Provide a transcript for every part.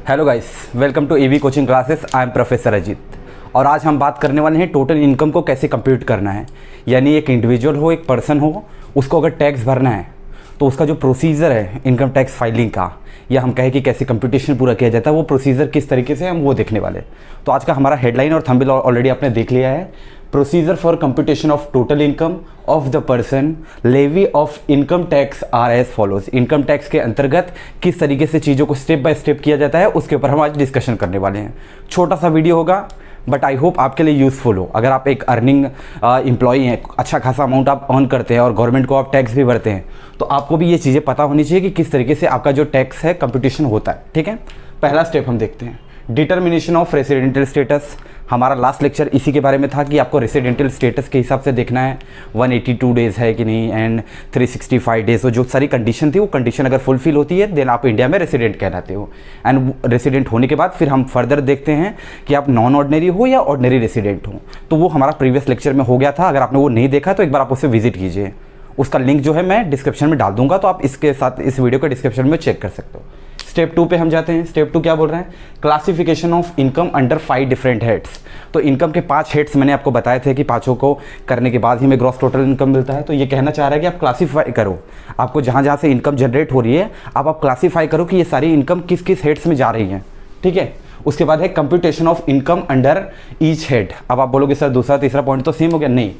Hello guys, welcome to EV coaching classes. I am professor Ajit और आज हम बात करने वाले हैं टोटल इनकम को कैसे कंप्यूट करना है। यानी एक इंडिविजुअल हो, एक पर्सन हो, उसको अगर टैक्स भरना है तो उसका जो प्रोसीजर है इनकम टैक्स फाइलिंग का, या हम कहें कि कैसे कंप्यूटेशन पूरा किया जाता है, वो प्रोसीजर किस तरीके से हम वो देखने वाले। तो आज का हमारा हेडलाइन और थंबनेल ऑलरेडी आपने देख लिया है। Procedure for computation of total income of the person, levy of income tax are as follows. Income tax के अंतर्गत किस तरीके से चीज़ों को स्टेप बाय स्टेप किया जाता है, उसके ऊपर हम आज डिस्कशन करने वाले हैं। छोटा सा वीडियो होगा बट आई होप आपके लिए यूज़फुल हो। अगर आप एक अर्निंग एम्प्लॉई हैं, अच्छा खासा अमाउंट आप अर्न करते हैं और गवर्नमेंट को आप टैक्स भी भरते हैं, तो आपको भी ये चीज़ें पता होनी चाहिए कि किस तरीके से आपका जो टैक्स है कंप्यूटेशन होता है। ठीक है, पहला स्टेप हम देखते हैं, डिटर्मिनेशन ऑफ रेसिडेंशियल स्टेटस। हमारा लास्ट लेक्चर इसी के बारे में था कि आपको रेसिडेंशियल स्टेटस के हिसाब से देखना है 182 डेज़ है कि नहीं एंड 365 डेज़। तो जो सारी कंडीशन थी वो कंडीशन अगर फुलफिल होती है देन आप इंडिया में रेसिडेंट कहलाते हो। एंड रेसिडेंट होने के बाद फिर हम फर्दर देखते हैं कि आप नॉन ऑर्डिनरी हो या ऑर्डिनरी रेसिडेंट हो। तो वो हमारा प्रीवियस लेक्चर में हो गया था। अगर आपने वो नहीं देखा तो एक बार आप उसे विजिट कीजिए, उसका लिंक जो है मैं डिस्क्रिप्शन में डाल दूंगा, तो आप इसके साथ इस वीडियो के डिस्क्रिप्शन में चेक कर सकते हो। स्टेप 2 पे हम जाते हैं। स्टेप 2 क्या बोल रहे हैं? Classification of income under 5 different heads. तो इनकम के 5 हेड्स मैंने आपको बताए थे कि पांचों को करने के बाद ही हमें ग्रॉस टोटल इनकम मिलता है। तो ये कहना चाह रहा है कि आप क्लासीफाई करो, आपको जहाँ जहाँ से इनकम जनरेट हो रही है आप क्लासीफाई करो कि ये सारी इनकम किस किस हेड्स में जा रही है। ठीक है, उसके बाद है computation of income under each head. अब आप बोलोगे सर दूसरा तीसरा पॉइंट तो सेम हो गया। नहीं,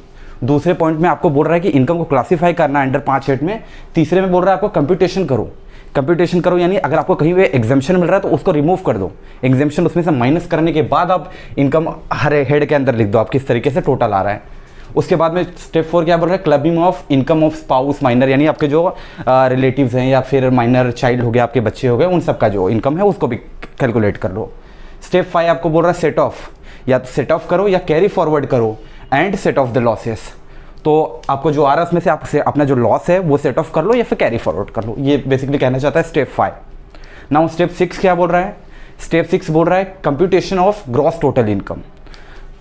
दूसरे पॉइंट में आपको बोल रहा है कि इनकम को क्लासीफाई करना है अंडर 5 हेड में, तीसरे में बोल रहा है आपको कंप्यूटेशन करो। कंप्यूटेशन करो यानी अगर आपको कहीं पे एग्जाम्पशन मिल रहा है तो उसको रिमूव कर दो, एग्जाम्पशन उसमें से माइनस करने के बाद आप इनकम हर हेड के अंदर लिख दो आप किस तरीके से टोटल आ रहा है। उसके बाद में स्टेप 4 क्या बोल रहा है? Clubbing of income of spouse minor, यानी आपके जो रिलेटिव्स हैं या फिर माइनर चाइल्ड हो गए, आपके बच्चे हो गए, उन सब का जो इनकम है उसको भी कैलकुलेट कर लो। स्टेप 5 आपको बोल रहा है सेट ऑफ, या तो सेट ऑफ करो या कैरी फॉरवर्ड करो and set of the losses. तो आपको जो आ रहा है उसमें से आपसे अपना जो लॉस है वो सेट ऑफ कर लो या फिर कैरी फॉरवर्ड कर लो। ये बेसिकली कहना चाहता है स्टेप 5। नाउ स्टेप 6 क्या बोल रहा है? स्टेप 6 बोल रहा है computation of gross total income.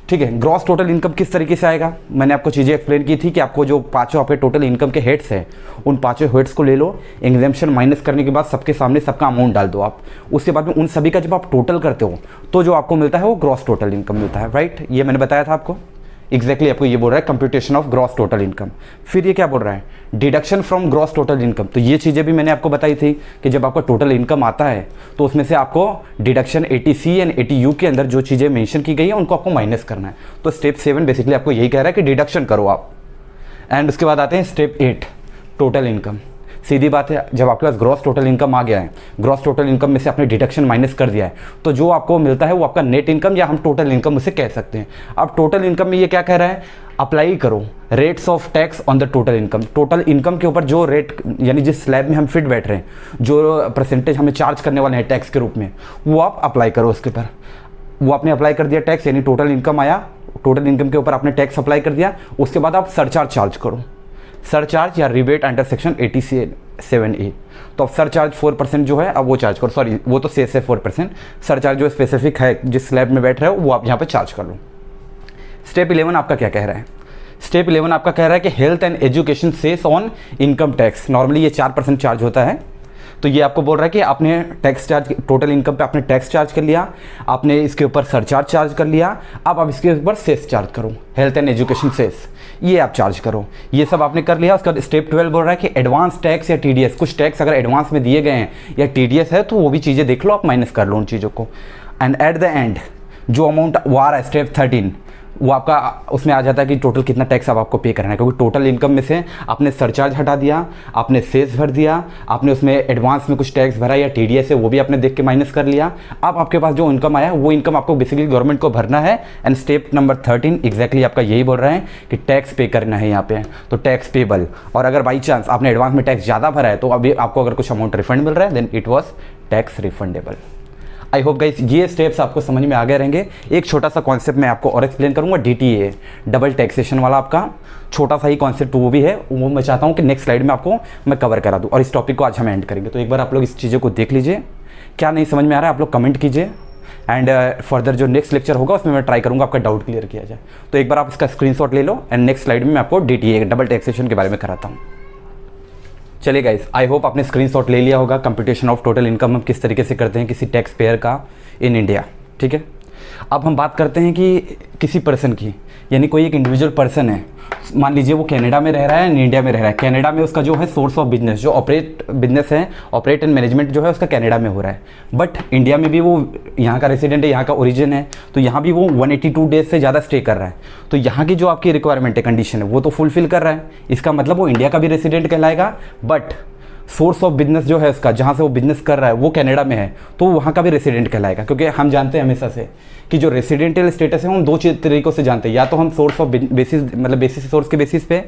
ठीक है, ग्रॉस टोटल इनकम किस तरीके से आएगा? मैंने आपको चीज़ें एक्सप्लेन की थी कि आपको जो पांचों आपके टोटल इनकम के हेड्स हैं उन पांचों हेड्स को ले लो, एग्जाम्पशन माइनस करने के बाद सबके सामने सबका अमाउंट डाल दो आप। उसके बाद में उन सभी का जब आप टोटल करते हो तो जो आपको मिलता है वो ग्रॉस टोटल इनकम मिलता है। राइट, ये मैंने बताया था आपको। एग्जैक्टली आपको ये बोल रहा है computation of gross total income. फिर ये क्या बोल रहा है? Deduction from gross total income. तो ये चीज़ें भी मैंने आपको बताई थी कि जब आपका टोटल इनकम आता है तो उसमें से आपको डिडक्शन 80C एंड 80U के अंदर जो चीज़ें मेंशन की गई है उनको आपको माइनस करना है। तो स्टेप 7 बेसिकली आपको यही कह रहा है कि डिडक्शन करो आप। एंड उसके बाद आते हैं स्टेप 8 टोटल इनकम। सीधी बात है, जब आपके पास ग्रॉस टोटल इनकम आ गया है, ग्रॉस टोटल इनकम में से आपने डिडक्शन माइनस कर दिया है, तो जो आपको मिलता है वो आपका नेट इनकम या हम टोटल इनकम उसे कह सकते हैं। अब टोटल इनकम में ये क्या कह रहा है? अप्लाई करो rates of tax on the total income. Total income के ऊपर जो रेट यानी जिस स्लैब में हम फिट बैठ रहे हैं, जो परसेंटेज हमें चार्ज करने वाले हैं टैक्स के रूप में, वो आप अप्लाई करो उसके ऊपर। वो आपने अप्लाई कर दिया टैक्स, यानी टोटल इनकम आया, टोटल इनकम के ऊपर आपने टैक्स अप्लाई कर दिया। उसके बाद आप सरचार्ज चार्ज करो, सरचार्ज या रिबेट अंडर सेक्शन 87A। तो अब सरचार्ज 4% जो है अब वो चार्ज करो, सॉरी वो तो सेस है 4%, सरचार्ज जो स्पेसिफिक है जिस स्लैब में बैठ रहे हो वो आप यहाँ पे चार्ज कर लो। स्टेप 11 आपका क्या कह रहा है? स्टेप 11 आपका कह रहा है कि health and education cess on income tax. Normally ये 4% चार्ज होता है, तो ये आपको बोल रहा है कि आपने टैक्स चार्ज टोटल इनकम पे आपने टैक्स चार्ज कर लिया, आपने इसके ऊपर सरचार्ज चार्ज कर लिया, अब आप इसके ऊपर सेस चार्ज करो, हेल्थ एंड एजुकेशन सेस, ये आप चार्ज करो। ये सब आपने कर लिया। उसका स्टेप 12 बोल रहा है कि एडवांस टैक्स या TDS, कुछ टैक्स अगर एडवांस में दिए गए हैं या TDS है तो वो भी चीज़ें देख लो, आप माइनस कर लो उन चीज़ों को। एंड एट द एंड जो अमाउंट वो आ रहा है स्टेप 13, वो आपका उसमें आ जाता है कि टोटल कितना टैक्स अब आपको पे करना है, क्योंकि टोटल इनकम में से आपने सरचार्ज हटा दिया, आपने सेस भर दिया, आपने उसमें एडवांस में कुछ टैक्स भरा या TDS है वो भी आपने देख के माइनस कर लिया। अब आपके पास जो इनकम आया वो इनकम आपको बेसिकली गवर्नमेंट को भरना है। एंड स्टेप नंबर 13 एग्जैक्टली आपका यही बोल रहा है कि टैक्स पे करना है यहाँ पे, तो टैक्स पेबल। और अगर बाई चांस आपने एडवांस में टैक्स ज़्यादा भरा है तो अभी आपको अगर कुछ अमाउंट रिफंड मिल रहा है then it was tax refundable. I hope guys ये स्टेप्स आपको समझ में आ गए रहेंगे। एक छोटा सा कॉन्सेप्ट मैं आपको और एक्सप्लेन करूंगा, DTA डबल टैक्सेशन वाला आपका छोटा सा ही कॉन्सेप्ट वो भी है, वो मैं चाहता हूं कि नेक्स्ट स्लाइड में आपको मैं कवर करा दूं और इस टॉपिक को आज हम एंड करेंगे। तो एक बार आप लोग इस चीज़ों को देख लीजिए, क्या नहीं समझ में आ रहा है आप लोग कमेंट कीजिए एंड फर्दर जो नेक्स्ट लेक्चर होगा उसमें मैं ट्राई करूँगा आपका डाउट क्लियर किया जाए। तो एक बार आप इसका स्क्रीनशॉट ले लो एंड नेक्स्ट स्लाइड में मैं आपको DTA डबल टैक्सेशन के बारे में कराता हूँ। चलिए गाइस, आई होप आपने स्क्रीनशॉट ले लिया होगा कंप्यूटेशन ऑफ टोटल इनकम हम किस तरीके से करते हैं किसी टैक्स पेयर का इन इंडिया। ठीक है, अब हम बात करते हैं कि किसी पर्सन की, यानी कोई एक इंडिविजुअल पर्सन है, मान लीजिए वो कनाडा में रह रहा है, इंडिया में रह रहा है। कनाडा में उसका जो है सोर्स ऑफ बिजनेस, जो बिजनेस है, ऑपरेट एंड मैनेजमेंट जो है उसका कनाडा में हो रहा है, बट इंडिया में भी वो यहाँ का रेसिडेंट है, यहाँ का ओरिजिन है, तो यहाँ भी वो 182 डेज से ज़्यादा स्टे कर रहा है। तो यहाँ की जो आपकी रिक्वायरमेंट है, कंडीशन है, वो तो फुलफिल कर रहा है। इसका मतलब वो इंडिया का भी रेसिडेंट कहलाएगा, बट सोर्स ऑफ बिजनेस जो है उसका, जहाँ से वो बिजनेस कर रहा है वो कनाडा में है, तो वहाँ का भी रेसिडेंट कहलाएगा। क्योंकि हम जानते हैं हमेशा से कि जो रेसिडेंशियल स्टेटस है हम दो तरीक़ों से जानते हैं, या तो हम सोर्स ऑफ बेसिस, मतलब बेसिस सोर्स के बेसिस पे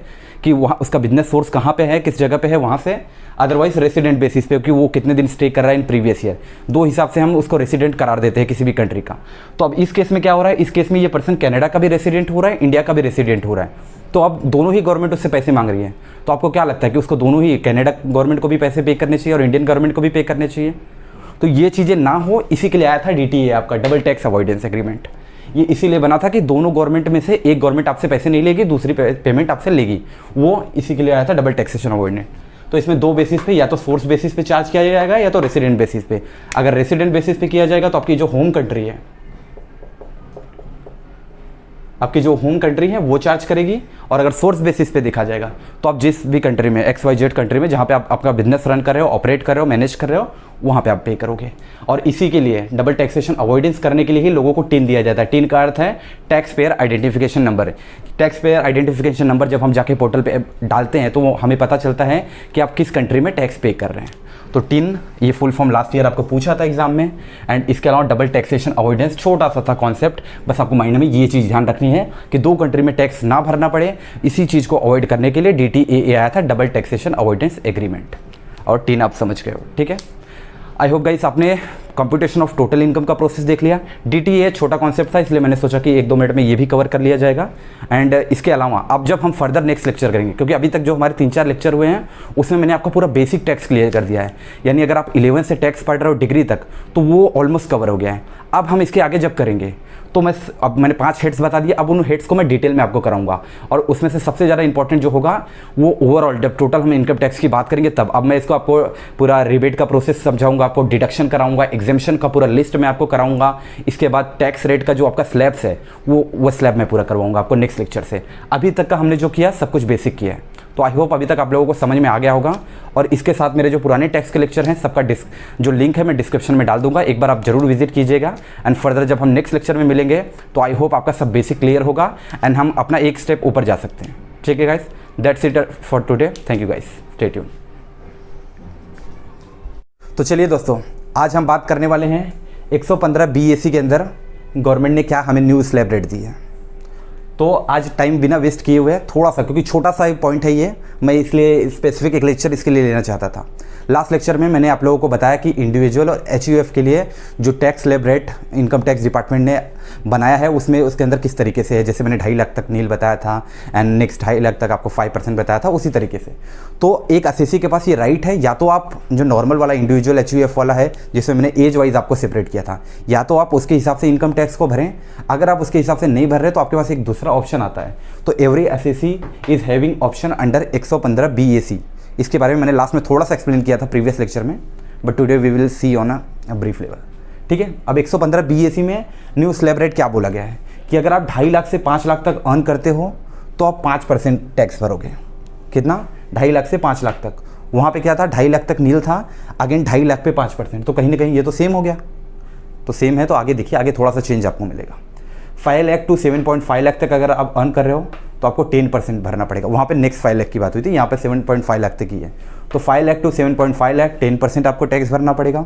कि वहाँ उसका बिजनेस सोर्स कहाँ पे है, किस जगह पे है वहाँ से, अदरवाइज रेसिडेंट बेसिस पे कि वो कितने दिन स्टे कर रहा है इन प्रीवियस ईयर। दो हिसाब से हम उसको रेसिडेंट करार देते हैं किसी भी कंट्री का। तो अब इस केस में क्या हो रहा है, इस केस में ये पर्सन कनाडा का भी रेसिडेंट हो रहा है, इंडिया का भी रेसिडेंट हो रहा है। तो अब दोनों ही गवर्नमेंट उससे पैसे मांग रही है, तो आपको क्या लगता है कि उसको दोनों ही, कनाडा गवर्नमेंट को भी पैसे पे करने चाहिए और इंडियन गवर्नमेंट को भी पे करने चाहिए? तो ये चीज़ें ना हो, इसी के लिए आया था DTA, आपका डबल टैक्स अवॉइडेंस एग्रीमेंट। ये इसीलिए बना था कि दोनों गवर्नमेंट में से एक गवर्नमेंट आपसे पैसे नहीं लेगी, दूसरी पेमेंट आपसे लेगी, वो इसी के लिए आया था डबल टैक्सेशन अवॉइडेंस। तो इसमें दो बेसिस पे, या तो सोर्स बेसिस पे चार्ज किया जाएगा या तो रेसिडेंट बेसिस पे। अगर रेसिडेंट बेसिस पे किया जाएगा तो आपकी जो होम कंट्री है, आपकी जो होम कंट्री है वो चार्ज करेगी, और अगर सोर्स बेसिस पे देखा जाएगा तो आप जिस भी कंट्री में, XYZ कंट्री में जहाँ पे आप आपका बिजनेस रन कर रहे हो, ऑपरेट कर रहे हो, मैनेज कर रहे हो, वहाँ पे आप पे करोगे। और इसी के लिए डबल टैक्सेशन अवॉइडेंस करने के लिए ही लोगों को टिन दिया जाता है। टिन का अर्थ है tax payer identification number. Tax payer identification number जब हम जाके पोर्टल पे डालते हैं तो हमें पता चलता है कि आप किस कंट्री में टैक्स पे कर रहे हैं। तो टिन, ये फुल फॉर्म लास्ट ईयर आपको पूछा था एग्जाम में। एंड इसके अलावा डबल टैक्सेशन अवॉइडेंस, छोटा सा था कॉन्सेप्ट, बस आपको माइंड में ये चीज़ ध्यान रखनी है कि दो कंट्री में टैक्स ना भरना पड़े। इसी चीज़ को अवॉइड करने के लिए DTA आया था, डबल टैक्सेशन अवॉइडेंस एग्रीमेंट, और टिन आप समझ गए हो। ठीक है, आई होप गाइस आपने कंप्यूटेशन ऑफ टोटल इनकम का प्रोसेस देख लिया। DTA छोटा कॉन्सेप्ट था, इसलिए मैंने सोचा कि 1-2 मिनट में ये भी कवर कर लिया जाएगा। एंड इसके अलावा अब जब हम फर्दर नेक्स्ट लेक्चर करेंगे, क्योंकि अभी तक जो हमारे 3-4 लेक्चर हुए हैं उसमें मैंने आपको पूरा बेसिक टैक्स क्लियर कर दिया है, यानी अगर आप 11 से टैक्स पढ़ रहे हो डिग्री तक तो वो ऑलमोस्ट कवर हो गया है। अब हम इसके आगे जब करेंगे तो अब मैंने 5 हेड्स बता दिए, अब उन हेड्स को मैं डिटेल में आपको कराऊंगा, और उसमें से सबसे ज़्यादा इंपॉर्टेंट जो होगा वो ओवरऑल, जब टोटल हम इनकम टैक्स की बात करेंगे तब। अब मैं इसको आपको पूरा रिबेट का प्रोसेस समझाऊंगा, आपको डिडक्शन कराऊंगा, एग्जेम्पशन का पूरा लिस्ट मैं आपको कराऊंगा। इसके बाद टैक्स रेट का जो आपका स्लैब्स है वो स्लैब मैं पूरा करवाऊंगा आपको नेक्स्ट लेक्चर से। अभी तक का हमने जो किया सब कुछ बेसिक किया है, तो आई होप अभी तक आप लोगों को समझ में आ गया होगा। और इसके साथ मेरे जो पुराने टैक्स के लेक्चर हैं सबका जो लिंक है मैं डिस्क्रिप्शन में डाल दूंगा, एक बार आप जरूर विजिट कीजिएगा। एंड फर्दर जब हम नेक्स्ट लेक्चर में मिलेंगे तो आई होप आपका सब बेसिक क्लियर होगा एंड हम अपना एक स्टेप ऊपर जा सकते हैं। ठीक है guys, that's it for today, thank you guys, stay tune. तो चलिए दोस्तों, आज हम बात करने वाले हैं 115 BAC के अंदर गवर्नमेंट ने क्या हमें न्यू स्लैब रेट दी है। तो आज टाइम बिना वेस्ट किए हुए थोड़ा सा, क्योंकि छोटा सा एक पॉइंट है ये, मैं इसलिए स्पेसिफिक एक लेक्चर इसके लिए लेना चाहता था। लास्ट लेक्चर में मैंने आप लोगों को बताया कि इंडिविजुअल और HUF के लिए जो tax slab rate income tax department ने बनाया है उसमें उसके अंदर किस तरीके से है। जैसे मैंने 2.5 लाख तक नील बताया था एंड नेक्स्ट 2.5 लाख तक आपको 5% बताया था, उसी तरीके से। तो एक असेसी के पास ये राइट है, या तो आप जो नॉर्मल वाला इंडिविजुअल HUF वाला है जिसमें मैंने एज वाइज आपको सेपरेट किया था, या तो आप उसके हिसाब से इनकम टैक्स को भरें। अगर आप उसके हिसाब से नहीं भर रहे तो आपके पास एक दूसरा ऑप्शन आता है। तो every assessee is having option under 115 BAC। इसके बारे में मैंने लास्ट में थोड़ा सा एक्सप्लेन किया था प्रीवियस लेक्चर में, but today we will see on a brief level. ठीक है, अब 115 BAC में न्यू स्लैब रेट क्या बोला गया है कि अगर आप 2.5 लाख से 5 लाख तक अर्न करते हो तो आप 5% टैक्स भरोगे। कितना? 2.5 लाख से 5 लाख तक। वहाँ पे क्या था, 2.5 लाख तक नील था, अगेन 2.5 लाख पे 5%। तो कहीं ना कहीं ये तो सेम हो गया। तो सेम है, तो आगे देखिए, आगे थोड़ा सा चेंज आपको मिलेगा। 5 लाख टू 7.5 लाख तक अगर आप अर्न कर रहे हो तो आपको 10% भरना पड़ेगा। वहाँ पे नेक्स्ट 5 लाख की बात हुई थी, यहाँ पे 7.5 लाख तक ही है। तो 5 लाख टू 7.5 लाख 10% आपको टैक्स भरना पड़ेगा।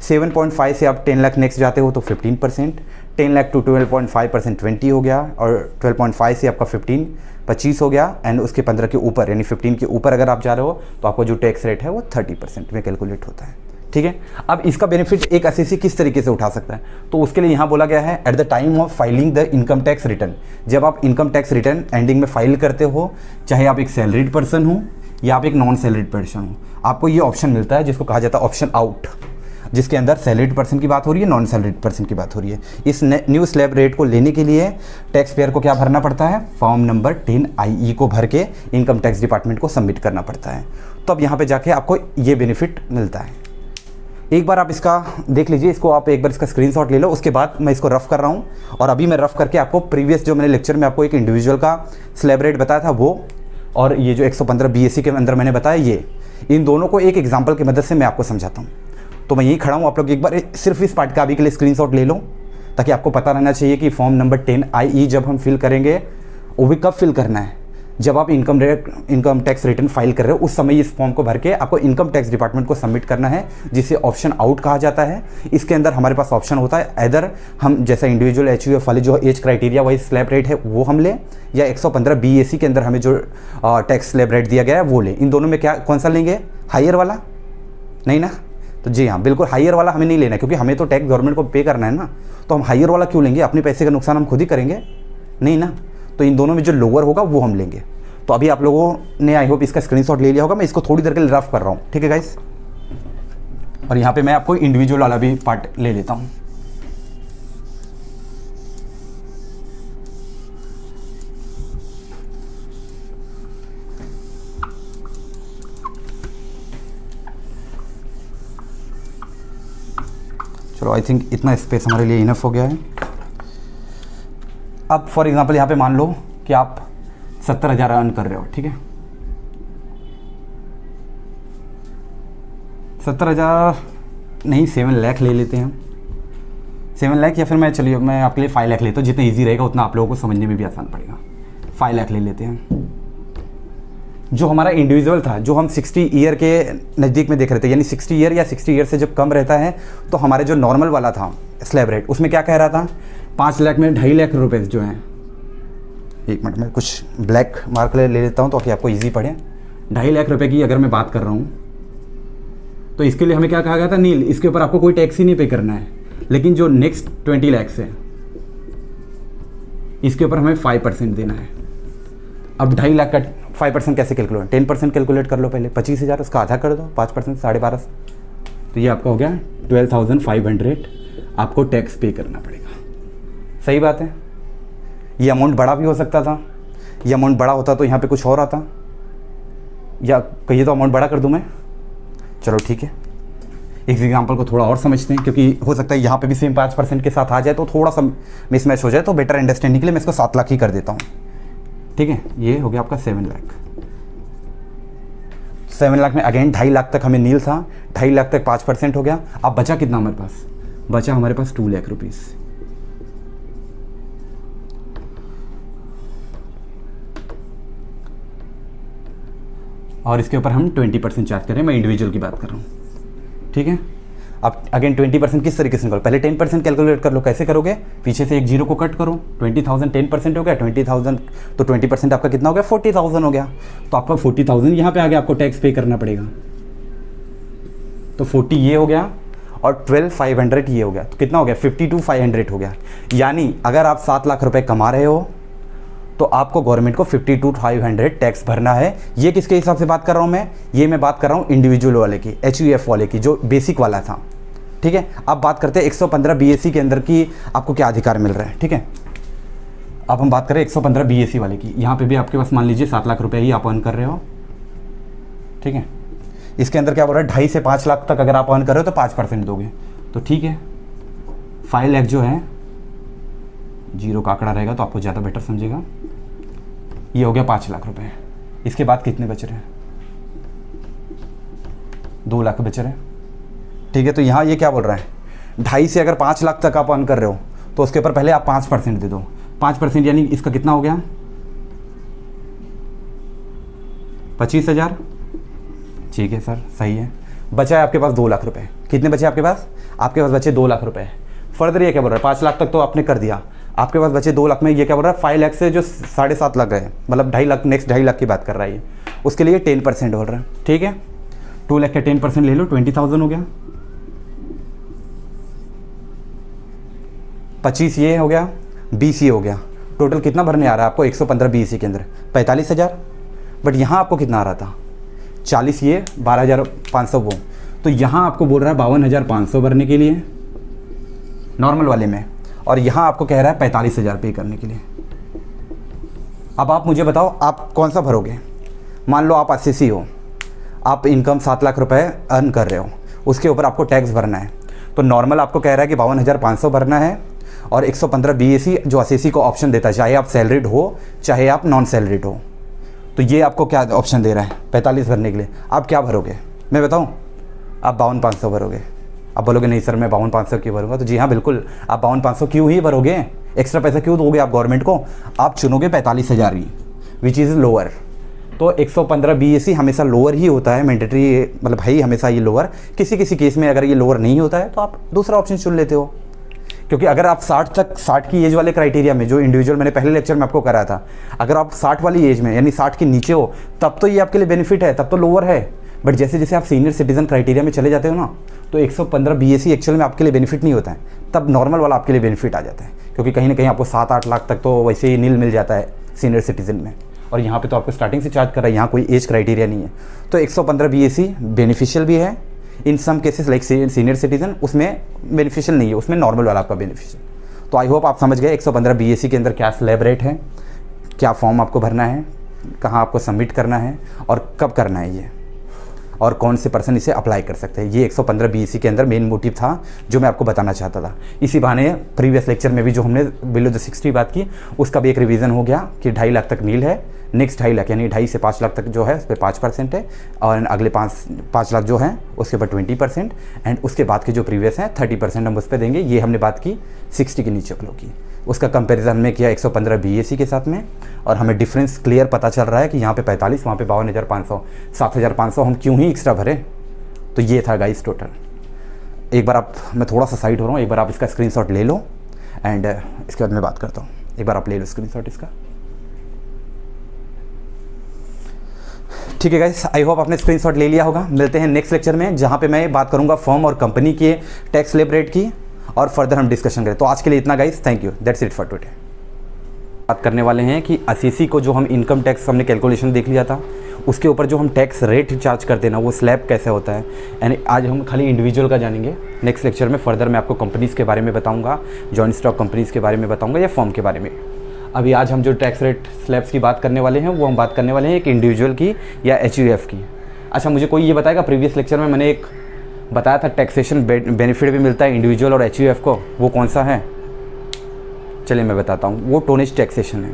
7.5 से आप 10 लाख नेक्स्ट जाते हो तो 15%। 10 लाख टू 12.5% 20 हो गया, और 12.5 से आपका 25 हो गया। एंड उसके 15 के ऊपर यानी 15 के ऊपर अगर आप जा रहे हो तो आपको जो टैक्स रेट है वो 30% में कैलकुलेट होता है। ठीक है, अब इसका बेनिफिट एक असेसी किस तरीके से उठा सकता है, तो उसके लिए यहाँ बोला गया है at the time of filing the income tax return. जब आप इनकम टैक्स रिटर्न एंडिंग में फाइल करते हो, चाहे आप एक सैलरीड पर्सन हो या आप एक नॉन सैलरीड पर्सन हो, आपको ये ऑप्शन मिलता है जिसको कहा जाता है ऑप्शन आउट। जिसके अंदर सैलरीड पर्सन की बात हो रही है, नॉन सैलरीड पर्सन की बात हो रही है। इस न्यू स्लैब रेट को लेने के लिए टैक्स पेयर को क्या भरना पड़ता है, फॉर्म नंबर 10 IE को भर के इनकम टैक्स डिपार्टमेंट को सबमिट करना पड़ता है। तो अब यहाँ पे जाके आपको ये बेनिफिट मिलता है। एक बार आप इसका देख लीजिए, इसको आप एक बार इसका स्क्रीनशॉट ले लो। उसके बाद मैं इसको रफ़ कर रहा हूँ और अभी मैं रफ़ करके आपको प्रीवियस जो मैंने लेक्चर में आपको एक इंडिविजुअल का स्लैब रेट बताया था वो, और ये जो 115 BSc के अंदर मैंने बताया ये, इन दोनों को एक एग्जाम्पल की मदद से मैं आपको समझाता हूँ। तो मैं यही खड़ा हूँ, आप लोग एक बार सिर्फ इस पार्ट का अभी के लिए स्क्रीनशॉट ले लो, ताकि आपको पता रहना चाहिए कि फॉर्म नंबर 10 IE जब हम फिल करेंगे वो भी कब फिल करना है, जब आप इनकम टैक्स रिटर्न फाइल कर रहे हो उस समय इस फॉर्म को भर के आपको इनकम टैक्स डिपार्टमेंट को सबमिट करना है, जिसे ऑप्शन आउट कहा जाता है। इसके अंदर हमारे पास ऑप्शन होता है, इधर हम जैसा इंडिविजुअल HUF वाले जो age criteria wise slab rate है वो हम लें, या 115 BSc के अंदर हमें जो टैक्स स्लैब रेट दिया गया है वो लें। इन दोनों में क्या कौन सा लेंगे, हायर वाला? नहीं ना, तो जी हाँ बिल्कुल हायर वाला हमें नहीं लेना है, क्योंकि हमें तो टैक्स गवर्नमेंट को पे करना है ना। तो हम हायर वाला क्यों लेंगे, अपने पैसे का नुकसान हम खुद ही करेंगे नहीं ना। तो इन दोनों में जो लोअर होगा वो हम लेंगे। तो अभी आप लोगों ने आई होप इसका स्क्रीनशॉट ले लिया होगा। मैं इसको थोड़ी देर के लिए रफ कर रहा हूँ, ठीक है गाइस। और यहाँ पे मैं आपको इंडिविजुअल वाला भी पार्ट ले लेता हूँ। चलो आई थिंक इतना स्पेस हमारे लिए इनफ हो गया है। अब फॉर एग्जांपल यहाँ पे मान लो कि आप 70,000 अर्न कर रहे हो, ठीक है। 70,000 नहीं 7 लाख ले लेते हैं, 7 लाख, या फिर मैं आपके लिए 5 लाख लेता हूँ। जितना ईजी रहेगा उतना आप लोगों को समझने में भी आसान पड़ेगा। 5 लाख ले लेते हैं। जो हमारा इंडिविजुअल था, जो हम 60 ईयर के नज़दीक में देख रहे थे, यानी 60 ईयर या 60 ईयर से जब कम रहता है, तो हमारे जो नॉर्मल वाला था स्लैब रेट, उसमें क्या कह रहा था, 5 लाख में 2.5 लाख रुपए जो हैं, एक मिनट में कुछ ब्लैक मार्क ले लेता हूँ ताकि आपको ईजी पड़े। 2.5 लाख रुपए की अगर मैं बात कर रहा हूँ तो इसके लिए हमें क्या कहा गया था, नील, इसके ऊपर आपको कोई टैक्स ही नहीं पे करना है। लेकिन जो नेक्स्ट 20 लाख है इसके ऊपर हमें 5% देना है। अब 2.5 लाख का 5% कैसे कैलकुलेट, 10% कैलकुलेट कर लो पहले। 25,000 उसका आधा कर दो, 5% 12.5, तो ये आपका हो गया 12,500 आपको टैक्स पे करना पड़ेगा। सही बात है। ये अमाउंट बड़ा भी हो सकता था, ये अमाउंट बड़ा होता तो यहाँ पे कुछ और आता, या कहिए तो अमाउंट बड़ा कर दूँ मैं। चलो ठीक है, एक एग्जाम्पल को थोड़ा और समझते हैं, क्योंकि हो सकता है यहाँ पे भी सेम 5% के साथ आ जाए तो थोड़ा सा मिसमैच हो जाए। तो बेटर अंडरस्टैंडिंग के लिए मैं इसको 7 लाख ही कर देता हूँ, ठीक है। ये हो गया आपका 7 लाख। 7 लाख में अगेन 2.5 लाख तक हमें नील था, 2.5 लाख तक 5% हो गया। अब बचा कितना हमारे पास, बचा हमारे पास 2 लाख रुपीज़। और इसके ऊपर हम 20% चार्ज कर रहे हैं। मैं इंडिविजुअल की बात कर रहा हूँ, ठीक है। अब अगेन 20% किस तरीके से निकालो, पहले 10% कैलकुलेट कर लो। कैसे करोगे, पीछे से एक जीरो को कट करो। 20,000 10% हो गया, 20,000 तो 20% आपका कितना हो गया, 40,000 हो गया। तो आपका 40,000 यहाँ पे आ गया, आपको टैक्स पे करना पड़ेगा। तो 40 ये हो गया और 12,500 ये हो गया, तो कितना हो गया, 52,500 हो गया। यानी अगर आप 7 लाख रुपए कमा रहे हो तो आपको गवर्नमेंट को 52,500 टैक्स भरना है। ये किसके हिसाब से बात कर रहा हूँ मैं बात कर रहा हूँ इंडिविजुअल वाले की, HUF वाले की, जो बेसिक वाला था, ठीक है। अब बात करते हैं 115 BSc के अंदर की आपको क्या अधिकार मिल रहा है, ठीक है। अब हम बात करें 115 BSc वाले की। यहाँ पे भी आपके पास मान लीजिए 7 लाख रुपए ही आप अर्न कर रहे हो, ठीक है। इसके अंदर क्या बोल रहा है, 2.5 से 5 लाख तक अगर आप अर्न कर रहे हो तो 5% दोगे, तो ठीक है। 5 लाख जो है जीरो का आंकड़ा रहेगा तो आपको ज़्यादा बेटर समझेगा। ये हो गया 5 लाख रुपए। इसके बाद कितने बच रहे हैं, 2 लाख बच रहे हैं, ठीक है। तो यहाँ ये क्या बोल रहा है, 2.5 से अगर 5 लाख तक आप अर्न कर रहे हो तो उसके ऊपर पहले आप 5% दे दो। 5% यानी इसका कितना हो गया, 25,000, ठीक है सर, सही है। बचा है आपके पास 2 लाख रुपए। कितने बचे आपके पास, आपके पास बचे 2 लाख रुपए। फर्दर ये क्या बोल रहा है, 5 लाख तक तो आपने कर दिया, आपके पास बचे 2 लाख में। ये क्या बोल रहा है, 5 लाख से जो 7.5 लाख गए, मतलब 2.5 लाख, नेक्स्ट 2.5 लाख की बात कर रहा है ये, उसके लिए 10% बोल रहा है, ठीक है। 2 लाख का 10% ले लो, 20,000 हो गया। 25 ये हो गया, 20 ये हो गया। टोटल कितना भरने आ रहा है आपको 115 BSc के अंदर, 45,000। बट यहाँ आपको कितना आ रहा था, 40 ये, 12,500 वो, तो यहाँ आपको बोल रहा है 52,500 भरने के लिए नॉर्मल वाले में, और यहाँ आपको कह रहा है 45,000 पे करने के लिए। अब आप मुझे बताओ आप कौन सा भरोगे। मान लो आप एसएससी हो, आप इनकम 7 लाख रुपए अर्न कर रहे हो, उसके ऊपर आपको टैक्स भरना है। तो नॉर्मल आपको कह रहा है कि 52,500 भरना है, और 115 बीएसी जो एसएससी को ऑप्शन देता है, चाहे आप सैलरीड हो चाहे आप नॉन सैलरीड हो। तो ये आपको क्या ऑप्शन दे रहा है 45 भरने के लिए। आप क्या भरोगे मैं बताऊँ? आप 52,500 भरोगे। आप बोलोगे नहीं सर मैं 52,500 क्यों भरूंगा, तो जी हाँ बिल्कुल आप 52,500 क्यों ही भरोगे, एक्स्ट्रा पैसा क्यों दोगे आप गवर्नमेंट को। आप चुनोगे 45,000 ही, विच इज़ लोअर। तो 115 बीएसी हमेशा लोअर ही होता है, मैंडेटरी मतलब भाई हमेशा ये लोअर। किसी किसी केस में अगर ये लोअर नहीं होता है तो आप दूसरा ऑप्शन चुन लेते हो, क्योंकि अगर आप 60 की एज वाले क्राइटेरिया में, जो इंडिविजुअल मैंने पहले लेक्चर में आपको कराया था, अगर आप 60 वाली एज में यानी 60 के नीचे हो तब तो ये आपके लिए बेनिफिट है, तब तो लोअर है। बट जैसे जैसे आप सीनियर सिटीजन क्राइटेरिया में चले जाते हो ना, तो 115 बीएसी एक्चुअल में आपके लिए बेनिफिट नहीं होता है, तब नॉर्मल वाला आपके लिए बेनिफिट आ जाता है, क्योंकि कहीं ना कहीं आपको 7-8 लाख तक तो वैसे ही नील मिल जाता है सीनियर सिटीजन में, और यहाँ पे तो आपको स्टार्टिंग से चार्ज कर रहा है, यहाँ कोई एज क्राइटेरिया नहीं है। तो 115 बीएसी बेनिफिशियल भी है in some cases like senior citizen, उसमें बेनिफिशियल नहीं है, उसमें नॉर्मल वाला आपका बेनिफिशियल। तो आई होप आप समझ गए 115 बीएसी के अंदर क्या स्लैब रेट है, क्या फॉर्म आपको भरना है, कहाँ आपको सबमिट करना है और कब करना है ये, और कौन से पर्सन इसे अप्लाई कर सकते हैं। ये 115 बीएसी के अंदर मेन मोटिव था जो मैं आपको बताना चाहता था। इसी बहाने प्रीवियस लेक्चर में भी जो हमने बिलो द 60 बात की उसका भी एक रिवीजन हो गया कि 2.5 लाख तक नील है, नेक्स्ट 2.5 लाख यानी 2.5 से 5 लाख तक जो है उस पर 5% है, और अगले 5 लाख जो है उसके ऊपर 20%, एंड उसके बाद के जो प्रीवियस हैं 30% हम उस पर देंगे। ये हमने बात की 60 के नीचे वालों की, उसका कंपैरिजन में किया 115 बीएसी के साथ में, और हमें डिफरेंस क्लियर पता चल रहा है कि यहाँ पे 45, वहाँ पे 52,500, 7,500 हम क्यों ही एक्स्ट्रा भरे। तो ये था गाइस टोटल। एक बार आप, मैं थोड़ा सा साइड हो रहा हूँ, एक बार आप इसका स्क्रीनशॉट ले लो एंड इसके बाद मैं बात करता हूँ। एक बार आप ले लो स्क्रीनशॉट इसका। ठीक है गाइस, आई होप आपने स्क्रीनशॉट ले लिया होगा। मिलते हैं नेक्स्ट लेक्चर में जहाँ पे मैं बात करूँगा फर्म और कंपनी के टैक्स स्लैब रेट की, और फर्दर हम डिस्कशन करें। तो आज के लिए इतना guys, thank you, that's it for today. बात करने वाले हैं कि एसएससी को जो हम इनकम टैक्स हमने कैलकुलेशन देख लिया था, उसके ऊपर जो हम टैक्स रेट चार्ज करते हैं ना, वो स्लैब कैसे होता है। यानी आज हम खाली इंडिविजुअल का जानेंगे। नेक्स्ट लेक्चर में फर्दर मैं आपको कंपनीज़ के बारे में बताऊंगा, जॉइंट स्टॉक कंपनीज़ के बारे में बताऊंगा, या फर्म के बारे में। अभी आज हम जो टैक्स रेट स्लैब्स की बात करने वाले हैं वो हम बात करने वाले हैं एक इंडिविजुअल की या एचयूएफ की। अच्छा, मुझे कोई ये बताएगा, प्रीवियस लेक्चर में मैंने एक बताया था टैक्सेशन बेनिफिट भी मिलता है इंडिविजुअल और एचयूएफ को, वो कौन सा है? चलिए मैं बताता हूँ, वो टोनेज टैक्सेशन है,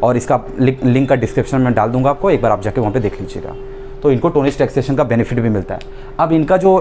और इसका लिंक का डिस्क्रिप्शन में डाल दूंगा आपको, एक बार आप जाके वहाँ पे देख लीजिएगा। तो इनको टोनेज टैक्सेशन का बेनिफिट भी मिलता है। अब इनका जो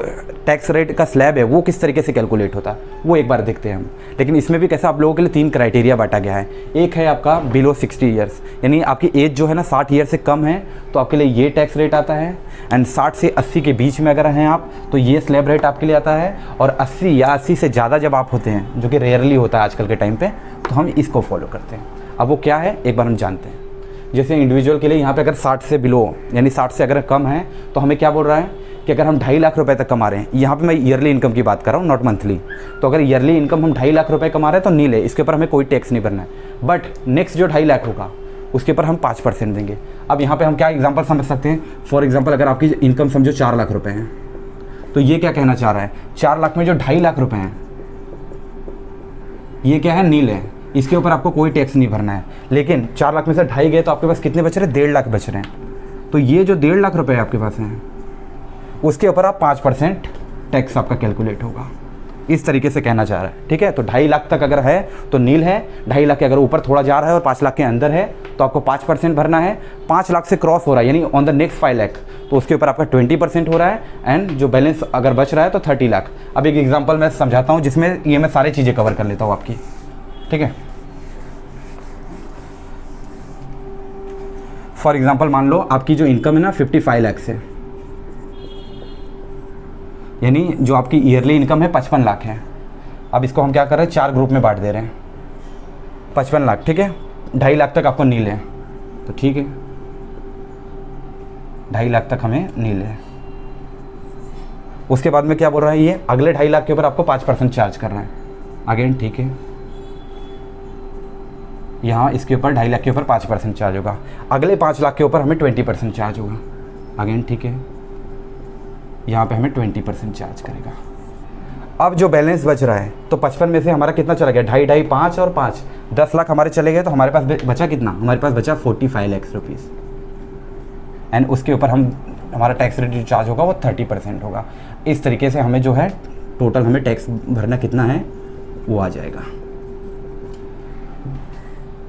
टैक्स रेट का स्लैब है वो किस तरीके से कैलकुलेट होता है वो एक बार देखते हैं हम। लेकिन इसमें भी कैसा आप लोगों के लिए 3 क्राइटेरिया बांटा गया है। एक है आपका बिलो 60 ईयर्स, यानी आपकी एज जो है ना 60 ईयर से कम है तो आपके लिए ये टैक्स रेट आता है, एंड 60 से 80 के बीच में अगर हैं आप तो ये स्लैब रेट आपके लिए आता है, और 80 या 80 से ज़्यादा जब आप होते हैं, जो कि रेयरली होता है आजकल के टाइम पर, तो हम इसको फॉलो करते हैं। अब वो क्या है एक बार हम जानते हैं। जैसे इंडिविजुअल के लिए यहाँ पे अगर 60 से बिलो यानी 60 से अगर कम है तो हमें क्या बोल रहा है कि अगर हम 2.5 लाख रुपए तक कमा रहे हैं, यहाँ पे मैं ईयरली इनकम की बात कर रहा हूँ, नॉट मंथली। तो अगर ईयरली इनकम हम 2.5 लाख रुपए कमा रहे हैं तो नील है, इसके ऊपर हमें कोई टैक्स नहीं भरना है। बट नेक्स्ट जो 2.5 लाख होगा उसके ऊपर हम 5% देंगे। अब यहाँ पे हम क्या एग्जाम्पल समझ सकते हैं। फॉर एग्जाम्पल अगर आपकी इनकम समझो 4 लाख रुपये हैं, तो ये क्या कहना चाह रहा है, 4 लाख में जो 2.5 लाख रुपये हैं ये क्या है, नील है, इसके ऊपर आपको कोई टैक्स नहीं भरना है। लेकिन 4 लाख में से 2.5 गए तो आपके पास कितने बच रहे हैं, 1.5 लाख बच रहे हैं। तो ये जो 1.5 लाख रुपए आपके पास हैं उसके ऊपर आप 5% टैक्स आपका कैलकुलेट होगा, इस तरीके से कहना चाह रहा है। ठीक है, तो 2.5 लाख तक अगर है तो नील है, 2.5 लाख के अगर ऊपर थोड़ा जा रहा है और 5 लाख के अंदर है तो आपको 5% भरना है। 5 लाख से क्रॉस हो रहा है यानी ऑन द नेक्स्ट 5 लाख तो उसके ऊपर आपका 20% हो रहा है, एंड जो बैलेंस अगर बच रहा है तो 30 लाख। अब एक एग्जाम्पल मैं समझाता हूँ जिसमें ये मैं सारी चीज़ें कवर कर लेता हूँ आपकी। ठीक है, फॉर एग्जाम्पल मान लो आपकी जो इनकम है ना 55 लाख से, यानी जो आपकी ईयरली इनकम है 55 लाख है। अब इसको हम क्या कर रहे हैं, 4 ग्रुप में बांट दे रहे हैं। 55 लाख, ठीक है, 2.5 लाख तक आपको नील है, तो ठीक है 2.5 लाख तक हमें नील है। उसके बाद में क्या बोल रहा है, ये अगले 2.5 लाख के ऊपर आपको 5% चार्ज कर रहा है। अगेन ठीक है, यहाँ इसके ऊपर 2.5 लाख के ऊपर 5% चार्ज होगा। अगले 5 लाख के ऊपर हमें 20% चार्ज होगा। अगेन ठीक है, यहाँ पे हमें 20% चार्ज करेगा। अब जो बैलेंस बच रहा है तो 55 में से हमारा कितना चला गया, 2.5, 5 और 5, 10 लाख हमारे चले गए। तो हमारे पास बचा कितना, हमारे पास बचा 45 लाख रुपीज़। एंड उसके ऊपर हमारा टैक्स रेट जो चार्ज होगा वो 30% होगा। इस तरीके से हमें जो है टोटल हमें टैक्स भरना कितना है वो आ जाएगा।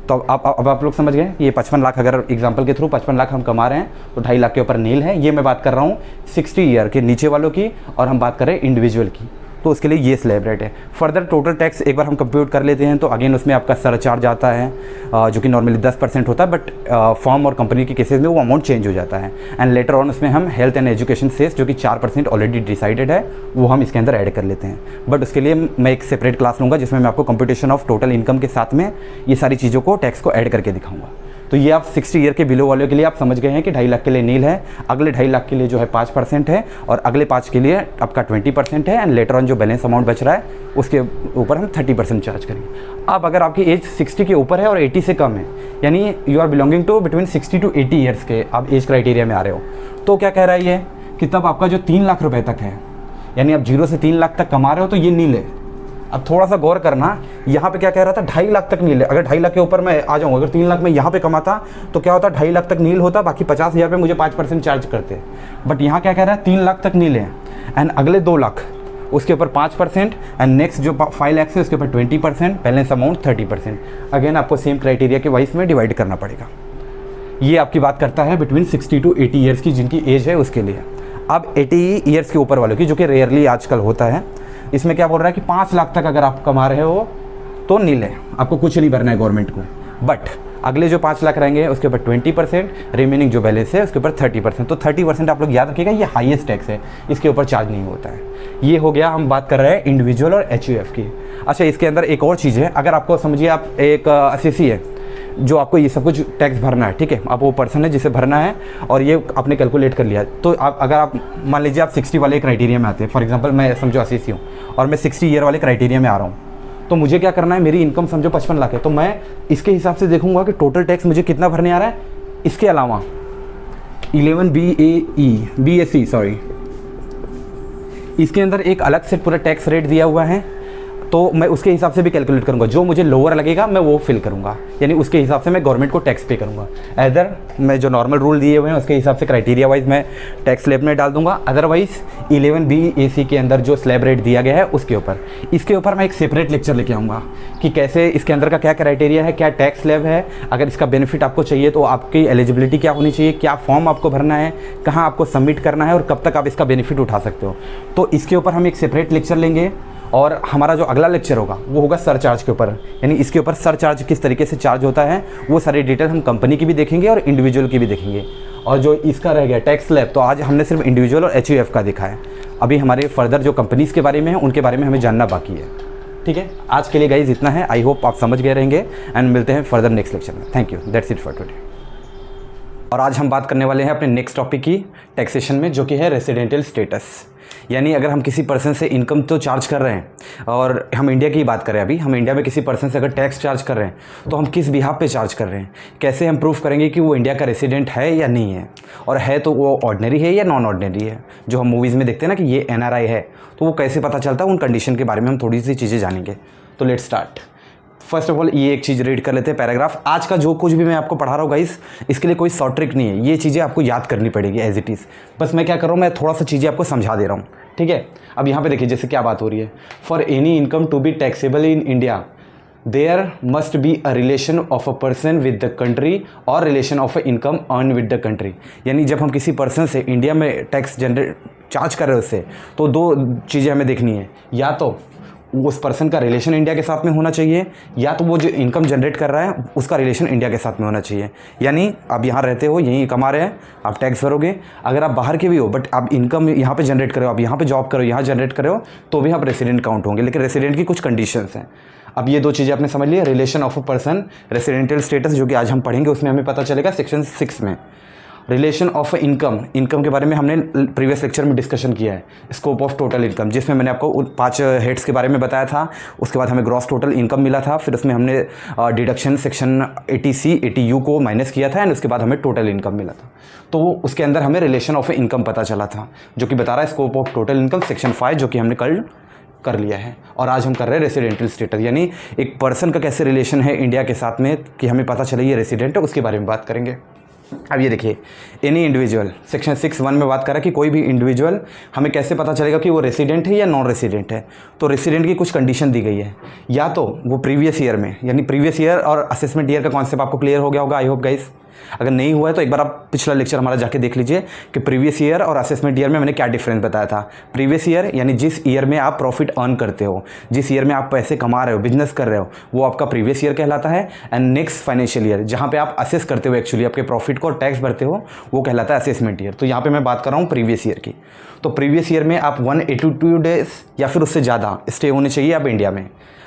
तो अब आप लोग समझ गए, ये 55 लाख अगर एग्जांपल के थ्रू 55 लाख हम कमा रहे हैं तो 2.5 लाख के ऊपर नील है। ये मैं बात कर रहा हूँ 60 ईयर के नीचे वालों की, और हम बात कर रहे हैं इंडिविजुअल की, तो उसके लिए ये स्लैब रेट है। फर्दर टोटल टैक्स एक बार हम कंप्यूट कर लेते हैं तो अगेन उसमें आपका सरचार्ज आता है जो कि नॉर्मली 10% होता है, बट फॉर्म और कंपनी के केसेस में वो अमाउंट चेंज हो जाता है। एंड लेटर ऑन उसमें हम हेल्थ एंड एजुकेशन सेस जो कि 4% ऑलरेडी डिसाइडेड है वो हम इसके अंदर ऐड कर लेते हैं। बट उसके लिए मैं एक सेपरेट क्लास लूँगा जिसमें मैं आपको कंप्यूटेशन ऑफ टोटल इनकम के साथ में ये सारी चीज़ों को टैक्स को ऐड करके दिखाऊंगा। तो ये आप 60 ईयर के बिलो वालों के लिए आप समझ गए हैं कि 2.5 लाख के लिए नील है, अगले 2.5 लाख के लिए जो है 5% है, और अगले 5 के लिए आपका 20% है। एंड लेटर ऑन जो बैलेंस अमाउंट बच रहा है उसके ऊपर हम 30% चार्ज करेंगे। अब अगर आपकी एज 60 के ऊपर है और 80 से कम है, यानी you are belonging to between 60 to 80 years के आप एज क्राइटेरिया में आ रहे हो, तो क्या कह रहा है ये कि तब आपका जो 3 लाख रुपए तक है, यानी आप 0 से 3 लाख तक कमा रहे हो तो ये नील है। अब थोड़ा सा गौर करना, यहाँ पे क्या कह रहा था, 2.5 लाख तक नील है। अगर 2.5 लाख के ऊपर मैं आ जाऊँगा, अगर 3 लाख में यहाँ पे कमाता तो क्या होता, 2.5 लाख तक नील होता, बाकी 50,000 पे मुझे 5% चार्ज करते। बट यहाँ क्या कह रहा है, 3 लाख तक नील है, एंड अगले 2 लाख उसके ऊपर 5%, एंड नेक्स्ट जो 5 लाख है उसके ऊपर 20%, बैलेंस अमाउंट 30%। अगेन आपको सेम क्राइटेरिया के वाइज में डिवाइड करना पड़ेगा। ये आपकी बात करता है बिटवीन 60 to 80 ईयर्स की जिनकी एज है उसके लिए। अब 80 ईयर्स के ऊपर वालों की, जो कि रेयरली आजकल होता है, इसमें क्या बोल रहा है कि 5 लाख तक अगर आप कमा रहे हो तो नील है, आपको कुछ नहीं भरना है गवर्नमेंट को। बट अगले जो 5 लाख रहेंगे उसके ऊपर 20%, रिमेनिंग जो बैलेंस है उसके ऊपर 30%। तो 30% आप लोग याद रखिएगा, ये हाईएस्ट टैक्स है, इसके ऊपर चार्ज नहीं होता है। ये हो गया, हम बात कर रहे हैं इंडिविजुअल और HUF की। अच्छा, इसके अंदर एक और चीज़ है, अगर आपको समझिए आप एक असेसी है जो आपको ये सब कुछ टैक्स भरना है, ठीक है, आप वो पर्सन है जिसे भरना है और ये आपने कैलकुलेट कर लिया। तो आप अगर आप मान लीजिए आप 60 वाले क्राइटेरिया में आते हैं, फॉर एग्जांपल मैं समझो असेसी हूँ और मैं 60 ईयर वाले क्राइटेरिया में आ रहा हूँ, तो मुझे क्या करना है, मेरी इनकम समझो 55 लाख है, तो मैं इसके हिसाब से देखूंगा कि टोटल टैक्स मुझे कितना भरने आ रहा है। इसके अलावा 11 BAC सॉरी, इसके अंदर एक अलग से पूरा टैक्स रेट दिया हुआ है, तो मैं उसके हिसाब से भी कैलकुलेट करूंगा। जो मुझे लोअर लगेगा मैं वो फिल करूंगा, यानी उसके हिसाब से मैं गवर्नमेंट को टैक्स पे करूंगा। अदर मैं जो नॉर्मल रूल दिए हुए हैं उसके हिसाब से क्राइटेरिया वाइज मैं टैक्स स्लैब में डाल दूंगा। अदरवाइज 11 BAC के अंदर जो स्लैब रेट दिया गया है उसके ऊपर, इसके ऊपर मैं एक सेपरेट लेक्चर लेके आऊँगा कि कैसे इसके अंदर का क्या क्राइटेरिया है, क्या टैक्स स्लैब है, अगर इसका बेनिफिट आपको चाहिए तो आपकी एलिजिबिलिटी क्या होनी चाहिए, क्या फॉर्म आपको भरना है, कहाँ आपको सबमिट करना है और कब तक आप इसका बेनिफिट उठा सकते हो। तो इसके ऊपर हम एक सेपरेट लेक्चर लेंगे। और हमारा जो अगला लेक्चर होगा वो होगा सरचार्ज के ऊपर, यानी इसके ऊपर सरचार्ज किस तरीके से चार्ज होता है वो सारी डिटेल हम कंपनी की भी देखेंगे और इंडिविजुअल की भी देखेंगे। और जो इसका रह गया टैक्स स्लैब, तो आज हमने सिर्फ इंडिविजुअल और HUF का देखा है, अभी हमारे फर्दर जो कंपनीज़ के बारे में है उनके बारे में हमें जानना बाकी है। ठीक है, आज के लिए गाइज इतना है। आई होप आप समझ गए रहेंगे, एंड मिलते हैं फर्दर नेक्स्ट लेक्चर में। Thank you, that's it for today. और आज हम बात करने वाले हैं अपने नेक्स्ट टॉपिक की, टैक्सेशन में, जो कि है रेसिडेंशियल स्टेटस। यानी अगर हम किसी पर्सन से इनकम तो चार्ज कर रहे हैं, और हम इंडिया की बात करें, अभी हम इंडिया में किसी पर्सन से अगर टैक्स चार्ज कर रहे हैं तो हम किस बिहाफ पे चार्ज कर रहे हैं, कैसे हम प्रूफ करेंगे कि वो इंडिया का रेसिडेंट है या नहीं है, और है तो वो ऑर्डिनरी है या नॉन ऑर्डिनरी है। जो हम मूवीज़ में देखते हैं ना कि ये NRI है, तो वो कैसे पता चलता है, उन कंडीशन के बारे में हम थोड़ी सी चीज़ें जानेंगे। तो let's start. First of all ये एक चीज़ रीड कर लेते हैं, पैराग्राफ। आज का जो कुछ भी मैं आपको पढ़ा रहा हूँ गाइस, इसके लिए कोई शॉर्ट ट्रिक नहीं है, ये चीज़ें आपको याद करनी पड़ेगी एज इट इज़। बस मैं क्या कर रहा हूँ, मैं थोड़ा सा चीज़ें आपको समझा दे रहा हूँ, ठीक है। अब यहाँ पे देखिए जैसे क्या बात हो रही है, for any income to be taxable in India there must be a relation of a person with the country और relation of a income earn with the country. यानी जब हम किसी पर्सन से इंडिया में टैक्स जनरेट चार्ज कर रहे हैं उससे, तो दो चीज़ें हमें देखनी है, या तो उस पर्सन का रिलेशन इंडिया के साथ में होना चाहिए, या तो वो जो इनकम जनरेट कर रहा है उसका रिलेशन इंडिया के साथ में होना चाहिए। यानी आप यहाँ रहते हो, यहीं कमा रहे हैं, आप टैक्स भरोगे। अगर आप बाहर के भी हो बट आप इनकम यहाँ पे जनरेट कर रहे हो, आप यहाँ पे जॉब करो, यहाँ जनरेट कर रहे हो, तो भी आप रेसिडेंट काउंट होंगे। लेकिन रेसिडेंट की कुछ कंडीशंस हैं। अब ये दो चीज़ें आपने समझ ली, relation of a person, residential status, जो कि आज हम पढ़ेंगे, उसमें हमें पता चलेगा सेक्शन 6 में। रिलेशन ऑफ इनकम, इनकम के बारे में हमने प्रीवियस लेक्चर में डिस्कशन किया है, स्कोप ऑफ टोटल इनकम, जिसमें मैंने आपको 5 हेड्स के बारे में बताया था। उसके बाद हमें ग्रॉस टोटल इनकम मिला था, फिर उसमें हमने डिडक्शन सेक्शन 80C 80U को माइनस किया था, एंड उसके बाद हमें टोटल इनकम मिला था। तो उसके अंदर हमें रिलेशन ऑफ इनकम पता चला था, जो कि बता रहा है scope of total income section 5, जो कि हमने कल कर लिया है। और आज हम कर रहे हैं रेसिडेंटल स्टेटस, यानी एक पर्सन का कैसे रिलेशन है इंडिया के साथ में कि हमें पता चले ये रेसिडेंट है, उसके बारे में बात करेंगे। अब ये देखिए, एनी इंडिविजुअल, सेक्शन 6(1) में बात कर रहा है कि कोई भी इंडिविजुअल हमें कैसे पता चलेगा कि वो रेसिडेंट है या नॉन रेसिडेंट है। तो रेसिडेंट की कुछ कंडीशन दी गई है, या तो वो प्रीवियस ईयर में, यानी प्रीवियस ईयर और असेसमेंट ईयर का कॉन्सेप्ट आपको क्लियर हो गया होगा, आई होप गाइस। अगर नहीं हुआ है तो एक बार आप पिछला लेक्चर हमारा जाके देख लीजिए कि प्रीवियस ईयर और असेसमेंट ईयर में मैंने क्या डिफरेंस बताया था। प्रीवियस ईयर यानी जिस ईयर में आप प्रॉफिट अर्न करते हो, जिस ईयर में आप पैसे कमा रहे हो, बिजनेस कर रहे हो, वो आपका प्रीवियस ईयर कहलाता है। एंड नेक्स्ट फाइनेंशियल ईयर, जहाँ पे आप असेस करते हो एक्चुअली आपके प्रॉफिट को, टैक्स भरते हो, वो कहलाता है असेसमेंट ईयर। तो यहाँ पे मैं बात कर रहा हूँ प्रीवियस ईयर की। तो प्रीवियस ईयर में आप 182 डेज या फिर उससे ज़्यादा स्टे होने चाहिए आप इंडिया में।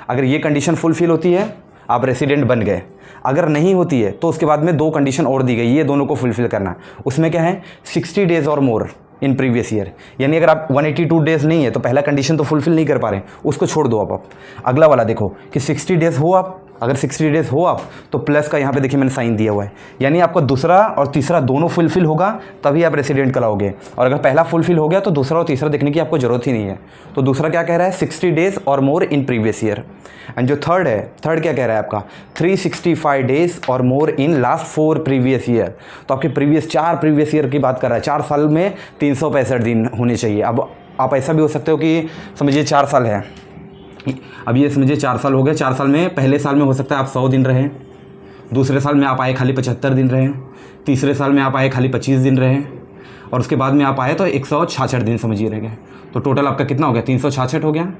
अगर ये कंडीशन फुलफिल होती है, आप रेसिडेंट बन गए। अगर नहीं होती है तो उसके बाद में 2 कंडीशन और दी गई, ये दोनों को फुलफिल करना है। उसमें क्या है, 60 डेज और मोर इन प्रीवियस ईयर, यानी अगर आप 182 डेज नहीं है तो पहला कंडीशन तो फुलफिल नहीं कर पा रहे, उसको छोड़ दो आप। अगला वाला देखो कि 60 डेज हो आप, अगर 60 डेज हो आप तो प्लस का यहाँ पे देखिए मैंने साइन दिया हुआ है, यानी आपका दूसरा और तीसरा दोनों फुलफिल होगा तभी आप रेसिडेंट कराओगे। और अगर पहला फुलफिल हो गया तो दूसरा और तीसरा देखने की आपको जरूरत ही नहीं है। तो दूसरा क्या कह रहा है, 60 डेज और मोर इन प्रीवियस ईयर। एंड जो थर्ड है, थर्ड क्या कह रहा है आपका, 365 डेज और मोर इन लास्ट 4 प्रीवियस ईयर। तो आपके प्रीवियस 4 प्रीवियस ईयर की बात कर रहा है। 4 साल में 365 दिन होने चाहिए। अब आप ऐसा भी हो सकते हो कि समझिए 4 साल है, अब ये समझिए 4 साल हो गए। 4 साल में पहले साल में हो सकता है आप 100 दिन रहें, दूसरे साल में आप आए खाली 75 दिन रहें, तीसरे साल में आप आए खाली 25 दिन रहें, और उसके बाद में आप आए तो 166 दिन समझिए रह गए। तो टोटल आपका कितना हो गया, 366 हो गया।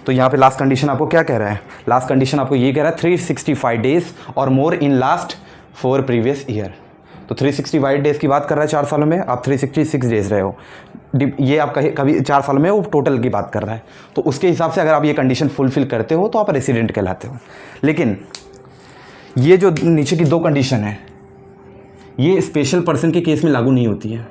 तो यहाँ पे लास्ट कंडीशन आपको क्या कह रहा है, लास्ट कंडीशन आपको ये कह रहा है 365 डेज और मोर इन लास्ट 4 प्रीवियस ईयर। तो 365 डेज़ की बात कर रहा है 4 सालों में, आप 366 डेज़ रहे हो, ये आप कभी 4 साल में वो टोटल की बात कर रहा है। तो उसके हिसाब से अगर आप ये कंडीशन फुलफिल करते हो तो आप रेसिडेंट कहलाते हो। लेकिन ये जो नीचे की 2 कंडीशन है, ये स्पेशल पर्सन के केस में लागू नहीं होती है।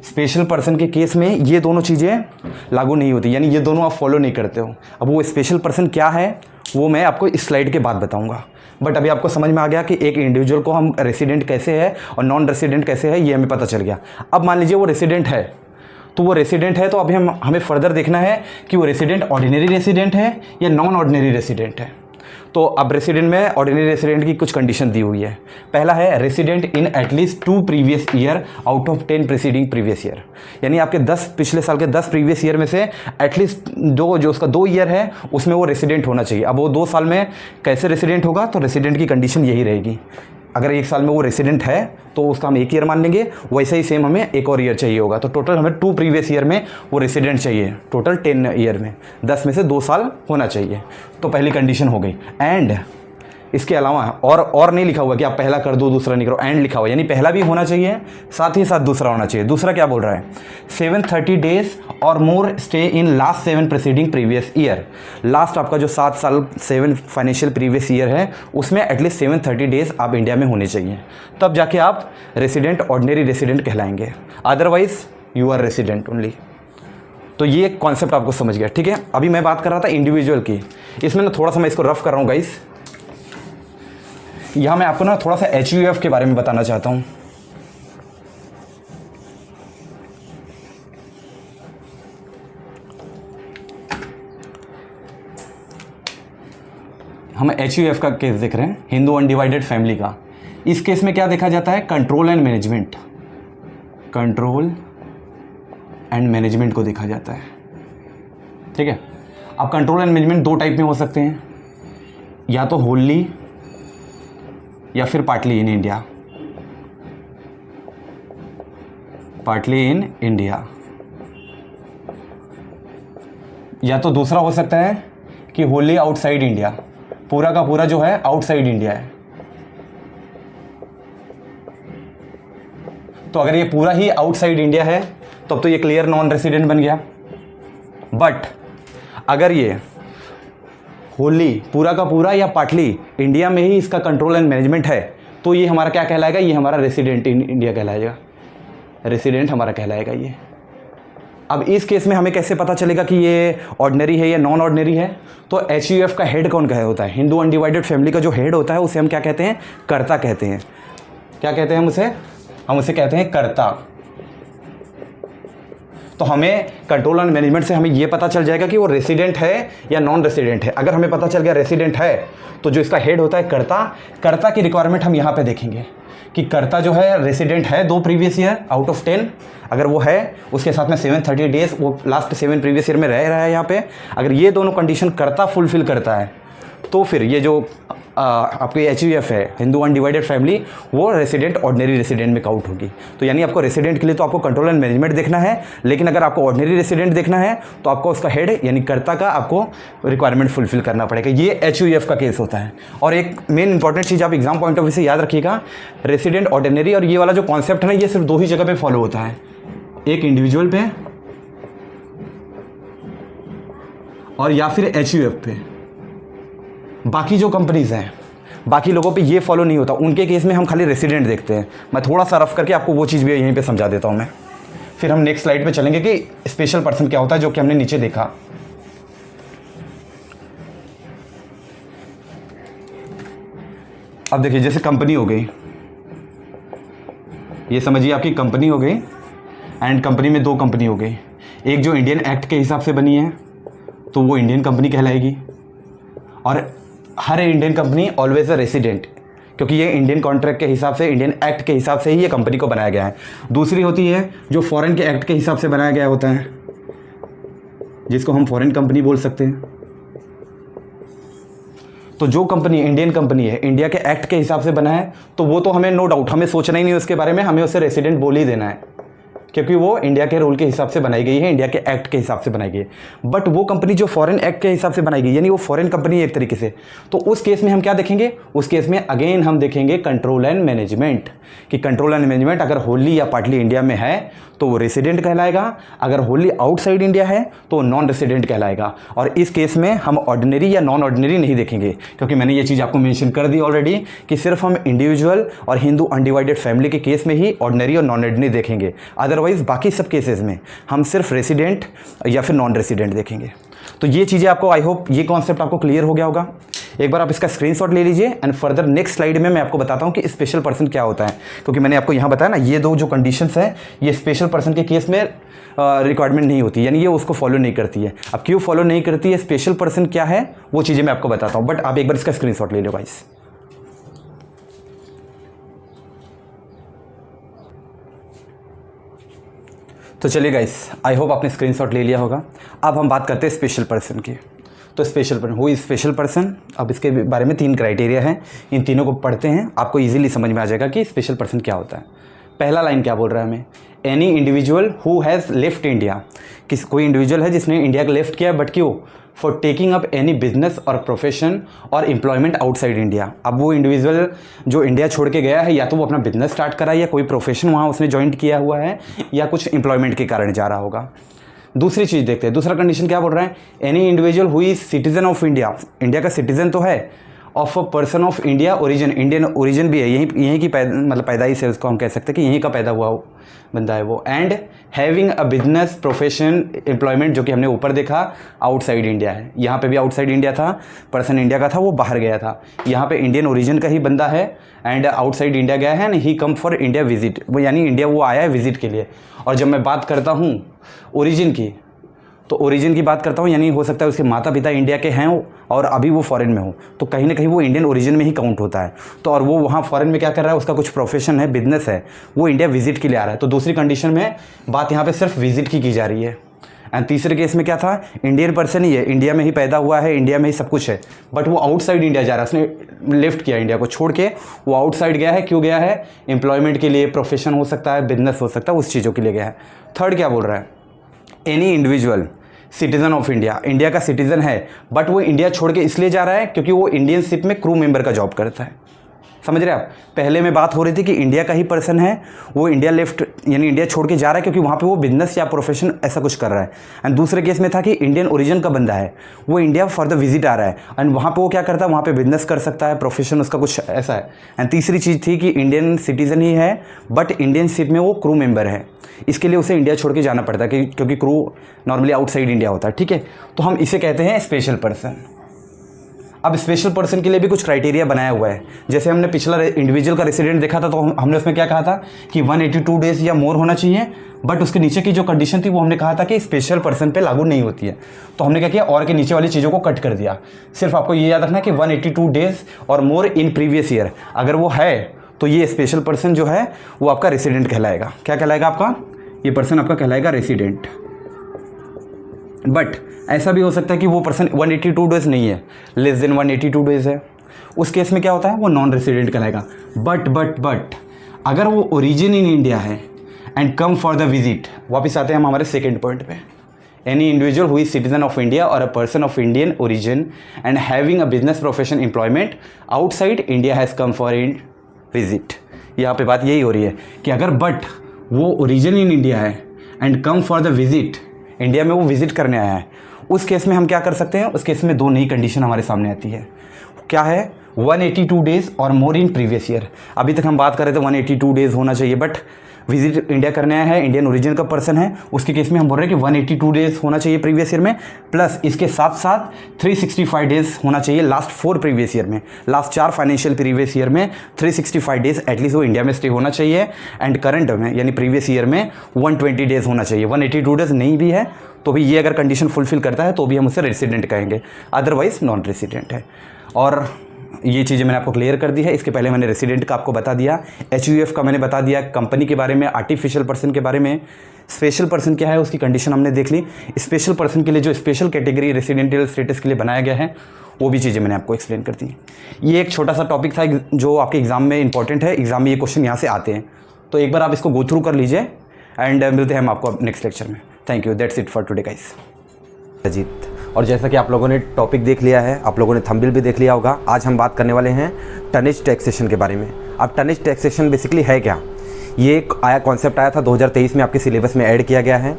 स्पेशल पर्सन के केस में ये दोनों चीज़ें लागू नहीं होती, यानी ये दोनों आप फॉलो नहीं करते हो। अब वो स्पेशल पर्सन क्या है वो मैं आपको इस स्लाइड के बाद बताऊंगा। बट अभी आपको समझ में आ गया कि एक इंडिविजुअल को हम रेसिडेंट कैसे है और नॉन रेसिडेंट कैसे है, ये हमें पता चल गया। अब मान लीजिए वो रेसिडेंट है, तो वो रेसिडेंट है तो अभी हमें फर्दर देखना है कि वो रेसिडेंट ऑर्डिनरी रेसिडेंट है या नॉन ऑर्डिनरी रेसिडेंट है। तो अब रेसिडेंट में ऑर्डिनरी रेसिडेंट की कुछ कंडीशन दी हुई है। पहला है resident in at least 2 previous year out of 10 preceding previous year, यानी आपके 10 पिछले साल के 10 प्रीवियस ईयर में से एटलीस्ट जो उसका 2 ईयर है उसमें वो रेसिडेंट होना चाहिए। अब वो 2 साल में कैसे रेसिडेंट होगा, तो रेसिडेंट की कंडीशन यही रहेगी। अगर 1 साल में वो रेसिडेंट है तो उसका हम 1 ईयर मान लेंगे, वैसे ही सेम हमें 1 और ईयर चाहिए होगा। तो टोटल हमें 2 प्रीवियस ईयर में वो रेसिडेंट चाहिए, टोटल 10 ईयर में 10 में से 2 साल होना चाहिए। तो पहली कंडीशन हो गई। एंड इसके अलावा और नहीं लिखा हुआ कि आप पहला कर दो दूसरा नहीं करो, एंड लिखा हुआ, यानी पहला भी होना चाहिए साथ ही साथ दूसरा होना चाहिए। दूसरा क्या बोल रहा है, 730 डेज और मोर stay in last 7 preceding previous year. Last आपका जो 7 साल 7 फाइनेंशियल प्रीवियस ईयर है उसमें एटलीस्ट 730 डेज आप इंडिया में होने चाहिए, तब जाके आप रेसिडेंट ऑर्डिनरी रेसिडेंट कहलाएंगे। Otherwise you are resident only. तो ये कॉन्सेप्ट आपको समझ गया, ठीक है। अभी मैं बात कर रहा था इंडिविजुअल की, इसमें ना थोड़ा सा मैं इसको रफ कर रहा हूँ गाइस। यहाँ मैं आपको ना थोड़ा सा HUF के बारे में बताना चाहता हूँ। हम HUF का केस देख रहे हैं, हिंदू अनडिवाइडेड फैमिली का। इस केस में क्या देखा जाता है, control and management, control and management को देखा जाता है, ठीक है। अब कंट्रोल एंड मैनेजमेंट 2 टाइप में हो सकते हैं, या तो होली या फिर partly in India, partly in India. या तो दूसरा हो सकता है कि होली आउटसाइड इंडिया, पूरा का पूरा जो है आउटसाइड इंडिया है। तो अगर ये पूरा ही आउटसाइड इंडिया है तब तो ये क्लियर नॉन रेसिडेंट बन गया। बट अगर ये होली पूरा का पूरा या पार्टली इंडिया में ही इसका कंट्रोल एंड मैनेजमेंट है, तो ये हमारा क्या कहलाएगा, ये हमारा रेसिडेंट इन इंडिया कहलाएगा, रेसिडेंट हमारा कहलाएगा ये। अब इस केस में हमें कैसे पता चलेगा कि ये ऑर्डिनरी है या नॉन ऑर्डिनरी है, तो HUF का हेड कौन कहे होता है, हिंदू अनडिवाइडेड फैमिली का जो हेड होता है उसे हम क्या कहते हैं, कर्ता कहते हैं। क्या कहते हैं हम उसे कहते हैं कर्ता। तो हमें कंट्रोल एंड मैनेजमेंट से हमें ये पता चल जाएगा कि वो रेसिडेंट है या नॉन रेसिडेंट है। अगर हमें पता चल गया रेसिडेंट है तो जो इसका हेड होता है कर्ता की रिक्वायरमेंट हम यहाँ पे देखेंगे कि कर्ता जो है रेसिडेंट है 2 प्रीवियस ईयर आउट ऑफ 10, अगर वो है उसके साथ में 730 डेज वो लास्ट 7 प्रीवियस ईयर में रह रहा है यहाँ पे, अगर ये दोनों कंडीशन कर्ता फुलफिल करता है तो फिर ये जो आपकी HUF है हिंदू अनडिवाइडेड फैमिली, वो रेसिडेंट ऑर्डिनरी रेसिडेंट में काउंट होगी। तो यानी आपको रेसिडेंट के लिए तो आपको कंट्रोल एंड मैनेजमेंट देखना है, लेकिन अगर आपको ऑर्डिनरी रेसिडेंट देखना है तो आपको उसका हेड यानी कर्ता का आपको रिक्वायरमेंट फुलफिल करना पड़ेगा। ये HUF का केस होता है। और एक मेन इंपॉर्टेंट चीज़ आप एग्जाम पॉइंट ऑफ व्यू से याद रखिएगा, रेसिडेंट ऑर्डिनरी और ये वाला जो कॉन्सेप्ट है ना, ये सिर्फ 2 ही जगह पर फॉलो होता है, एक इंडिविजुअल पे और या फिर HUF पे। बाकी जो कंपनीज़ हैं बाकी लोगों पे ये फॉलो नहीं होता, उनके केस में हम खाली रेसिडेंट देखते हैं। मैं थोड़ा सा रफ करके आपको वो चीज़ भी यहीं पे समझा देता हूँ मैं, फिर हम नेक्स्ट स्लाइड पे चलेंगे कि स्पेशल पर्सन क्या होता है, जो कि हमने नीचे देखा। अब देखिए जैसे कंपनी हो गई, ये समझिए आपकी कंपनी हो गई, एंड कंपनी में 2 कंपनी हो गई। एक जो इंडियन एक्ट के हिसाब से बनी है तो वो इंडियन कंपनी कहलाएगी, और हर Indian company always a resident, क्योंकि ये इंडियन कॉन्ट्रैक्ट के हिसाब से, इंडियन एक्ट के हिसाब से ही ये कंपनी को बनाया गया है। दूसरी होती है जो फॉरेन के एक्ट के हिसाब से बनाया गया होता है, जिसको हम फॉरेन कंपनी बोल सकते हैं। तो जो कंपनी इंडियन कंपनी है, इंडिया के एक्ट के हिसाब से बना है, तो वो तो हमें नो डाउट, हमें सोचना ही नहीं उसके बारे में, हमें उसे रेसिडेंट बोल ही देना है, क्योंकि वो इंडिया के रूल के हिसाब से बनाई गई है, इंडिया के एक्ट के हिसाब से बनाई गई है। बट वो कंपनी जो फॉरेन एक्ट के हिसाब से बनाई गई, यानी वो फॉरेन कंपनी है एक तरीके से, तो उस केस में हम क्या देखेंगे, उस केस में अगेन हम देखेंगे कंट्रोल एंड मैनेजमेंट, कि कंट्रोल एंड मैनेजमेंट अगर होली या पार्टली इंडिया में है तो वो रेसिडेंट कहलाएगा, अगर होली आउटसाइड इंडिया है तो नॉन रेसिडेंट कहलाएगा। और इस केस में हम ऑर्डिनरी या नॉन ऑर्डिनरी नहीं देखेंगे, क्योंकि मैंने ये चीज़ आपको मेंशन कर दी ऑलरेडी कि सिर्फ हम इंडिविजुअल और हिंदू अनडिवाइडेड फैमिली के केस में ही ऑर्डिनरी और नॉन ऑर्डिनरी देखेंगे, अदरवाइज बाकी सब केसेस में हम सिर्फ रेसिडेंट या फिर नॉन रेसिडेंट देखेंगे। तो ये चीज़ें आपको, आई होप ये कॉन्सेप्ट आपको क्लियर हो गया होगा। एक बार आप इसका स्क्रीनशॉट ले लीजिए, एंड फर्दर नेक्स्ट स्लाइड में मैं आपको बताता हूँ कि स्पेशल पर्सन क्या होता है, क्योंकि मैंने आपको यहाँ बताया ना, ये 2 जो कंडीशंस हैं ये स्पेशल पर्सन के केस में रिक्वायरमेंट नहीं होती, यानी ये उसको फॉलो नहीं करती है। अब क्यों फॉलो नहीं करती है, स्पेशल पर्सन क्या है, वो चीज़ें मैं आपको बताता हूँ, बट आप एक बार इसका स्क्रीनशॉट ले लो गाइस। तो चलिए गाइस, आई होप आपने स्क्रीनशॉट ले लिया होगा। अब हम बात करते हैं स्पेशल पर्सन की। तो special person, who is special person, अब इसके बारे में 3 क्राइटेरिया हैं, इन तीनों को पढ़ते हैं, आपको इजीली समझ में आ जाएगा कि स्पेशल पर्सन क्या होता है। पहला लाइन क्या बोल रहा है हमें, any individual who has left India, कोई इंडिविजुअल है जिसने इंडिया को लेफ्ट किया, बट क्यों, for taking up any business और प्रोफेशन और एम्प्लॉयमेंट आउटसाइड इंडिया। अब वो इंडिविजुअल जो इंडिया छोड़ के गया है, या तो वो अपना बिजनेस स्टार्ट करा है, या कोई प्रोफेशन वहाँ उसने ज्वाइन किया हुआ है, या कुछ एम्प्लॉयमेंट के कारण जा रहा होगा। दूसरी चीज़ देखते हैं, दूसरा कंडीशन क्या बोल रहा है, any individual who is citizen of India, India का सिटीजन तो है, of a person of India origin, Indian origin भी है, यहीं की मतलब पैदाइश है, उसको हम कह सकते हैं कि यहीं का पैदा हुआ बंदा है वो, and having a business profession employment, जो कि हमने ऊपर देखा आउटसाइड इंडिया है, यहाँ पे भी आउटसाइड इंडिया था, पर्सन इंडिया का था, वो बाहर गया था, यहाँ पे इंडियन ओरिजिन का ही बंदा है एंड आउटसाइड इंडिया गया है, and he come for India visit, वो यानी इंडिया वो आया है विजिट के लिए। और जब मैं बात करता हूँ ओरिजिन की, तो ओरिजिन की बात करता हूँ, यानी हो सकता है उसके माता पिता इंडिया के हैं और अभी वो फॉरेन में हो, तो कहीं ना कहीं वो इंडियन ओरिजिन में ही काउंट होता है। तो और वो वहाँ फॉरेन में क्या कर रहा है, उसका कुछ प्रोफेशन है, बिजनेस है, वो इंडिया विजिट के लिए आ रहा है। तो दूसरी कंडीशन में बात यहाँ पे सिर्फ विजिट की जा रही है। एंड तीसरे केस में क्या था, इंडियन पर्सन ही है, इंडिया में ही पैदा हुआ है, इंडिया में ही सब कुछ है, बट वो आउटसाइड इंडिया जा रहा है, उसने लेफ्ट किया इंडिया को छोड़ के, वो आउटसाइड गया है। क्यों गया है, एम्प्लॉयमेंट के लिए, प्रोफेशन हो सकता है, बिजनेस हो सकता है, उस चीज़ों के लिए गया है। थर्ड क्या बोल रहा है, any individual citizen of India, India का सिटीजन है, बट वो इंडिया छोड़ के इसलिए जा रहा है क्योंकि वो इंडियन शिप में क्रू मेंबर का जॉब करता है। समझ रहे हैं आप? पहले में बात हो रही थी कि इंडिया का ही पर्सन है, वो इंडिया लेफ्ट यानी इंडिया छोड़ के जा रहा है क्योंकि वहाँ पे वो बिजनेस या प्रोफेशन ऐसा कुछ कर रहा है। एंड दूसरे केस में था कि इंडियन ओरिजिन का बंदा है, वो इंडिया फॉर द विजिट आ रहा है एंड वहाँ पे वो क्या करता है, वहाँ पे बिजनेस कर सकता है, प्रोफेशन उसका कुछ ऐसा है। एंड तीसरी चीज़ थी कि इंडियन सिटीज़न ही है बट इंडियन शिप में वो क्रू मेंबर है, इसके लिए उसे इंडिया छोड़ के जाना पड़ता है क्योंकि क्रू नॉर्मली आउटसाइड इंडिया होता है। ठीक है, तो हम इसे कहते हैं स्पेशल पर्सन। अब स्पेशल पर्सन के लिए भी कुछ क्राइटेरिया बनाया हुआ है। जैसे हमने पिछला इंडिविजुअल का रेसिडेंट देखा था तो हमने उसमें क्या कहा था कि 182 डेज या मोर होना चाहिए, बट उसके नीचे की जो कंडीशन थी वो हमने कहा था कि स्पेशल पर्सन पे लागू नहीं होती है। तो हमने क्या किया, और के नीचे वाली चीज़ों को कट कर दिया। सिर्फ आपको ये याद रखना है कि 182 डेज और मोर इन प्रीवियस ईयर अगर वो है तो ये स्पेशल पर्सन जो है वो आपका रेसिडेंट कहलाएगा। क्या कहलाएगा आपका? ये पर्सन आपका कहलाएगा रेसिडेंट। बट ऐसा भी हो सकता है कि वो पर्सन 182 डेज नहीं है, लेस देन 182 डेज है, उस केस में क्या होता है, वो नॉन रेसिडेंट कहलाएगा। बट अगर वो ओरिजिन इन इंडिया है and come for the visit, वापस आते हैं हम हमारे सेकेंड पॉइंट पे, any individual who is citizen of India और a person of Indian origin and having a business profession employment outside India has come for in visit. यहाँ पे बात यही हो रही है कि अगर बट वो ओरिजिन इन इंडिया है and come for the visit, India में वो विजिट करने आया है, उस केस में हम क्या कर सकते हैं, उस केस में दो नई कंडीशन हमारे सामने आती है। क्या है? 182 डेज और मोर इन प्रीवियस ईयर। अभी तक हम बात कर रहे थे 182 डेज होना चाहिए, बट विजिट इंडिया करने आया है, इंडियन ओरिजिन का पर्सन है, उसके केस में हम बोल रहे हैं कि 182 डेज होना चाहिए प्रीवियस ईयर में, प्लस इसके साथ साथ 365 डेज होना चाहिए लास्ट 4 प्रीवियस ईयर में, लास्ट 4 फाइनेंशियल प्रीवियस ईयर में 365 डेज एटलीस्ट वो इंडिया में स्टे होना चाहिए। एंड करंट में यानी प्रीवियस ईयर में 120 डेज होना चाहिए। 182 डेज नहीं भी है तो भी ये अगर कंडीशन फुलफिल करता है तो भी हम उसे रेसिडेंट कहेंगे, अदरवाइज नॉन रेसिडेंट है। और ये चीज़ें मैंने आपको क्लियर कर दी है। इसके पहले मैंने रेसिडेंट का आपको बता दिया, HUF का मैंने बता दिया, कंपनी के बारे में, आर्टिफिशियल पर्सन के बारे में। स्पेशल पर्सन क्या है उसकी कंडीशन हमने देख ली। स्पेशल पर्सन के लिए जो स्पेशल कैटेगरी रेसिडेंशियल स्टेटस के लिए बनाया गया है वो भी चीज़ें मैंने आपको एक्सप्लेन कर दी। ये एक छोटा सा टॉपिक था जो आपके एग्जाम में इंपॉर्टेंट है, एग्जाम में ये क्वेश्चन यहाँ से आते हैं, तो एक बार आप इसको गो थ्रू कर लीजिए एंड मिलते हैं हम आपको नेक्स्ट लेक्चर में। Thank you, that's it for today guys. Ajit, और जैसा कि आप लोगों ने टॉपिक देख लिया है, आप लोगों ने थंबनेल भी देख लिया होगा, आज हम बात करने वाले हैं टनेज टैक्सेशन के बारे में। अब टनेज टैक्सेशन बेसिकली है क्या? ये एक कॉन्सेप्ट आया था 2023 में, आपके सिलेबस में ऐड किया गया है।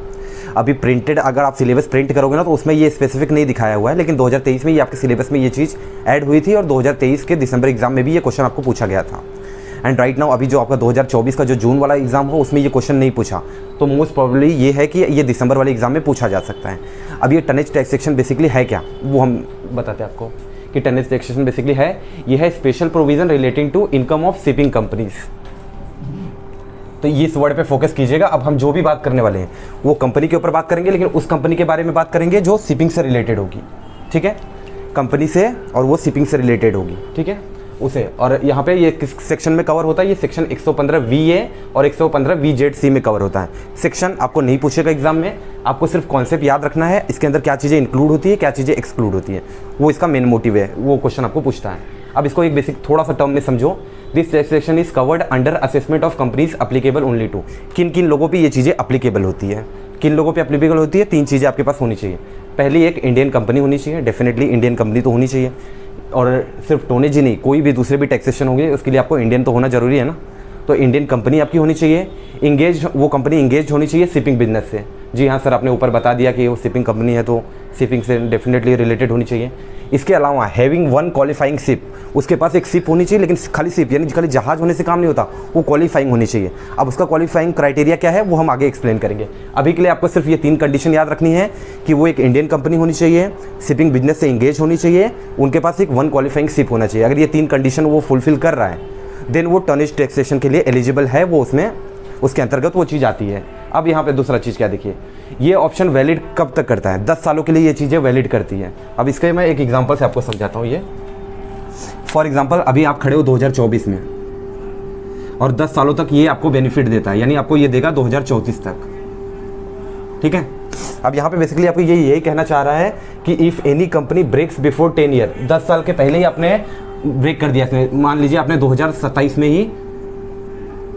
अभी प्रिंटेड अगर आप सिलेबस प्रिंट करोगे ना तो उसमें ये स्पेसिफिक नहीं दिखाया हुआ है, लेकिन 2023 में ये आपके सिलेबस में ये चीज़ ऐड हुई थी और 2023 के दिसंबर एग्जाम में भी ये क्वेश्चन आपको पूछा गया था। एंड राइट नाउ अभी जो आपका 2024 का जो जून वाला एग्जाम हो उसमें ये क्वेश्चन नहीं पूछा, तो मोस्ट प्रोबेबली ये है कि ये दिसंबर वाले एग्जाम में पूछा जा सकता है। अब ये टनेज टैक्सेशन बेसिकली है क्या वो हम बताते हैं आपको कि टनेज टैक्सेशन बेसिकली है, ये है special provision relating to income of shipping companies. तो ये इस वर्ड पे फोकस कीजिएगा। अब हम जो भी बात करने वाले हैं वो कंपनी के ऊपर बात करेंगे, लेकिन उस कंपनी के बारे में बात करेंगे जो शिपिंग से रिलेटेड होगी, ठीक है, कंपनी से, और वो शिपिंग से रिलेटेड होगी, ठीक है उसे। और यहाँ पे ये किस सेक्शन में कवर होता है? ये सेक्शन 115 VA और 115 VZC में कवर होता है। सेक्शन आपको नहीं पूछेगा एग्जाम में, आपको सिर्फ कॉन्सेप्ट याद रखना है, इसके अंदर क्या चीज़ें इंक्लूड होती है, क्या चीज़ें एक्सक्लूड होती है, वो इसका मेन मोटिव है, वो क्वेश्चन आपको पूछता है। अब इसको एक बेसिक थोड़ा सा टर्म में समझो। This taxation is covered under assessment of companies applicable only to. किन किन लोगों पे ये चीज़ें अप्लीकेबल होती है? किन लोगों पे अप्लीकेबल होती है? 3 चीज़ें आपके पास होनी चाहिए। पहली, एक इंडियन कंपनी होनी चाहिए, डेफिनेटली इंडियन कंपनी तो होनी चाहिए, और सिर्फ टोनेज ही नहीं, कोई भी दूसरे भी टैक्सेशन होंगे उसके लिए आपको इंडियन तो होना जरूरी है ना। तो इंडियन कंपनी आपकी होनी चाहिए, इंगेज, वो कंपनी इंगेज होनी चाहिए शिपिंग बिजनेस से। जी हाँ सर, आपने ऊपर बता दिया कि वो शिपिंग कंपनी है तो शिपिंग से डेफिनेटली रिलेटेड होनी चाहिए। इसके अलावा हैविंग 1 क्वालिफाइंग शिप, उसके पास एक शिप होनी चाहिए, लेकिन खाली शिप यानी खाली जहाज होने से काम नहीं होता, वो क्वालिफाइंग होनी चाहिए। अब उसका क्वालिफाइंग क्राइटेरिया क्या है वो हम आगे एक्सप्लेन करेंगे। अभी के लिए आपको सिर्फ ये 3 कंडीशन याद रखनी है कि वो एक इंडियन कंपनी होनी चाहिए, शिपिंग बिजनेस से इंगेज होनी चाहिए, उनके पास एक 1 क्वालिफाइंग शिप होना चाहिए। अगर ये 3 कंडीशन वो फुलफिल कर रहा है देन वो टनेज टैक्सेशन के लिए एलिजिबल है, वो उसमें उसके अंतर्गत वो चीज़ आती है। अब यहाँ पे दूसरा चीज़ क्या देखिए, ये ऑप्शन वैलिड कब तक करता है? 10 सालों के लिए ये चीज़ें वैलिड करती है। अब इसके मैं एक एग्जांपल से आपको समझाता हूँ। ये फॉर एग्जांपल अभी आप खड़े हो 2024 में और 10 सालों तक ये आपको बेनिफिट देता है, यानी आपको ये देगा 2034 तक, ठीक है। अब यहाँ पे बेसिकली आपको यही कहना चाह रहा है कि if any company breaks before 10 year, 10 साल के पहले ही आपने ब्रेक कर दिया, मान लीजिए आपने 2027 में ही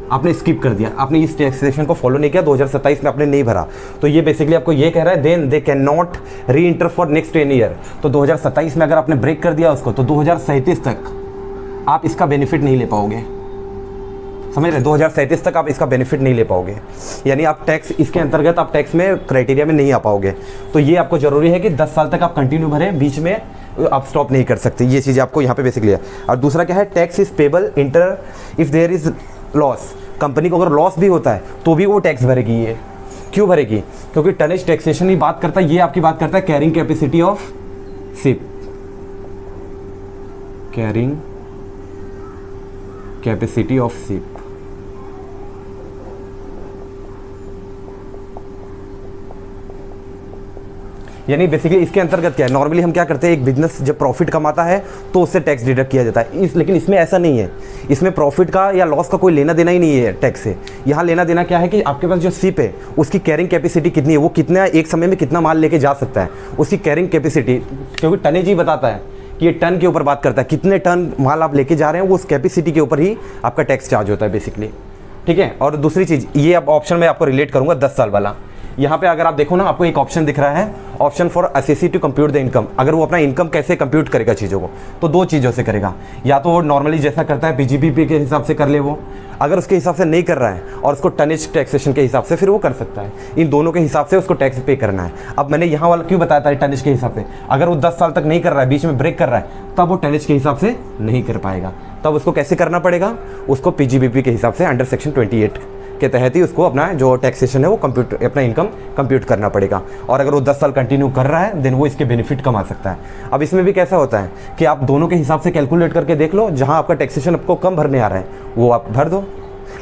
आपने स्किप कर दिया, आपने इस टैक्सेशन को फॉलो नहीं किया, 2027 में आपने नहीं भरा, तो ये बेसिकली आपको ये कह रहा है देन दे कैन नॉट री इंटर फॉर नेक्स्ट 10 ईयर। तो 2027 में अगर आपने ब्रेक कर दिया उसको तो 2037 तक आप इसका बेनिफिट नहीं ले पाओगे, समझ रहे, 2037 तक आप इसका बेनिफिट नहीं ले पाओगे, यानी आप टैक्स इसके अंतर्गत आप टैक्स में क्राइटेरिया में नहीं आ पाओगे। तो ये आपको ज़रूरी है कि 10 साल तक आप कंटिन्यू भरें, बीच में आप स्टॉप नहीं कर सकते। ये चीज़ आपको यहाँ पे बेसिकली है। और दूसरा क्या है, tax is payable inter if there is loss. Company को अगर लॉस भी होता है तो भी वो टैक्स भरेगी। ये क्यों भरेगी? क्योंकि टनेज टैक्सेशन ही बात करता है, ये आपकी बात करता है carrying capacity of ship, carrying capacity of ship. यानी बेसिकली इसके अंतर्गत क्या है, नॉर्मली हम क्या करते हैं, एक बिजनेस जब प्रॉफिट कमाता है तो उससे टैक्स डिडक्ट किया जाता है। लेकिन इसमें ऐसा नहीं है, इसमें प्रॉफिट का या लॉस का कोई लेना देना ही नहीं है टैक्स से। यहाँ लेना देना क्या है कि आपके पास जो शिप है उसकी कैरिंग कैपेसिटी कितनी है, वो कितना एक समय में कितना माल लेके जा सकता है, उसकी कैरिंग कैपेसिटी, क्योंकि टनेज ही बताता है कि ये टन के ऊपर बात करता है, कितने टन माल आप लेके जा रहे हैं, वो उस कैपेसिटी के ऊपर ही आपका टैक्स चार्ज होता है बेसिकली। ठीक है। और दूसरी चीज़, ये अब ऑप्शन में आपको रिलेट करूँगा 10 साल वाला। यहाँ पे अगर आप देखो ना, आपको एक ऑप्शन दिख रहा है, option for SSC to compute the income. अगर वो अपना इनकम कैसे कंप्यूट करेगा चीज़ों को, तो दो चीज़ों से करेगा, या तो वो नॉर्मली जैसा करता है पीजीबीपी के हिसाब से कर ले वो, अगर उसके हिसाब से नहीं कर रहा है और उसको टनेज टैक्सेशन के हिसाब से फिर वो कर सकता है। इन दोनों के हिसाब से उसको टैक्स पे करना है। अब मैंने यहाँ वाला क्यों बताया था टनेज के हिसाब से, अगर वो 10 साल तक नहीं कर रहा है, बीच में ब्रेक कर रहा है, तब वो टनेज के हिसाब से नहीं कर पाएगा। तब उसको कैसे करना पड़ेगा, उसको पीजीबीपी के हिसाब से अंडर सेक्शन 28 के तहत ही उसको अपना जो टैक्सेशन है वो कंप्यूट, अपना इनकम कंप्यूट करना पड़ेगा। और अगर वो 10 साल कंटिन्यू कर रहा है देन वो इसके बेनिफिट कमा सकता है। अब इसमें भी कैसा होता है कि आप दोनों के हिसाब से कैलकुलेट करके देख लो, जहां आपका टैक्सेशन आपको कम भरने आ रहा है वो आप भर दो।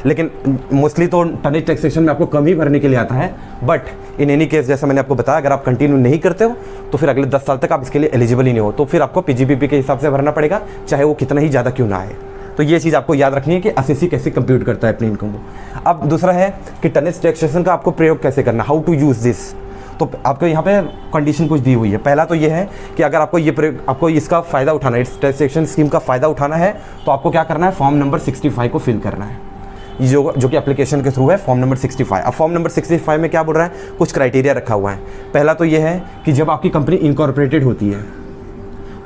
लेकिन मोस्टली तो टनेज टैक्सेशन में आपको कम ही भरने के लिए आता है। बट इन एनी केस, जैसा मैंने आपको बताया, अगर आप कंटिन्यू नहीं करते हो तो फिर अगले 10 साल तक आप इसके लिए एलिजिबल ही नहीं हो, तो फिर आपको पीजीबीपी के हिसाब से भरना पड़ेगा, चाहे वो कितना ही ज़्यादा क्यों ना आए। तो ये चीज़ आपको याद रखनी है कि एसएससी कैसे कंप्यूट करता है अपनी इनकम को। अब दूसरा है कि टनेज टैक्सेशन का आपको प्रयोग कैसे करना, हाउ टू यूज़ दिस। तो आपको यहाँ पे कंडीशन कुछ दी हुई है। पहला तो ये है कि अगर आपको ये प्रयोग, आपको इसका फ़ायदा उठाना है, इस टैक्सेशन स्कीम का फ़ायदा उठाना है, तो आपको क्या करना है, फॉर्म नंबर 65 को फिल करना है, जो कि एप्लीकेशन के थ्रू है, फॉर्म नंबर 65। अब फॉर्म नंबर 65 में क्या बोल रहा है, कुछ क्राइटेरिया रखा हुआ है। पहला तो ये है कि जब आपकी कंपनी इनकॉर्पोरेटेड होती है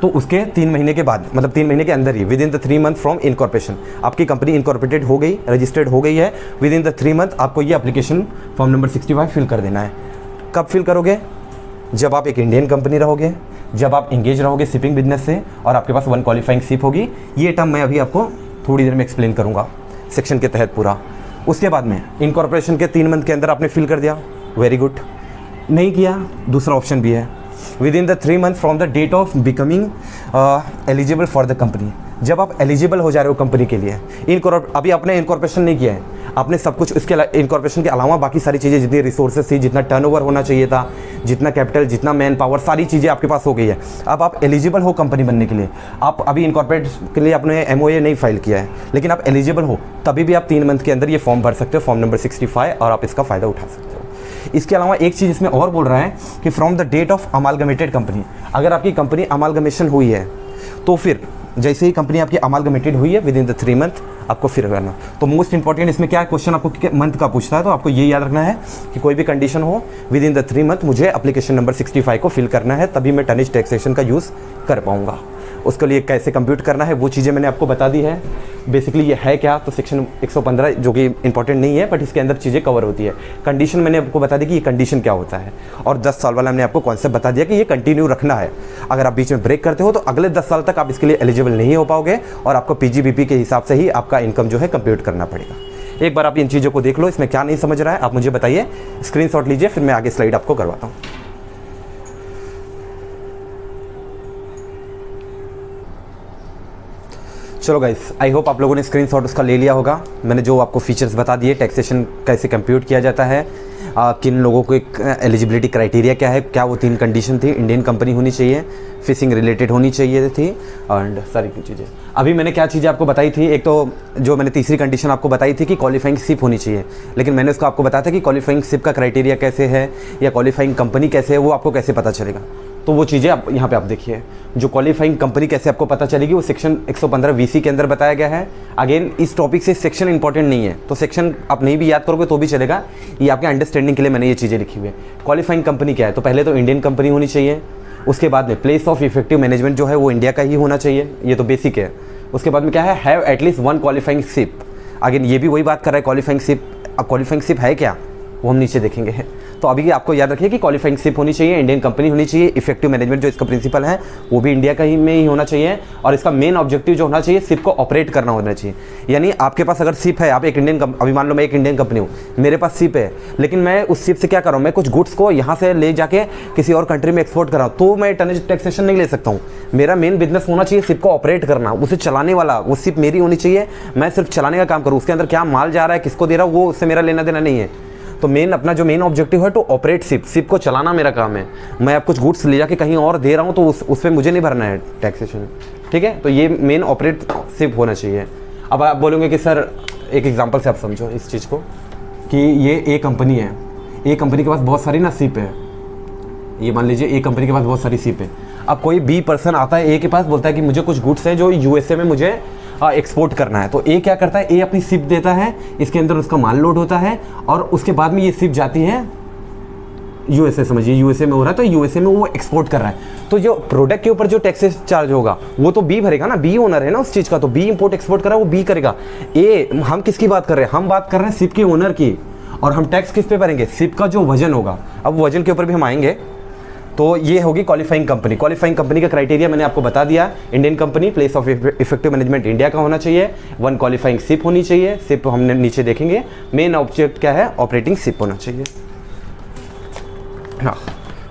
तो उसके 3 महीने के बाद, मतलब 3 महीने के अंदर ही, within the 3 month from incorporation, आपकी कंपनी इनकॉर्पोरेटेड हो गई, रजिस्टर्ड हो गई है, विद इन द 3 मंथ आपको ये एप्लीकेशन फॉर्म नंबर 65 फिल कर देना है। कब फिल करोगे, जब आप एक इंडियन कंपनी रहोगे, जब आप इंगेज रहोगे शिपिंग बिजनेस से और आपके पास 1 क्वालिफाइंग शिप होगी। ये टर्म मैं अभी आपको थोड़ी देर में एक्सप्लेन करूँगा सेक्शन के तहत पूरा। उसके बाद में इनकॉर्पोरेशन के 3 मंथ के अंदर आपने फिल कर दिया, वेरी गुड। नहीं किया, दूसरा ऑप्शन भी है, within the 3 month from the date of becoming eligible for the company. जब आप एलिजिबल हो जा रहे हो कंपनी के लिए, अभी आपने इनकॉर्पोरेशन नहीं किया है, आपने सब कुछ इसके इनकॉर्पोरेशन के अलावा बाकी सारी चीज़ें, जितनी रिसोर्सेज थी, जितना टर्नओवर होना चाहिए था, जितना कैपिटल, जितना मैन पावर, सारी चीज़ें आपके पास हो गई है। अब आप एलिजिबल हो कंपनी बनने के लिए। आप अभी इनकॉर्पोरेट के लिए आपने MOA नहीं फाइल किया है, लेकिन आप एलिजिबल हो, तभी भी आप 3 मंथ के अंदर ये फॉर्म भर सकते हो, फॉर्म नंबर 65, और आप इसका फ़ायदा उठा सकते हो। इसके अलावा एक चीज़ इसमें और बोल रहा है कि from the date of amalgamated company, अगर आपकी कंपनी अमालगमेशन हुई है तो फिर जैसे ही कंपनी आपकी अमालगमेटेड हुई है, विद इन द 3 मंथ आपको फिर करना। तो मोस्ट इंपॉर्टेंट इसमें क्या है, क्वेश्चन आपको मंथ का पूछता है, तो आपको ये याद रखना है कि कोई भी कंडीशन हो, विद इन द 3 मंथ मुझे एप्लीकेशन नंबर 65 को फिल करना है, तभी मैं टनेज टैक्सेशन का यूज़ कर पाऊँगा। उसके लिए कैसे कंप्यूट करना है वो चीज़ें मैंने आपको बता दी है। बेसिकली ये है क्या, तो सेक्शन 115 जो कि इंपॉर्टेंट नहीं है, बट इसके अंदर चीज़ें कवर होती है। कंडीशन मैंने आपको बता दी कि ये कंडीशन क्या होता है, और 10 साल वाला मैंने आपको कॉन्सेप्ट बता दिया कि ये कंटिन्यू रखना है। अगर आप बीच में ब्रेक करते हो तो अगले 10 साल तक आप इसके लिए एलिजिबल नहीं हो पाओगे, और आपको पीजीबीपी के हिसाब से ही आपका इनकम जो है कंप्यूट करना पड़ेगा। एक बार आप इन चीज़ों को देख लो, इसमें क्या नहीं समझ रहा है आप मुझे बताइए, स्क्रीनशॉट लीजिए, फिर मैं आगे स्लाइड आपको करवाता हूँ। चलो गाइस, आई होप आप लोगों ने स्क्रीनशॉट उसका ले लिया होगा। मैंने जो आपको फीचर्स बता दिए, टैक्सेशन कैसे कंप्यूट किया जाता है, किन लोगों को एलिजिबिलिटी क्राइटेरिया क्या है, क्या वो 3 कंडीशन थी, इंडियन कंपनी होनी चाहिए, फिशिंग रिलेटेड होनी चाहिए थी, एंड सारी चीज़ें। अभी मैंने क्या चीज़ें आपको बताई थी, एक तो जो मैंने तीसरी कंडीशन आपको बताई थी कि क्वालिफाइंग शिप होनी चाहिए, लेकिन मैंने उसको आपको बताया था कि क्वालिफाइंग शिप का क्राइटेरिया कैसे है या क्वालिफाइंग कंपनी कैसे है, वो आपको कैसे पता चलेगा। तो वो चीज़ें आप यहाँ पे आप देखिए, जो क्वालिफाइंग कंपनी कैसे आपको पता चलेगी, वो सेक्शन 115 VC के अंदर बताया गया है। अगेन इस टॉपिक से सेक्शन इंपॉर्टेंट नहीं है, तो सेक्शन आप नहीं भी याद करोगे तो भी चलेगा, ये आपके अंडरस्टैंडिंग के लिए मैंने ये चीज़ें लिखी हुई है। क्वालिफाइंग कंपनी क्या है, तो पहले तो इंडियन कंपनी होनी चाहिए, उसके बाद में प्लेस ऑफ इफेक्टिव मैनेजमेंट जो है वो इंडिया का ही होना चाहिए, ये तो बेसिक है। उसके बाद में क्या है, have at least one qualifying ship. Again ये भी वही बात कर रहा है, क्वालिफाइंग शिप। अब क्वालिफाइंग शिप है क्या, वो हम नीचे देखेंगे। तो अभी आपको याद रखिए कि क्वालिफाइंग शिप होनी चाहिए, इंडियन कंपनी होनी चाहिए, इफेक्टिव मैनेजमेंट जो इसका प्रिंसिपल है वो भी इंडिया का ही में ही होना चाहिए, और इसका मेन ऑब्जेक्टिव जो होना चाहिए शिप को ऑपरेट करना होना चाहिए। यानी आपके पास अगर शिप है, आप एक इंडियन अभी मान लो मैं एक इंडियन कंपनी हूँ, मेरे पास शिप है, लेकिन मैं उस शिप से क्या कर रहा हूँ, मैं कुछ गुड्स को यहाँ से ले जाके किसी और कंट्री में एक्सपोर्ट कर रहा हूँ, तो मैं टनेज टैक्सेशन नहीं ले सकता हूँ। मेरा मेन बिजनेस होना चाहिए शिप को ऑपरेट करना, उसे चलाने वाला, वो शिप मेरी होनी चाहिए, मैं सिर्फ चलाने का काम करूँ, उसके अंदर क्या माल जा रहा है, किसको दे रहा हूँ, वो उससे मेरा लेना देना नहीं है। तो मेन अपना जो मेन ऑब्जेक्टिव है टू ऑपरेट शिप, शिप को चलाना मेरा काम है। मैं आप कुछ गुड्स ले जाके कहीं और दे रहा हूँ तो उस पर मुझे नहीं भरना है टैक्सेशन, ठीक है। तो ये मेन ऑपरेट शिप होना चाहिए। अब आप बोलोगे कि सर एक एग्जांपल से आप समझो इस चीज़ को, कि ये ए कंपनी है, ए कंपनी के पास बहुत सारी ना शिप है, ये मान लीजिए ए कंपनी के पास बहुत सारी शिप है। अब कोई बी पर्सन आता है ए के पास, बोलता है कि मुझे कुछ गुड्स हैं जो यूएसए में मुझे एक्सपोर्ट करना है। तो ए क्या करता है, ए अपनी शिप देता है, इसके अंदर उसका माल लोड होता है, और उसके बाद में ये शिप जाती है यूएसए, समझिए यूएसए में हो रहा है, तो यूएसए में वो एक्सपोर्ट कर रहा है। तो जो प्रोडक्ट के ऊपर जो टैक्सेस चार्ज होगा वो तो बी भरेगा ना, बी ओनर है ना उस चीज़ का, तो बी इंपोर्ट एक्सपोर्ट कर रहा है वो बी करेगा। ए हम किसकी बात कर रहे हैं, हम बात कर रहे हैं शिप के ओनर की, और हम टैक्स किस पे भरेंगे, शिप का जो वजन होगा। अब वजन के ऊपर भी हम आएंगे। तो ये होगी क्वालिफाइंग कंपनी। क्वालिफाइंग कंपनी का क्राइटेरिया मैंने आपको बता दिया, Indian company, place of effective management India का होना चाहिए, वन क्वालिफाइंग शिप होनी चाहिए, शिप हमने नीचे देखेंगे, मेन ऑब्जेक्ट क्या है, ऑपरेटिंग शिप होना चाहिए। हाँ,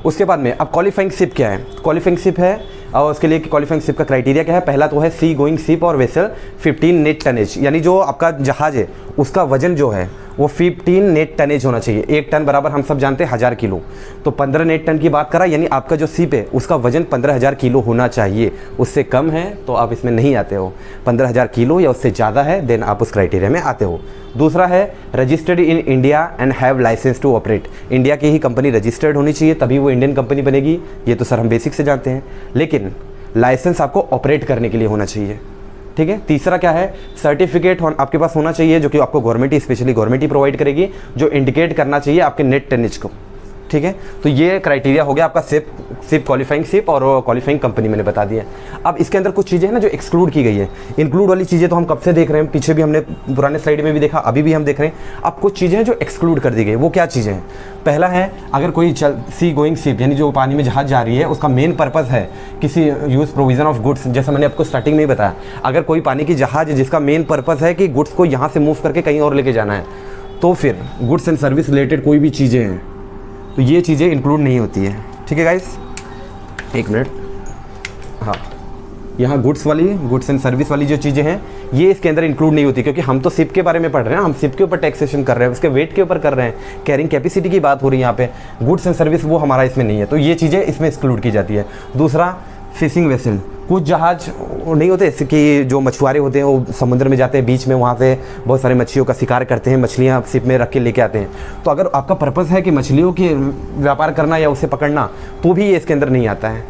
उसके बाद में अब क्वालिफाइंग शिप क्या है, क्वालिफाइंग शिप है, और उसके लिए क्वालिफाइंग शिप का क्राइटेरिया क्या है, पहला तो है सी गोइंग शिप और वेसल 15 नेट टनेज, यानी जो आपका जहाज है उसका वजन जो है वो 15 नेट टनेज होना चाहिए। 1 टन बराबर हम सब जानते हैं 1000 किलो, तो 15 नेट टन की बात करा, यानी आपका जो शिप है उसका वजन 15000 किलो होना चाहिए। उससे कम है तो आप इसमें नहीं आते हो, 15000 किलो या उससे ज़्यादा है देन आप उस क्राइटेरिया में आते हो। दूसरा है registered in India and have licence to operate, India की ही कंपनी रजिस्टर्ड होनी चाहिए तभी वो इंडियन कंपनी बनेगी, ये तो सर हम बेसिक से जानते हैं, लेकिन लाइसेंस आपको ऑपरेट करने के लिए होना चाहिए, ठीक है। तीसरा क्या है, सर्टिफिकेट आपके पास होना चाहिए जो कि आपको गवर्नमेंट ही, स्पेशली गवर्नमेंट ही प्रोवाइड करेगी, जो इंडिकेट करना चाहिए आपके नेट टनेज को, ठीक है। तो ये क्राइटेरिया हो गया आपका शिप क्वालिफाइंग शिप और क्वालिफाइंग कंपनी मैंने बता दिया। अब इसके अंदर कुछ चीज़ें हैं ना जो एक्सक्लूड की गई है, इंक्लूड वाली चीज़ें तो हम कब से देख रहे हैं, पीछे भी हमने पुराने स्लाइड में भी देखा, अभी भी हम देख रहे हैं। अब कुछ चीज़ें हैं जो एक्सक्लूड कर दी गई, वो क्या चीज़ें हैं, पहला है अगर कोई सी गोइंग शिप यानी जो पानी में जहाज जा रही है उसका मेन पर्पज़ है किसी यूज़ प्रोविज़न ऑफ गुड्स, जैसा मैंने आपको स्टार्टिंग में ही बताया, अगर कोई पानी की जहाज है जिसका मेन पर्पज़ है कि गुड्स को यहाँ से मूव करके कहीं और लेके जाना है, तो फिर गुड्स एंड सर्विस रिलेटेड कोई भी चीज़ें हैं तो ये चीज़ें इंक्लूड नहीं होती है, ठीक है गाइस। एक मिनट, हाँ, यहाँ गुड्स एंड सर्विस वाली जो चीज़ें हैं ये इसके अंदर इंक्लूड नहीं होती, क्योंकि हम तो शिप के बारे में पढ़ रहे हैं, हम शिप के ऊपर टैक्सेशन कर रहे हैं, उसके वेट के ऊपर कर रहे हैं, कैरिंग कैपेसिटी की बात हो रही है यहाँ पे, गुड्स एंड सर्विस वो हमारा इसमें नहीं है, तो ये चीज़ें इसमें एक्सक्लूड की जाती है। दूसरा, फिशिंग वेसल, कुछ जहाज नहीं होते कि जो मछुआरे होते हैं वो समुद्र में जाते हैं, बीच में वहाँ से बहुत सारी मछलियों का शिकार करते हैं, मछलियाँ शिप में रख के लेके आते हैं, तो अगर आपका पर्पज़ है कि मछलियों के व्यापार करना या उसे पकड़ना, तो भी ये इसके अंदर नहीं आता है।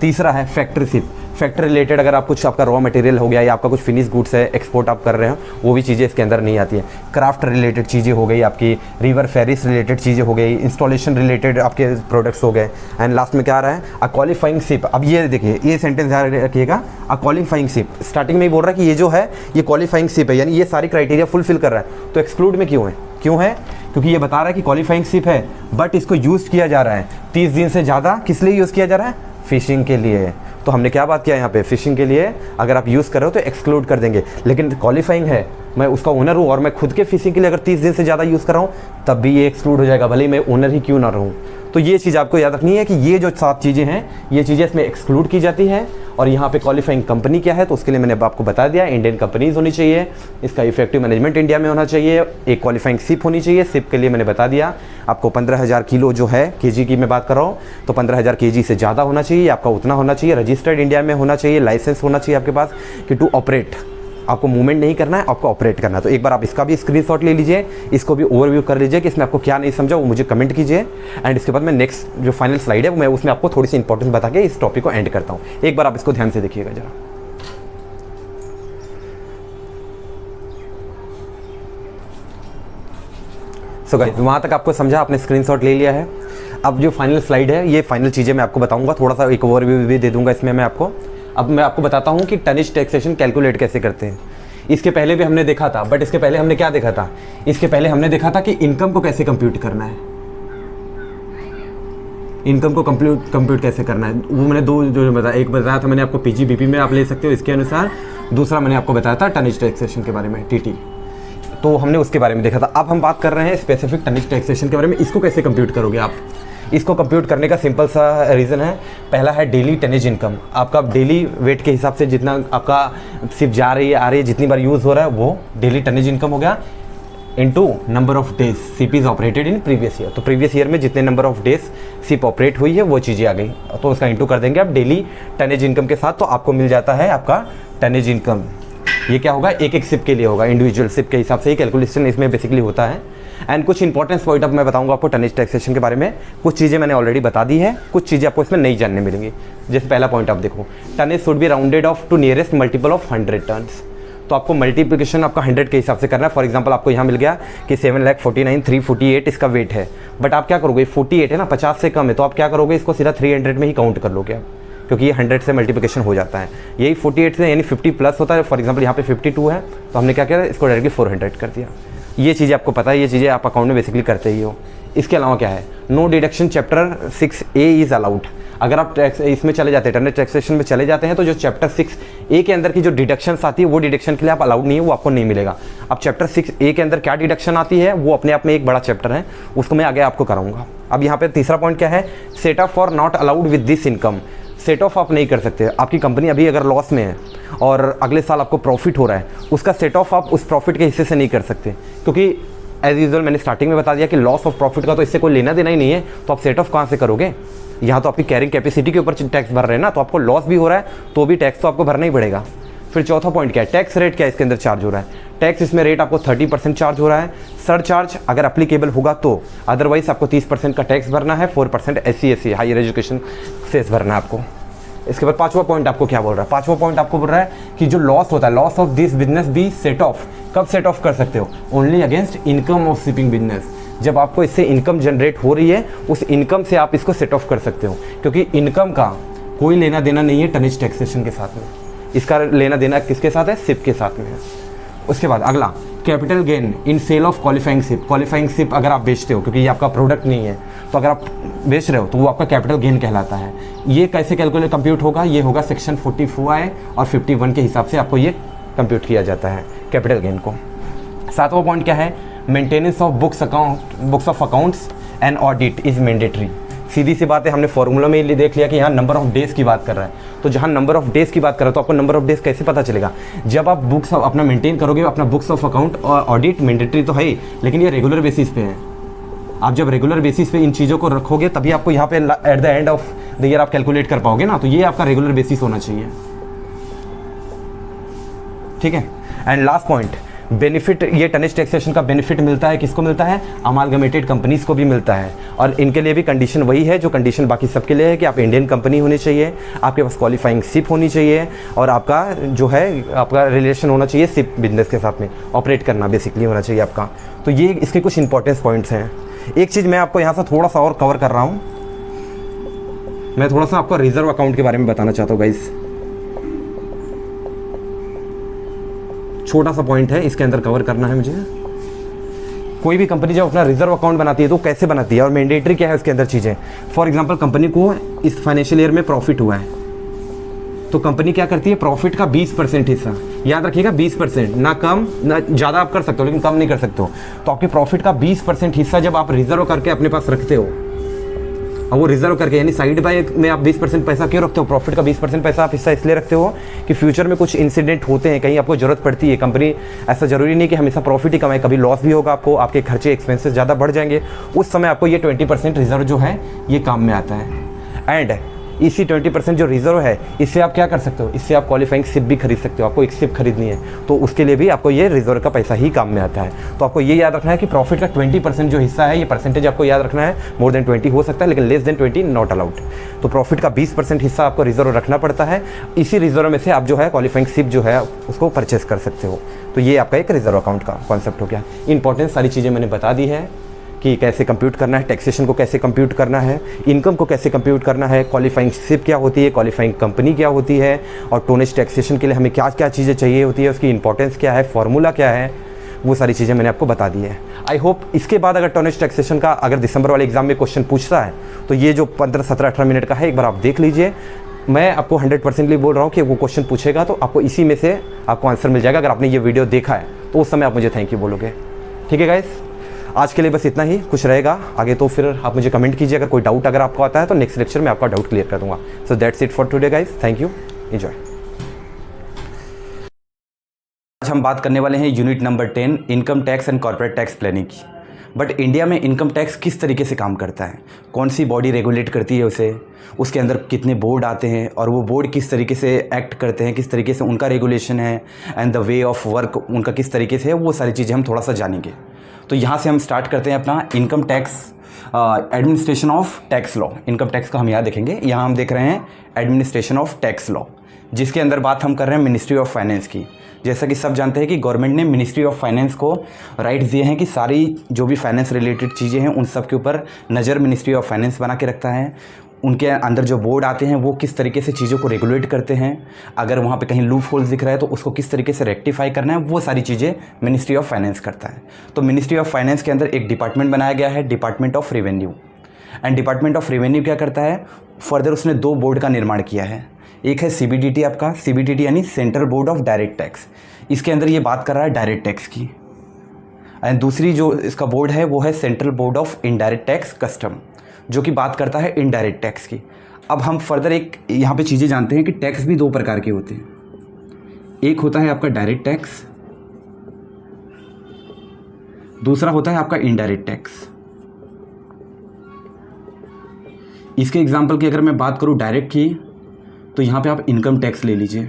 तीसरा है फैक्ट्री शिप, फैक्ट्री रिलेटेड अगर आप कुछ आपका रॉ मटेरियल हो गया या आपका कुछ फिनिश गुड्स है एक्सपोर्ट आप कर रहे हो, वो भी चीज़ें इसके अंदर नहीं आती है। क्राफ्ट रिलेटेड चीज़ें हो गई आपकी, रिवर फेरिस रिलेटेड चीज़ें हो गई, इंस्टॉलेशन रिलेटेड आपके प्रोडक्ट्स हो गए, एंड लास्ट में क्या आ रहा है, अ क्वालिफाइंग शिप। अब ये देखिए, ये सेंटेंस याद रखिएगा, अ क्वालिफाइंग शिप, स्टार्टिंग में ही बोल रहा है कि ये जो है ये क्वालिफाइंग शिप है, यानी ये सारी क्राइटेरिया फुलफिल कर रहा है, तो एक्सक्लूड में क्यों है, क्योंकि ये बता रहा है कि क्वालिफाइंग शिप है बट इसको यूज़ किया जा रहा है 30 दिन से ज़्यादा, किस लिए यूज़ किया जा रहा है, फिशिंग के लिए। तो हमने क्या बात किया यहाँ पे, फिशिंग के लिए अगर आप यूज़ कर रहे हो तो एक्सक्लूड कर देंगे, लेकिन क्वालिफाइंग है, मैं उसका ओनर हूँ और मैं खुद के फिशिंग के लिए अगर 30 दिन से ज़्यादा यूज़ कर रहा हूँ तब भी ये एक्सक्लूड हो जाएगा, भले ही मैं ओनर ही क्यों ना रहूँ। तो ये चीज़ आपको याद रखनी है कि ये जो 7 चीज़ें हैं ये चीज़ें इसमें एक्सक्लूड की जाती हैं। और यहाँ पे क्वालिफाइंग कंपनी क्या है, तो उसके लिए मैंने आपको बता दिया, इंडियन कंपनीज होनी चाहिए, इसका इफेक्टिव मैनेजमेंट इंडिया में होना चाहिए, एक क्वालिफाइंग शिप होनी चाहिए। शिप के लिए मैंने बता दिया आपको 15000 किलो जो है केजी की मैं बात कर रहा हूँ, तो 15000 केजी से ज़्यादा होना चाहिए, आपका उतना होना चाहिए, रजिस्टर्ड इंडिया में होना चाहिए, लाइसेंस होना चाहिए आपके पास कि टू ऑपरेट, आपको मूवमेंट नहीं करना है, आपको ऑपरेट करना है। तो एक बार आप इसका भी स्क्रीनशॉट ले लीजिए, इसको भी ओवरव्यू कर लीजिए कि इसमें आपको क्या नहीं समझा वो मुझे कमेंट कीजिए, एंड इसके बाद मैं नेक्स्ट जो फाइनल स्लाइड है मैं उसमें आपको थोड़ी सी इंपॉर्टेंस बता के इस टॉपिक को एंड करता हूँ। एक बार आप इसको ध्यान से देखिएगा जरा। सो गाइस, वहाँ तक आपको समझा, आपने स्क्रीनशॉट ले लिया है। अब जो फाइनल स्लाइड है ये फाइनल चीज़ें मैं आपको बताऊँगा, थोड़ा सा एक ओवरव्यू भी दे दूँगा इसमें मैं आपको। अब मैं आपको बताता हूँ कि टनेज टैक्सेशन कैलकुलेट कैसे करते हैं। इसके पहले भी हमने देखा था, बट इसके पहले हमने क्या देखा था, इसके पहले हमने देखा था कि इनकम को कैसे कंप्यूट करना है, इनकम को कंप्यूट कैसे करना है। वो मैंने दो जो बताया, एक बताया था मैंने आपको पीजीबीपी में आप ले सकते हो इसके अनुसार, दूसरा मैंने आपको बताया था टनेज टैक्सेशन के बारे में, टीटी, तो हमने उसके बारे में देखा था। अब हम बात कर रहे हैं स्पेसिफिक टनेज टैक्सेशन के बारे में। इसको कैसे कंप्यूट करोगे आप? इसको कंप्यूट करने का सिंपल सा रीज़न है, पहला है डेली टनेज इनकम। आपका डेली वेट के हिसाब से जितना आपका सिर्फ जा रही है आ रही है, जितनी बार यूज़ हो रहा है वो डेली टनेज इनकम हो गया, into number of days ship is operated in previous year. तो प्रीवियस ईयर में जितने number of days ship operate हुई है वो चीज़ें आ गई, तो उसका इंटू कर देंगे आप डेली टनेज इनकम के साथ, तो आपको मिल जाता है आपका टनेज इनकम। ये क्या होगा, एक एक शिप के लिए होगा, इंडिविजुअल शिप के हिसाब से ही कैलकुलेशन इसमें बेसिकली होता है। एंड कुछ इंपॉर्टेंस पॉइंट अब मैं बताऊंगा आपको टनेज टैक्सेशन के बारे में। कुछ चीज़ें मैंने ऑलरेडी बता दी है, कुछ चीज़ें आपको इसमें नहीं जानने मिलेंगी। जैसे पहला पॉइंट आप देखो, tonnage should be rounded off to nearest multiple of 100 tons. तो आपको मल्टीप्लिकेशन आपका 100 के हिसाब से करना है। फॉर एग्जांपल आपको यहाँ मिल गया कि 7,49,348 इसका वेट है, बट आप क्या करोगे, 48 है ना, 50 से कम है, तो आप क्या करोगे, इसको सीधा 300 में ही काउंट कर लोगे आप, क्योंकि ये 100 से मल्टीप्लिकेशन हो जाता है। यही 48 से यानी 50 प्लस होता है। फॉर एग्जांपल यहाँ पे 52 है, तो हमने क्या किया, इसको डायरेक्टली 400 कर दिया। ये चीज़ें आपको पता है, ये चीज़ें आप अकाउंट में बेसिकली करते ही हो। इसके अलावा क्या है, no deduction chapter 6A is allowed. अगर आप टैक्स इसमें चले जाते हैं, टनेज टैक्सेशन में चले जाते हैं, तो जो चैप्टर 6A के अंदर की जो डिडक्शंस आती है वो डिडक्शन के लिए आप अलाउड नहीं है, वो आपको नहीं मिलेगा। अब चैप्टर 6A के अंदर क्या डिडक्शन आती है वो अपने आप में एक बड़ा चैप्टर है, उसको मैं आगे आपको कराऊंगा। अब यहाँ पे तीसरा पॉइंट क्या है, set of for not allowed with this income. Set of आप नहीं कर सकते। आपकी कंपनी अभी अगर लॉस में है और अगले साल आपको प्रॉफिट हो रहा है, उसका सेट ऑफ आप उस प्रॉफिट के हिस्से से नहीं कर सकते, क्योंकि एज यूजुअल मैंने स्टार्टिंग में बता दिया कि लॉस ऑफ प्रॉफिट का तो इससे कोई लेना देना ही नहीं है, तो आप सेट ऑफ कहाँ से करोगे। यहाँ तो आपकी कैरिंग कैपेसिटी के ऊपर टैक्स भर रहे हैं ना, तो आपको लॉस भी हो रहा है तो भी टैक्स तो आपको भरना ही पड़ेगा। फिर चौथा पॉइंट क्या है, टैक्स रेट क्या है इसके अंदर चार्ज हो रहा है। टैक्स इसमें रेट आपको 30% चार्ज हो रहा है, सर चार्ज अगर अप्लीकेबल होगा तो, अदरवाइज आपको 30% का टैक्स भरना है, 4% SC/SC हायर एजुकेशन सेस भरना है आपको। इसके बाद पांचवा पॉइंट आपको क्या बोल रहा है, पांचवा पॉइंट आपको बोल रहा है कि जो लॉस होता है, loss of this business be set off. कब सेट ऑफ कर सकते हो, only against income of shipping business. जब आपको इससे इनकम जनरेट हो रही है, उस इनकम से आप इसको सेट ऑफ कर सकते हो, क्योंकि इनकम का कोई लेना देना नहीं है टनेज टैक्सेशन के साथ में। इसका लेना देना किसके साथ है, शिप के साथ में है। उसके बाद अगला, capital gain in sale of qualifying ship. Qualifying ship अगर आप बेचते हो, क्योंकि ये आपका प्रोडक्ट नहीं है, तो अगर आप बेच रहे हो तो वो आपका कैपिटल गेन कहलाता है। ये कैसे कैलकुलेट कंप्यूट होगा, ये होगा सेक्शन 44I और 51 के हिसाब से आपको ये कंप्यूट किया जाता है कैपिटल गेन को। सातवां पॉइंट क्या है, maintenance of books of accounts and audit is mandatory. सीधी सी बात है, हमने फॉर्मूला में देख लिया कि यहाँ नंबर ऑफ डेज की बात कर रहा है, तो जहाँ नंबर ऑफ डेज की बात कर रहा है तो आपको नंबर ऑफ डेज कैसे पता चलेगा, जब आप बुक्स अपना मेंटेन करोगे, अपना बुक्स ऑफ अकाउंट और ऑडिट मैंडेटरी तो है ही, लेकिन ये रेगुलर बेसिस पे है। आप जब रेगुलर बेसिस पे इन चीज़ों को रखोगे तभी आपको यहाँ पे at the end of the year आप कैलकुलेट कर पाओगे ना, तो ये आपका रेगुलर बेसिस होना चाहिए। ठीक है। एंड लास्ट पॉइंट, बेनिफिट, ये टनेज टैक्सेशन का बेनिफिट मिलता है, किसको मिलता है, अमालगमेटेड कंपनीज को भी मिलता है। और इनके लिए भी कंडीशन वही है जो कंडीशन बाकी सबके लिए है, कि आप इंडियन कंपनी होनी चाहिए, आपके पास क्वालिफाइंग शिप होनी चाहिए, और आपका जो है आपका रिलेशन होना चाहिए शिप बिजनेस के साथ में, ऑपरेट करना बेसिकली होना चाहिए आपका। तो ये इसके कुछ इंपॉर्टेंस पॉइंट्स हैं। एक चीज़ मैं आपको यहाँ से थोड़ा सा और कवर कर रहा हूँ, मैं थोड़ा सा आपको रिजर्व अकाउंट के बारे में बताना चाहता हूँ गाइस। छोटा सा पॉइंट है, इसके अंदर कवर करना है मुझे। कोई भी कंपनी जब अपना रिजर्व अकाउंट बनाती है तो कैसे बनाती है और मैंडेटरी क्या है उसके अंदर चीज़ें। फॉर एग्जांपल कंपनी को इस फाइनेंशियल ईयर में प्रॉफिट हुआ है, तो कंपनी क्या करती है, प्रॉफिट का 20% हिस्सा, याद रखिएगा 20%, ना कम ना ज़्यादा आप कर सकते हो, लेकिन कम नहीं कर सकते हो। तो आपके प्रॉफिट का 20% हिस्सा जब आप रिजर्व करके अपने पास रखते हो, और वो रिजर्व करके यानी साइड बाय में आप 20% पैसा क्यों रखते हो, प्रॉफिट का 20% पैसा आप हिस्सा इसलिए रखते हो कि फ्यूचर में कुछ इंसिडेंट होते हैं, कहीं आपको जरूरत पड़ती है। कंपनी ऐसा जरूरी नहीं कि हमेशा प्रॉफिट ही कमाए, कभी लॉस भी होगा आपको, आपके खर्चे एक्सपेंसेस ज़्यादा बढ़ जाएंगे, उस समय आपको ये 20% रिजर्व जो है ये काम में आता है। एंड इसी 20% जो रिजर्व है, इससे आप क्या कर सकते हो, इससे आप क्वालिफाइंग शिप भी खरीद सकते हो। आपको एक शिप खरीदनी है तो उसके लिए भी आपको ये रिजर्व का पैसा ही काम में आता है। तो आपको ये याद रखना है कि प्रॉफिट का 20% जो हिस्सा है, ये परसेंटेज आपको याद रखना है। मोर देन 20 हो सकता है, लेकिन लेस देन 20 नॉट अलाउड। तो प्रॉफिट का 20% हिस्सा आपको रिजर्व रखना पड़ता है। इसी रिजर्व में से आप जो है क्वालिफाइंग शिप जो है उसको परचेस कर सकते हो। तो ये आपका एक रिजर्व अकाउंट का कॉन्सेप्ट हो गया। इंपॉर्टेंट सारी चीज़ें मैंने बता दी है। कि कैसे कंप्यूट करना है, टैक्सेशन को कैसे कंप्यूट करना है, इनकम को कैसे कंप्यूट करना है, क्वालिफाइंग शिप क्या होती है, क्वालिफाइंग कंपनी क्या होती है, और टोनेज टैक्सेशन के लिए हमें क्या क्या चीज़ें चाहिए होती है, उसकी इंपॉर्टेंस क्या है, फार्मूला क्या है, वो सारी चीज़ें मैंने आपको बता दी है। आई होप इसके बाद अगर टोनेज टैक्सेशन का अगर दिसंबर वाले एग्जाम में क्वेश्चन पूछता है तो ये जो 15, 17, 18 मिनट का है एक बार आप देख लीजिए। मैं आपको 100% बोल रहा हूँ कि वो क्वेश्चन पूछेगा तो आपको इसी में से आपको आंसर मिल जाएगा। अगर आपने ये वीडियो देखा है तो उस समय आप मुझे थैंक यू बोलोगे। ठीक है गाइस, आज के लिए बस इतना ही, कुछ रहेगा आगे तो फिर आप मुझे कमेंट कीजिए। अगर कोई डाउट अगर आपको आता है तो नेक्स्ट लेक्चर में आपका डाउट क्लियर कर दूंगा। So that's it for today guys, thank you, enjoy. आज हम बात करने वाले हैं unit number 10 income tax and corporate tax planning की। बट इंडिया में इनकम टैक्स किस तरीके से काम करता है, कौन सी बॉडी रेगुलेट करती है उसे, उसके अंदर कितने बोर्ड आते हैं और वो बोर्ड किस तरीके से एक्ट करते हैं, किस तरीके से उनका रेगुलेशन है and the way of work उनका किस तरीके से है, वो सारी चीज़ें हम थोड़ा सा जानेंगे। तो यहाँ से हम स्टार्ट करते हैं अपना income tax administration of tax law. Income tax का हम यहाँ देखेंगे। यहाँ हम देख रहे हैं एडमिनिस्ट्रेशन ऑफ टैक्स लॉ, जिसके अंदर बात हम कर रहे हैं मिनिस्ट्री ऑफ फाइनेंस की। जैसा कि सब जानते हैं कि गवर्नमेंट ने मिनिस्ट्री ऑफ फाइनेंस को राइट्स दिए हैं कि सारी जो भी फाइनेंस रिलेटेड चीज़ें हैं उन सब के ऊपर नज़र मिनिस्ट्री ऑफ फाइनेंस बना के रखता है। उनके अंदर जो बोर्ड आते हैं वो किस तरीके से चीज़ों को रेगुलेट करते हैं, अगर वहाँ पे कहीं लूप होल्स दिख रहा है तो उसको किस तरीके से रेक्टिफाई करना है, वो सारी चीज़ें मिनिस्ट्री ऑफ फाइनेंस करता है। तो मिनिस्ट्री ऑफ फाइनेंस के अंदर एक डिपार्टमेंट बनाया गया है, department of revenue. And department of revenue क्या करता है, फर्दर उसने 2 बोर्ड का निर्माण किया है। एक है CBDT, आपका CBDT यानी central board of direct tax, इसके अंदर ये बात कर रहा है डायरेक्ट टैक्स की। एंड दूसरी जो इसका बोर्ड है वो है central board of indirect tax custom, जो कि बात करता है इनडायरेक्ट टैक्स की। अब हम फर्दर एक यहाँ पे चीज़ें जानते हैं कि टैक्स भी 2 प्रकार के होते हैं। एक होता है आपका डायरेक्ट टैक्स, दूसरा होता है आपका इनडायरेक्ट टैक्स। इसके एग्जाम्पल की अगर मैं बात करूँ डायरेक्ट की, तो यहाँ पे आप इनकम टैक्स ले लीजिए।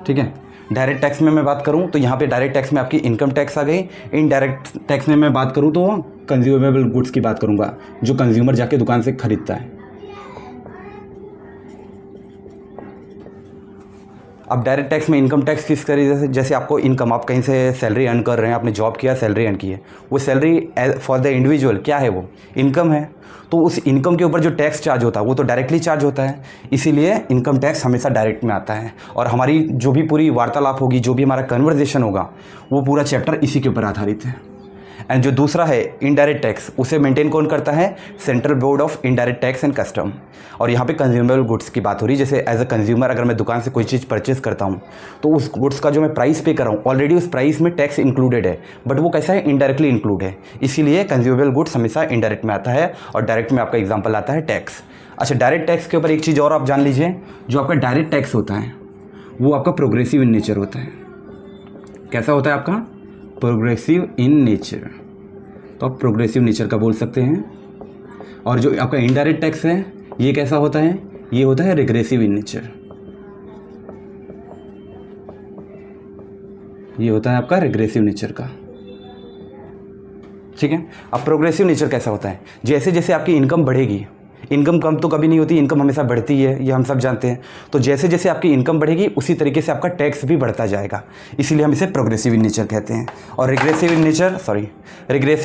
ठीक है, डायरेक्ट टैक्स में मैं बात करूं तो यहाँ पे डायरेक्ट टैक्स में आपकी इनकम टैक्स आ गई। इनडायरेक्ट टैक्स में मैं बात करूं तो कंज्यूमेबल गुड्स की बात करूंगा, जो कंज्यूमर जाके दुकान से खरीदता है। अब डायरेक्ट टैक्स में इनकम टैक्स किस तरीके से, जैसे आपको इनकम, आप कहीं से सैलरी अर्न कर रहे हैं, आपने जॉब किया, सैलरी अर्न की है, वो सैलरी फॉर द इंडिविजुअल क्या है, वो इनकम है। तो उस इनकम के ऊपर जो टैक्स चार्ज होता है वो तो डायरेक्टली चार्ज होता है, इसीलिए इनकम टैक्स हमेशा डायरेक्ट में आता है। और हमारी जो भी पूरी वार्तालाप होगी, जो भी हमारा कन्वर्जेशन होगा, वो पूरा चैप्टर इसी के ऊपर आधारित है। एंड जो दूसरा है इनडायरेक्ट टैक्स, उसे मेंटेन कौन करता है, central board of indirect tax and custom. और यहाँ पे कंज्यूमेबल गुड्स की बात हो रही है। जैसे एज अ कंज्यूमर अगर मैं दुकान से कोई चीज़ परचेस करता हूँ तो उस गुड्स का जो मैं प्राइस पे कर रहा हूँ, ऑलरेडी उस प्राइस में टैक्स इंक्लूडेड है, बट वो कैसा है, इनडायरेक्टली इंक्लूड है। इसीलिए कंज्यूमेबल गुड्स हमेशा इनडायरेक्ट में आता है और डायरेक्ट में आपका एग्जाम्पल आता है टैक्स। अच्छा, डायरेक्ट टैक्स के ऊपर एक चीज़ और आप जान लीजिए, जो आपका डायरेक्ट टैक्स होता है वो आपका प्रोग्रेसिव इन नेचर होता है। कैसा होता है आपका, प्रोग्रेसिव इन नेचर। तो आप प्रोग्रेसिव नेचर का बोल सकते हैं। और जो आपका इनडायरेक्ट टैक्स है ये कैसा होता है, ये होता है रिग्रेसिव इन नेचर। ये होता है आपका रिग्रेसिव नेचर का। ठीक है, अब प्रोग्रेसिव नेचर कैसा होता है, जैसे जैसे आपकी इनकम बढ़ेगी, इनकम कम तो कभी नहीं होती, इनकम हमेशा बढ़ती है, ये हम सब जानते हैं। तो जैसे जैसे आपकी इनकम बढ़ेगी उसी तरीके से आपका टैक्स भी बढ़ता जाएगा, इसीलिए हम इसे प्रोग्रेसिव इन नेचर कहते हैं। और रिग्रेसिव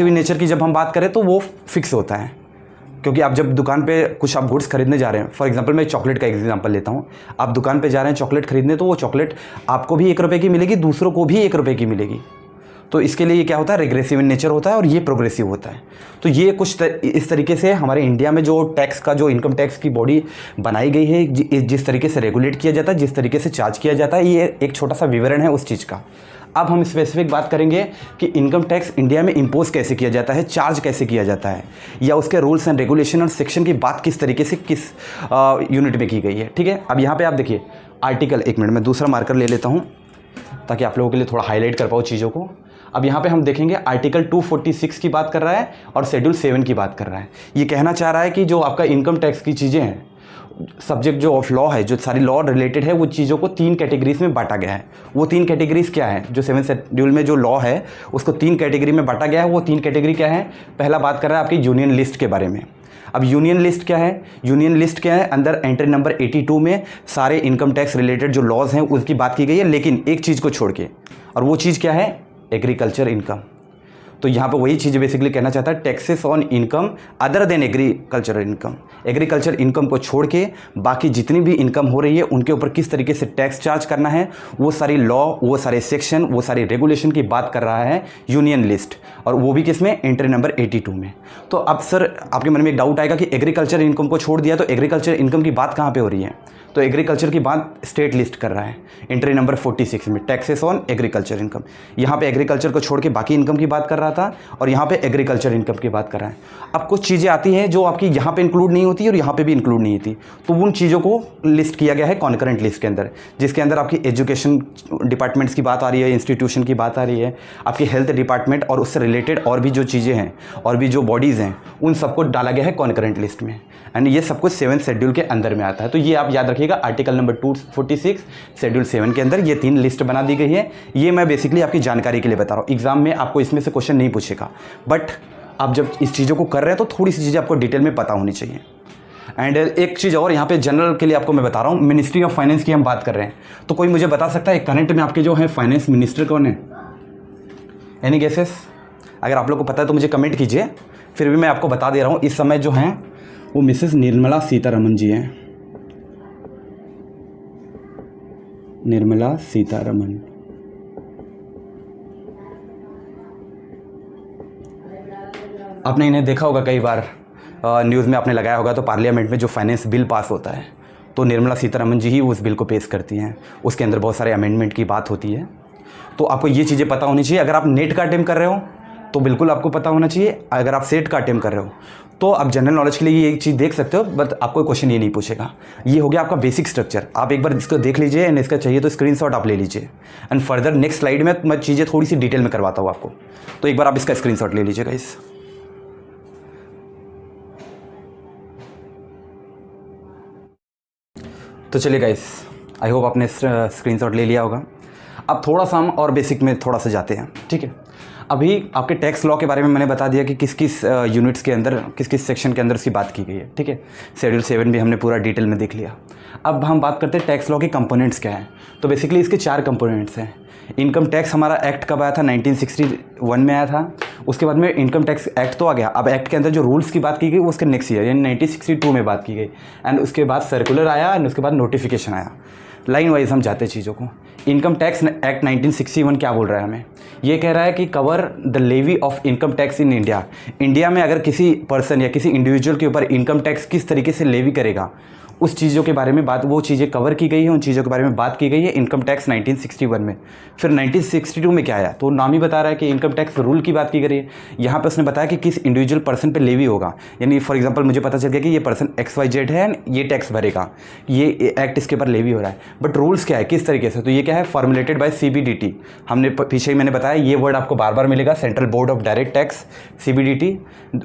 इन नेचर की जब हम बात करें तो वो फिक्स होता है, क्योंकि आप जब दुकान पे कुछ आप गुड्स खरीदने जा रहे हैं, फॉर एग्जांपल मैं चॉकलेट का एग्जांपल लेता हूँ, आप दुकान पे जा रहे हैं चॉकलेट खरीदने, तो वो चॉकलेट आपको भी 1 रुपये की मिलेगी, दूसरों को भी 1 रुपये की मिलेगी। तो इसके लिए ये क्या होता है, रिग्रेसिव इन नेचर होता है और ये प्रोग्रेसिव होता है। तो ये कुछ इस तरीके से हमारे इंडिया में जो टैक्स का, जो इनकम टैक्स की बॉडी बनाई गई है, जिस तरीके से रेगुलेट किया जाता है, जिस तरीके से चार्ज किया जाता है, ये एक छोटा सा विवरण है उस चीज़ का। अब हम स्पेसिफिक बात करेंगे कि इनकम टैक्स इंडिया में इम्पोज कैसे किया जाता है, चार्ज कैसे किया जाता है, या उसके रूल्स एंड रेगुलेशन और सेक्शन की बात किस तरीके से किस यूनिट में की गई है। ठीक है, अब यहाँ पे आप देखिए आर्टिकल, 1 मिनट में दूसरा मार्कर ले लेता हूँ ताकि आप लोगों के लिए थोड़ा हाईलाइट कर पाओ चीज़ों को। अब यहाँ पे हम देखेंगे आर्टिकल 246 की बात कर रहा है और शेड्यूल 7 की बात कर रहा है। ये कहना चाह रहा है कि जो आपका इनकम टैक्स की चीज़ें हैं, सब्जेक्ट जो ऑफ लॉ है, जो सारी लॉ रिलेटेड है, वो चीज़ों को 3 कैटेगरीज में बांटा गया है। वो 3 कैटेगरीज क्या है, जो 7 शेड्यूल में जो लॉ है उसको 3 कैटेगरी में बांटा गया है। वो 3 कैटेगरी क्या है, पहला बात कर रहा है आपकी यूनियन लिस्ट के बारे में, अब यूनियन लिस्ट क्या है? यूनियन लिस्ट क्या है? अंदर एंट्री नंबर 82 में सारे इनकम टैक्स रिलेटेड जो लॉज हैं उसकी बात की गई है, लेकिन एक चीज़ को छोड़ के, और वो चीज़ क्या है? Agriculture income. तो यहाँ पे वही चीज़ बेसिकली कहना चाहता है, taxes on income other than agriculture income. Agriculture income को छोड़ के बाकी जितनी भी इनकम हो रही है उनके ऊपर किस तरीके से टैक्स चार्ज करना है, वो सारी लॉ, वो सारे सेक्शन, वो सारे रेगुलेशन की बात कर रहा है यूनियन लिस्ट, और वो भी किस में? एंट्री नंबर 82 में। तो अब सर आपके मन में एक डाउट आएगा कि एग्रीकल्चर इनकम को छोड़ दिया तो एग्रीकल्चर इनकम की बात कहाँ पर हो रही है? तो एग्रीकल्चर की बात स्टेट लिस्ट कर रहा है एंट्री नंबर 46 में, टैक्सेस ऑन एग्रीकल्चर इनकम। यहाँ पे एग्रीकल्चर को छोड़ के बाकी इनकम की बात कर रहा था और यहाँ पे एग्रीकल्चर इनकम की बात कर रहा है। अब कुछ चीज़ें आती हैं जो आपकी यहाँ पे इंक्लूड नहीं होती और यहाँ पे भी इंक्लूड नहीं होती, तो उन चीज़ों को लिस्ट किया गया है कॉन्करेंट लिस्ट के अंदर, जिसके अंदर आपकी एजुकेशन डिपार्टमेंट्स की बात आ रही है, इंस्टीट्यूशन की बात आ रही है, आपकी हेल्थ डिपार्टमेंट और उससे रिलेटेड और भी जो चीज़ें हैं और भी जो बॉडीज़ हैं उन सबको डाला गया है कॉन्करेंट लिस्ट में, एंड ये सब कुछ 7th शेड्यूल के अंदर में आता है। तो ये आप याद रखिएगा, आर्टिकल नंबर 246 शेड्यूल 7 के अंदर ये 3 लिस्ट बना दी गई है। ये मैं बेसिकली आपकी जानकारी के लिए बता रहा हूँ, एग्जाम में आपको इसमें से क्वेश्चन नहीं पूछेगा, बट आप जब इस चीज़ों को कर रहे हैं तो थोड़ी सी चीज़ें आपको डिटेल में पता होनी चाहिए। एंड एक चीज़ और यहाँ पे जनरल के लिए आपको मैं बता रहा हूँ, मिनिस्ट्री ऑफ फाइनेंस की हम बात कर रहे हैं, तो कोई मुझे बता सकता है करंट में आपके जो है फाइनेंस मिनिस्टर कौन है? Any guesses? अगर आप लोग को पता है तो मुझे कमेंट कीजिए, फिर भी मैं आपको बता दे रहा हूँ, इस समय जो हैं वो मिसेस निर्मला सीतारमन जी हैं। निर्मला सीतारमन। आपने इन्हें देखा होगा कई बार, न्यूज़ में आपने लगाया होगा, तो पार्लियामेंट में जो फाइनेंस बिल पास होता है तो निर्मला सीतारमन जी ही उस बिल को पेश करती हैं, उसके अंदर बहुत सारे अमेंडमेंट की बात होती है। तो आपको ये चीज़ें पता होनी चाहिए। अगर आप नेट का अटेम्प्ट कर रहे हो तो बिल्कुल आपको पता होना चाहिए, अगर आप सेट का अटेम्प्ट कर रहे हो तो आप जनरल नॉलेज के लिए ये एक चीज़ देख सकते हो, बट आपको क्वेश्चन ये नहीं पूछेगा। ये हो गया आपका बेसिक स्ट्रक्चर, आप एक बार इसको देख लीजिए एंड इसका चाहिए तो स्क्रीनशॉट आप ले लीजिए, एंड फर्दर नेक्स्ट स्लाइड में मैं चीज़ें थोड़ी सी डिटेल में करवाता हूँ आपको, तो एक बार आप इसका स्क्रीनशॉट ले लीजिएगा इस। तो चलिए गाइस, आई होप आपने स्क्रीनशॉट ले लिया होगा। अब थोड़ा सा हम और बेसिक में थोड़ा सा जाते हैं, ठीक है। अभी आपके टैक्स लॉ के बारे में मैंने बता दिया कि किस किस यूनिट्स के अंदर, किस किस सेक्शन के अंदर उसकी बात की गई है, ठीक है। शेड्यूल 7 भी हमने पूरा डिटेल में देख लिया। अब हम बात करते हैं टैक्स लॉ के कंपोनेंट्स क्या हैं। तो बेसिकली इसके 4 कंपोनेंट्स हैं। इनकम टैक्स हमारा एक्ट कब आया था? 1961 में आया था। उसके बाद में इनकम टैक्स एक्ट तो आ गया, अब एक्ट के अंदर जो रूल्स की बात की गई वो उसके नेक्स्ट ईयर यानी 1962 में बात की गई, एंड उसके बाद सर्कुलर आया एंड उसके बाद नोटिफिकेशन आया। लाइन वाइज हम जाते चीज़ों को। इनकम टैक्स एक्ट 1961 क्या बोल रहा है हमें? ये कह रहा है कि cover the levy of income tax in India. India में अगर किसी पर्सन या किसी इंडिविजुअल के ऊपर इनकम टैक्स किस तरीके से लेवी करेगा, उस चीज़ों के बारे में बात, वो चीज़ें कवर की गई है, उन चीज़ों के बारे में बात की गई है इनकम टैक्स 1961 में। फिर 1962 में क्या आया? तो नाम ही बता रहा है कि इनकम टैक्स रूल की बात की गई है। यहाँ पे उसने बताया कि किस इंडिविजुअल पर्सन पे लेवी होगा, यानी फॉर एग्जांपल मुझे पता चल गया कि ये पर्सन XYZ है, ये टैक्स भरेगा, ये एक्ट इसके ऊपर लेवी हो रहा है। बट रूल्स क्या है, किस तरीके से? तो ये क्या है? Formulated bye CBDT। हमने पीछे ही मैंने बताया, ये वर्ड आपको बार बार मिलेगा, central board of direct tax, CBDT,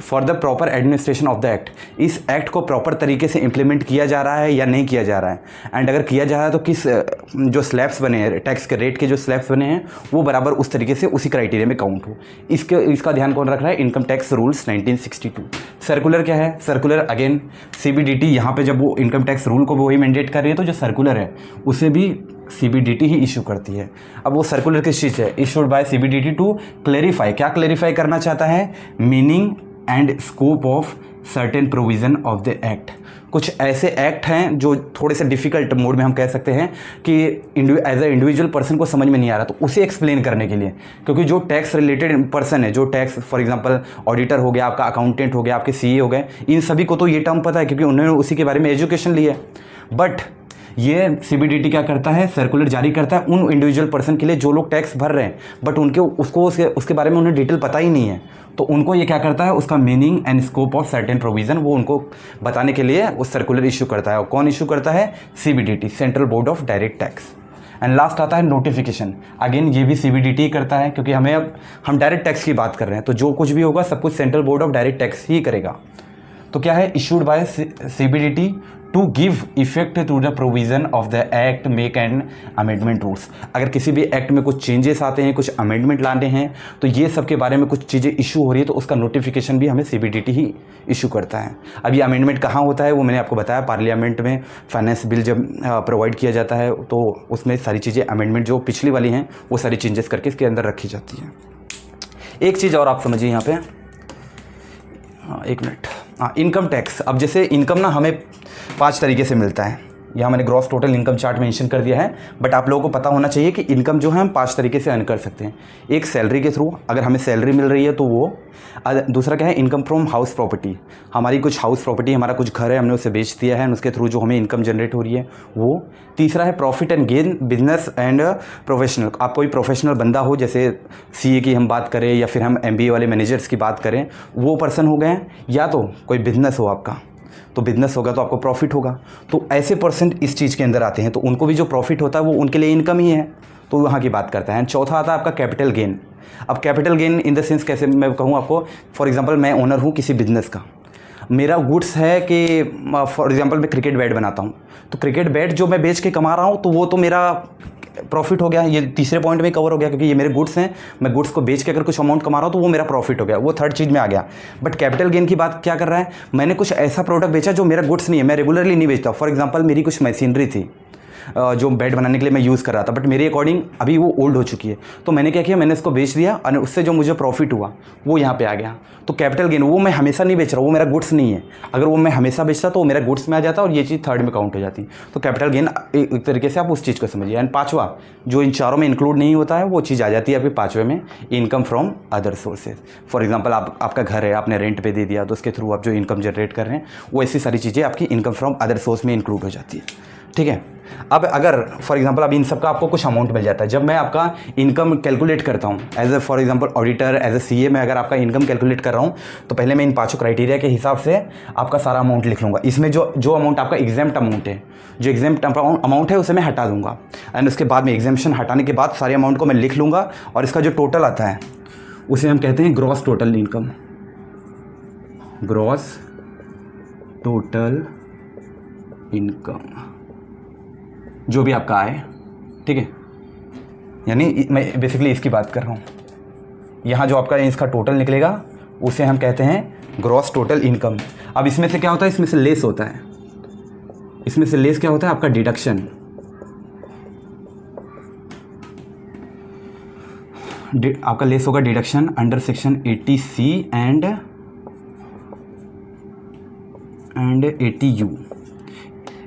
for the proper administration of the act. इस एक्ट को प्रॉपर तरीके से इंप्लीमेंट किया जा रहा है या नहीं किया जा रहा है, एंड अगर किया जा रहा है तो किस जो स्लैब्स बने हैं, टैक्स के रेट के जो स्लैब्स बने हैं वो बराबर उस तरीके से उसी क्राइटेरिया में काउंट हो। इसका ध्यान कौन रख रहा है? Income tax rules 1962। सर्कुलर क्या है? सर्कुलर अगेन CBDT, यहाँ पे जब वो इनकम टैक्स रूल को वही मैंडेट कर रही है तो जो सर्कुलर है उसे भी CBDT ही इशू करती है। अब वो सर्कुलर किस चीज़ है? Issued by CBDT to clarify. क्या क्लेरिफाई करना चाहता है? Meaning and scope of certain provision of the act. कुछ ऐसे एक्ट हैं जो थोड़े से डिफ़िकल्ट मोड में हम कह सकते हैं कि एज ए इंडिविजुअल पर्सन को समझ में नहीं आ रहा, तो उसे एक्सप्लेन करने के लिए, क्योंकि जो टैक्स रिलेटेड पर्सन है, जो टैक्स फॉर एग्जांपल ऑडिटर हो गया, आपका अकाउंटेंट हो गया, आपके CA हो गए, इन सभी को तो ये टर्म पता है क्योंकि उन्होंने उसी के बारे में एजुकेशन ली है। बट ये CBDT क्या करता है? सर्कुलर जारी करता है उन इंडिविजुअल पर्सन के लिए जो लोग टैक्स भर रहे हैं बट उनके उसके बारे में उन्हें डिटेल पता ही नहीं है, तो उनको ये क्या करता है? उसका meaning and scope of certain provision वो उनको बताने के लिए वो सर्कुलर इशू करता है। और कौन इशू करता है? CBDT, central board of direct tax. And last आता है नोटिफिकेशन। अगेन ये भी CBDT करता है, क्योंकि हम डायरेक्ट टैक्स की बात कर रहे हैं, तो जो कुछ भी होगा सब कुछ central board of direct tax ही करेगा। तो क्या है? Issued by CBDT to give effect to the provision of the act make and amendment rules. अगर किसी भी एक्ट में कुछ चेंजेस आते हैं, कुछ अमेंडमेंट लाने हैं, तो ये सब के बारे में कुछ चीज़ें इशू हो रही है तो उसका नोटिफिकेशन भी हमें CBDT ही इशू करता है। अब ये अमेंडमेंट कहाँ होता है वो मैंने आपको बताया, पार्लियामेंट में फाइनेंस बिल जब प्रोवाइड किया जाता है तो उसमें सारी चीज़ें अमेंडमेंट जो पिछली वाली हैं वो सारी चेंजेस करके इसके अंदर रखी जाती हैं। एक चीज़ और आप समझिए यहाँ पे, एक मिनट, इनकम टैक्स। अब जैसे इनकम ना हमें 5 तरीके से मिलता है, यहाँ मैंने gross total income chart mention कर दिया है, बट आप लोगों को पता होना चाहिए कि इनकम जो है हम 5 तरीके से अर्न कर सकते हैं। एक सैलरी के थ्रू, अगर हमें सैलरी मिल रही है तो वो। दूसरा क्या है, इनकम फ्रॉम हाउस प्रॉपर्टी, हमारी कुछ हाउस प्रॉपर्टी, हमारा कुछ घर है, हमने उसे बेच दिया है, उसके थ्रू जो हमें इनकम जनरेट हो रही है वो। तीसरा है profit and gain business and professional, आप कोई प्रोफेशनल बंदा हो, जैसे CA की हम बात करें या फिर हम MBA वाले मैनेजर्स की बात करें, वो पर्सन हो गए, या तो कोई बिजनेस हो आपका, तो बिजनेस होगा तो आपको प्रॉफिट होगा, तो ऐसे पर्सेंट इस चीज़ के अंदर आते हैं, तो उनको भी जो प्रॉफिट होता है वो उनके लिए इनकम ही है, तो वहाँ की बात करता है। चौथा आता है आपका कैपिटल गेन। अब capital gain in the sense कैसे मैं कहूँ आपको, फॉर एग्जांपल मैं ओनर हूँ किसी बिजनेस का, मेरा गुड्स है कि फॉर एग्जांपल मैं क्रिकेट बैट बनाता हूँ, तो क्रिकेट बैट जो मैं बेच के कमा रहा हूँ तो वो तो मेरा प्रॉफिट हो गया, ये तीसरे पॉइंट में कवर हो गया, क्योंकि ये मेरे गुड्स हैं, मैं गुड्स को बेच के अगर कुछ अमाउंट कमा रहा हूँ तो वो मेरा प्रॉफिट हो गया, वो थर्ड चीज़ में आ गया। बट कैपिटल गेन की बात क्या कर रहा है, मैंने कुछ ऐसा प्रोडक्ट बेचा जो मेरा गुड्स नहीं है, मैं रेगुलरली नहीं बेचता। फॉर एग्जांपल मेरी कुछ मशीनरी थी जो बेड बनाने के लिए मैं यूज़ कर रहा था, बट मेरे अकॉर्डिंग अभी वो ओल्ड हो चुकी है, तो मैंने क्या किया, मैंने इसको बेच दिया और उससे जो मुझे प्रॉफिट हुआ वो यहाँ पे आ गया। तो कैपिटल गेन, वो मैं हमेशा नहीं बेच रहा, वो मेरा गुड्स नहीं है, अगर वो मैं हमेशा बेचता तो वो मेरा गुड्स में आ जाता और ये चीज़ थर्ड में काउंट हो जाती। तो कैपिटल गेन एक तरीके से आप उस चीज़ को समझिए। एंड पाँचवा जो इन चारों में इंक्लूड नहीं होता है वो चीज़ आ जाती है अभी पाँचवें में, income from other sources. For example आपका घर है, आपने रेंट पे दे दिया, तो उसके थ्रू आप जो इनकम जनरेट कर रहे हैं वो ऐसी सारी चीज़ें आपकी इनकम फ्रॉम अदर सोर्स में इंक्लूड हो जाती है। ठीक है, अब अगर फॉर एग्जांपल अब इन सब का आपको कुछ अमाउंट मिल जाता है, जब मैं आपका इनकम कैलकुलेट करता हूँ as a for example auditor, as a CA में अगर आपका इनकम कैलकुलेट कर रहा हूँ तो पहले मैं इन 5 क्राइटेरिया के हिसाब से आपका सारा अमाउंट लिख लूँगा। इसमें जो अमाउंट आपका एग्जाम्प्ट अमाउंट है, जो एग्जाम्प्ट अमाउंट है उसे मैं हटा दूँगा, एंड उसके बाद में एग्जाम्पशन हटाने के बाद सारे अमाउंट को मैं लिख लूँगा, और इसका जो टोटल आता है उसे हम कहते हैं gross total income. Gross total income जो भी आपका आए, ठीक है, यानी मैं बेसिकली इसकी बात कर रहा हूँ। यहाँ जो आपका इसका टोटल निकलेगा उसे हम कहते हैं ग्रॉस टोटल इनकम। अब इसमें से क्या होता है, इसमें से लेस होता है, इसमें से लेस क्या होता है आपका डिडक्शन। आपका लेस होगा deduction under section 80C and 80U।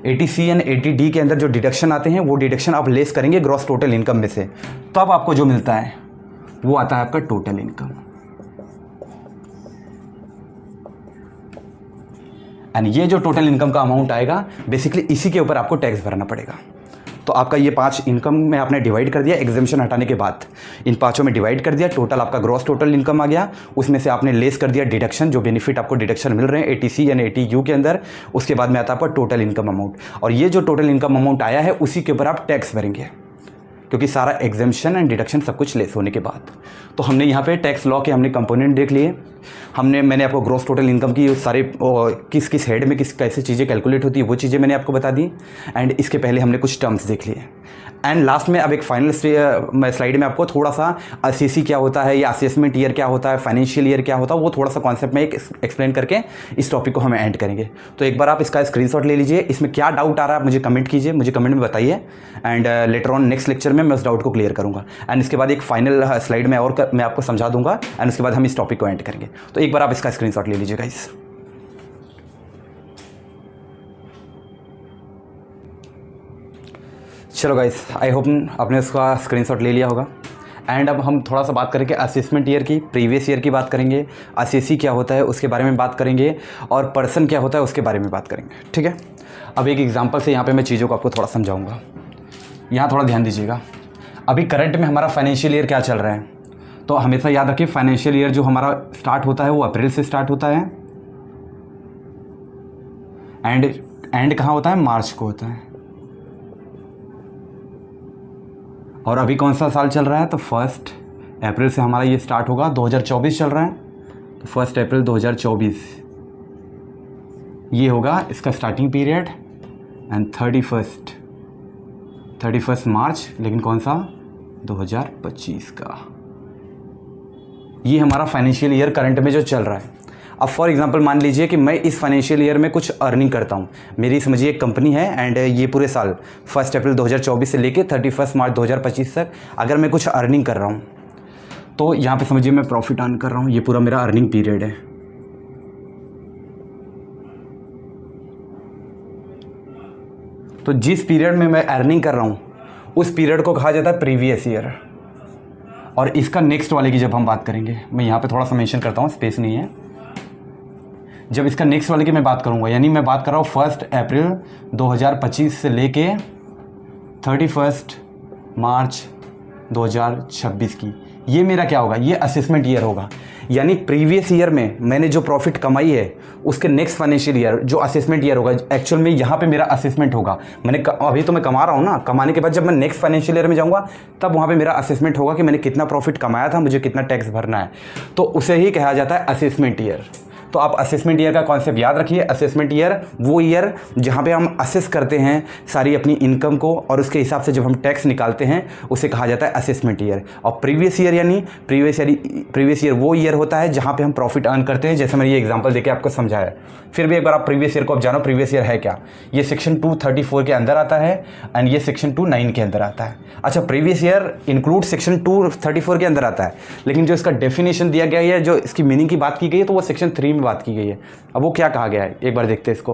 80C and 80D के अंदर जो डिडक्शन आते हैं वो डिडक्शन आप लेस करेंगे ग्रॉस टोटल इनकम में से, तब आपको जो मिलता है वो आता है आपका टोटल इनकम। एंड ये जो टोटल इनकम का अमाउंट आएगा बेसिकली इसी के ऊपर आपको टैक्स भरना पड़ेगा। तो आपका ये 5 इनकम में आपने डिवाइड कर दिया, एग्जेम्पशन हटाने के बाद इन 5 में डिवाइड कर दिया, टोटल आपका ग्रॉस टोटल इनकम आ गया, उसमें से आपने लेस कर दिया डिडक्शन, जो बेनिफिट आपको डिडक्शन मिल रहे हैं 80C यानी 80U के अंदर, उसके बाद में आता है आपका टोटल इनकम अमाउंट। और ये जो टोटल इनकम अमाउंट आया है उसी के ऊपर आप टैक्स भरेंगे, क्योंकि सारा एग्जेम्पशन एंड डिडक्शन सब कुछ लेस होने के बाद। तो हमने यहाँ पे टैक्स लॉ के हमने कंपोनेंट देख लिए, मैंने आपको ग्रॉस टोटल इनकम की सारे किस किस हेड में कैसे चीज़ें कैलकुलेट होती है वो चीज़ें मैंने आपको बता दी, एंड इसके पहले हमने कुछ टर्म्स देख लिए। एंड लास्ट में अब एक फाइनल स्लाइड में आपको थोड़ा सा ACC क्या होता है या असेसमेंट ईयर क्या होता है, फाइनेंशियल ईयर क्या होता है, वो थोड़ा सा कॉन्सेप्ट में एक्सप्लेन करके इस टॉपिक को हम एंड करेंगे। तो एक बार आप इसका स्क्रीनशॉट ले लीजिए, इसमें क्या डाउट आ रहा है आप मुझे कमेंट कीजिए, मुझे कमेंट में बताइए, and later on next lecture में मैं उस डाउट को क्लियर करूँगा। एंड इसके बाद एक फाइनल स्लाइड में मैं आपको समझा दूंगा, एंड उसके बाद हम इस टॉपिक को एंड करेंगे। तो एक बार आप इसका स्क्रीनशॉट ले लीजिए गाइस। चलो गाइस, आई होप आपने उसका स्क्रीनशॉट ले लिया होगा। एंड अब हम थोड़ा सा बात करेंगे असेसमेंट ईयर की, प्रीवियस ईयर की बात करेंगे, ACC क्या होता है उसके बारे में बात करेंगे, और पर्सन क्या होता है उसके बारे में बात करेंगे। ठीक है, अब एक एग्जांपल से यहाँ पे मैं चीज़ों को आपको थोड़ा समझाऊंगा, यहाँ थोड़ा ध्यान दीजिएगा। अभी करंट में हमारा फाइनेंशियल ईयर क्या चल रहा है, तो हमेशा याद रखिए फाइनेंशियल ईयर जो हमारा स्टार्ट होता है वो अप्रैल से स्टार्ट होता है, एंड कहाँ होता है, मार्च को होता है। और अभी कौन सा साल चल रहा है, तो 1 अप्रैल से हमारा ये स्टार्ट होगा, 2024 चल रहा है, तो 1 अप्रैल 2024 ये होगा इसका स्टार्टिंग पीरियड, एंड 31 मार्च, लेकिन कौन सा, 2025 का। ये हमारा फाइनेंशियल ईयर करंट में जो चल रहा है। अब फॉर एग्जांपल मान लीजिए कि मैं इस फाइनेंशियल ईयर में कुछ अर्निंग करता हूँ। मेरी समझिए एक कंपनी है एंड ये पूरे साल 1 अप्रैल 2024 से लेके 31 मार्च 2025 तक अगर मैं कुछ अर्निंग कर रहा हूँ तो यहाँ पे समझिए मैं प्रॉफिट अर्न कर रहा हूँ। ये पूरा मेरा अर्निंग पीरियड है। तो जिस पीरियड में मैं अर्निंग कर रहा हूँ उस पीरियड को कहा जाता है प्रीवियस ईयर। और इसका नेक्स्ट वाले की जब हम बात करेंगे, मैं यहाँ पे थोड़ा सा मेंशन करता हूँ, स्पेस नहीं है। जब इसका नेक्स्ट वाले की मैं बात करूँगा, यानी मैं बात कर रहा हूँ 1 अप्रैल 2025 से लेके 31 मार्च 2026 की, ये मेरा क्या होगा, ये असेसमेंट ईयर होगा। यानी प्रीवियस ईयर में मैंने जो प्रॉफिट कमाई है उसके नेक्स्ट फाइनेंशियल ईयर जो असेसमेंट ईयर होगा, एक्चुअल में यहाँ पे मेरा असेसमेंट होगा। मैंने अभी तो मैं कमा रहा हूँ ना, कमाने के बाद जब मैं नेक्स्ट फाइनेंशियल ईयर में जाऊँगा तब वहाँ पे मेरा असेसमेंट होगा कि मैंने कितना प्रॉफिट कमाया था, मुझे कितना टैक्स भरना है। तो उसे ही कहा जाता है असेसमेंट ईयर। तो आप असेसमेंट ईयर का कॉन्सेप्ट याद रखिए। असेसमेंट ईयर वो ईयर जहाँ पे हम असेस करते हैं सारी अपनी इनकम को और उसके हिसाब से जब हम टैक्स निकालते हैं उसे कहा जाता है असेसमेंट ईयर। और प्रीवियस ईयर यानी प्रीवियस ईयर वो ईयर होता है जहाँ पे हम प्रॉफिट अर्न करते हैं, जैसे मैंने ये एग्जांपल देके आपको समझाया। फिर भी एक बार आप प्रीवियस ईयर को आप जानो, प्रीवियस ईयर है क्या। ये सेक्शन 234 के अंदर आता है एंड ये सेक्शन 29 के अंदर आता है। अच्छा, प्रीवियस ईयर इंक्लूड सेक्शन 234 के अंदर आता है, लेकिन जो इसका डेफिनेशन दिया गया है, जो इसकी मीनिंग की बात की गई है, तो वो सेक्शन 3 में बात की गई है। अब वो क्या कहा गया है, एक बार देखते हैं इसको।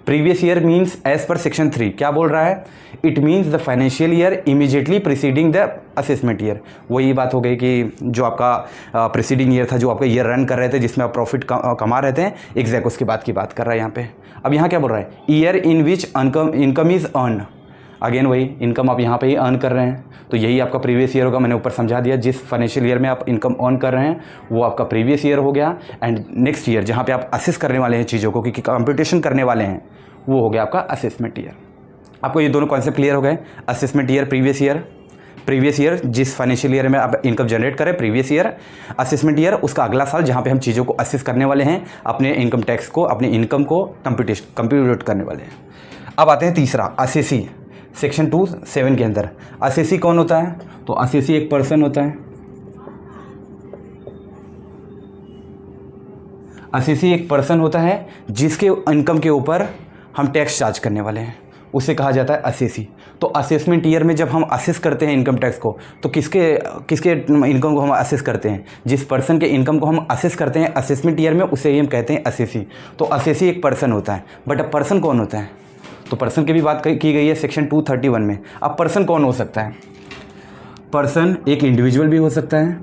Previous year means as per section 3 क्या बोल रहा है, it means the financial year immediately preceding the assessment year. वही बात हो गई कि जो आपका प्रीसीडिंग ईयर था, जो आपका ईयर रन कर रहे थे, जिसमें आप प्रॉफिट कमा रहे थे, एग्जैक्ट उसकी बात कर रहा है यहाँ पे। अब यहाँ क्या बोल रहा है, year in which income is earn. Again वही इनकम आप यहाँ पे ही अर्न कर रहे हैं, तो यही आपका प्रीवियस ईयर होगा। मैंने ऊपर समझा दिया, जिस फाइनेंशियल ईयर में आप इनकम अर्न कर रहे हैं वो आपका प्रीवियस ईयर हो गया। एंड नेक्स्ट ईयर जहाँ पे आप असेस करने वाले हैं चीज़ों को, क्योंकि कंप्यूटेशन करने वाले हैं, वो हो गया आपका असेसमेंट ईयर। आपको ये दोनों कॉन्सेप्ट क्लियर हो गए। असेसमेंट ईयर, प्रीवियस ईयर जिस फाइनेंशियल ईयर में आप इनकम जनरेट करें, प्रीवियस ईयर। असेसमेंट ईयर उसका अगला साल जहाँ पे हम चीज़ों को असेस करने वाले हैं, अपने इनकम टैक्स को, अपने इनकम को कंप्यूट करने वाले हैं। अब आते हैं तीसरा, असेसी। सेक्शन 27 के अंदर असेसी कौन होता है, तो असेसी एक पर्सन होता है। असेसी एक पर्सन होता है जिसके इनकम के ऊपर हम टैक्स चार्ज करने वाले हैं, उसे कहा जाता है असेसी। तो असेसमेंट ईयर में जब हम असेस करते हैं इनकम टैक्स को, तो किसके इनकम को हम असेस करते हैं, जिस पर्सन के इनकम को हम असेस करते हैं असेसमेंट ईयर में, उसे ही हम कहते हैं असेसी। तो असेसी एक पर्सन होता है। बट अब पर्सन कौन होता है, तो पर्सन की भी बात की गई है सेक्शन 231 में। अब पर्सन कौन हो सकता है, पर्सन एक इंडिविजुअल भी हो सकता है,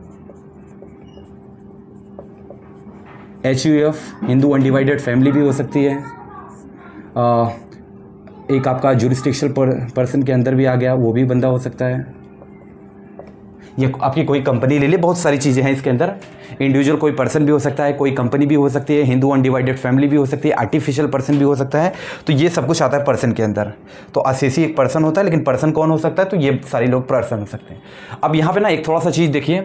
HUF हिंदू अनडिवाइडेड फैमिली भी हो सकती है, एक आपका जुरिस्डिक्शनल पर्सन के अंदर भी आ गया, वो भी बंदा हो सकता है। ये आपकी कोई कंपनी ले ले, बहुत सारी चीज़ें हैं इसके अंदर। इंडिविजुअल कोई पर्सन भी हो सकता है, कोई कंपनी भी हो सकती है, हिंदू अनडिवाइडेड फैमिली भी हो सकती है, आर्टिफिशियल पर्सन भी हो सकता है। तो ये सब कुछ आता है पर्सन के अंदर। तो असेसी एक पर्सन होता है, लेकिन पर्सन कौन हो सकता है, तो ये सारे लोग पर्सन हो सकते हैं। अब यहाँ पे ना एक थोड़ा सा चीज़ देखिए,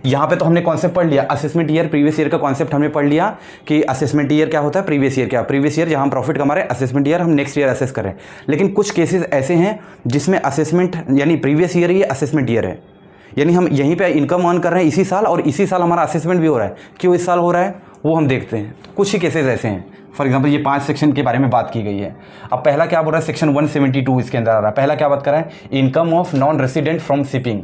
यहाँ पे तो हमने कॉन्सेप्ट पढ़ लिया असेसमेंट ईयर, प्रीवियस ईयर का कॉन्सेप्ट हमने पढ़ लिया कि असेसमेंट ईयर क्या होता है, प्रीवियस ईयर क्या, प्रीवियस ईयर जहाँ हम प्रॉफिट कमा रहे हैं, असेसमेंट ईयर हम नेक्स्ट ईयर असेस करें। लेकिन कुछ केसेस ऐसे हैं जिसमें असेसमेंट यानी प्रीवियस ईयर ही असेसमेंट ईयर है, यानी हम यहीं पे इनकम अर्न कर रहे हैं इसी साल, और इसी साल हमारा असेसमेंट भी हो रहा है। क्यों इस साल हो रहा है वो हम देखते हैं। तो कुछ ही केसेस ऐसे हैं। फॉर एग्जांपल ये 5 सेक्शन के बारे में बात की गई है। अब पहला क्या बोल रहा है, सेक्शन 172 इसके अंदर आ रहा है। पहला क्या बात कर रहा है, income of non resident from shipping.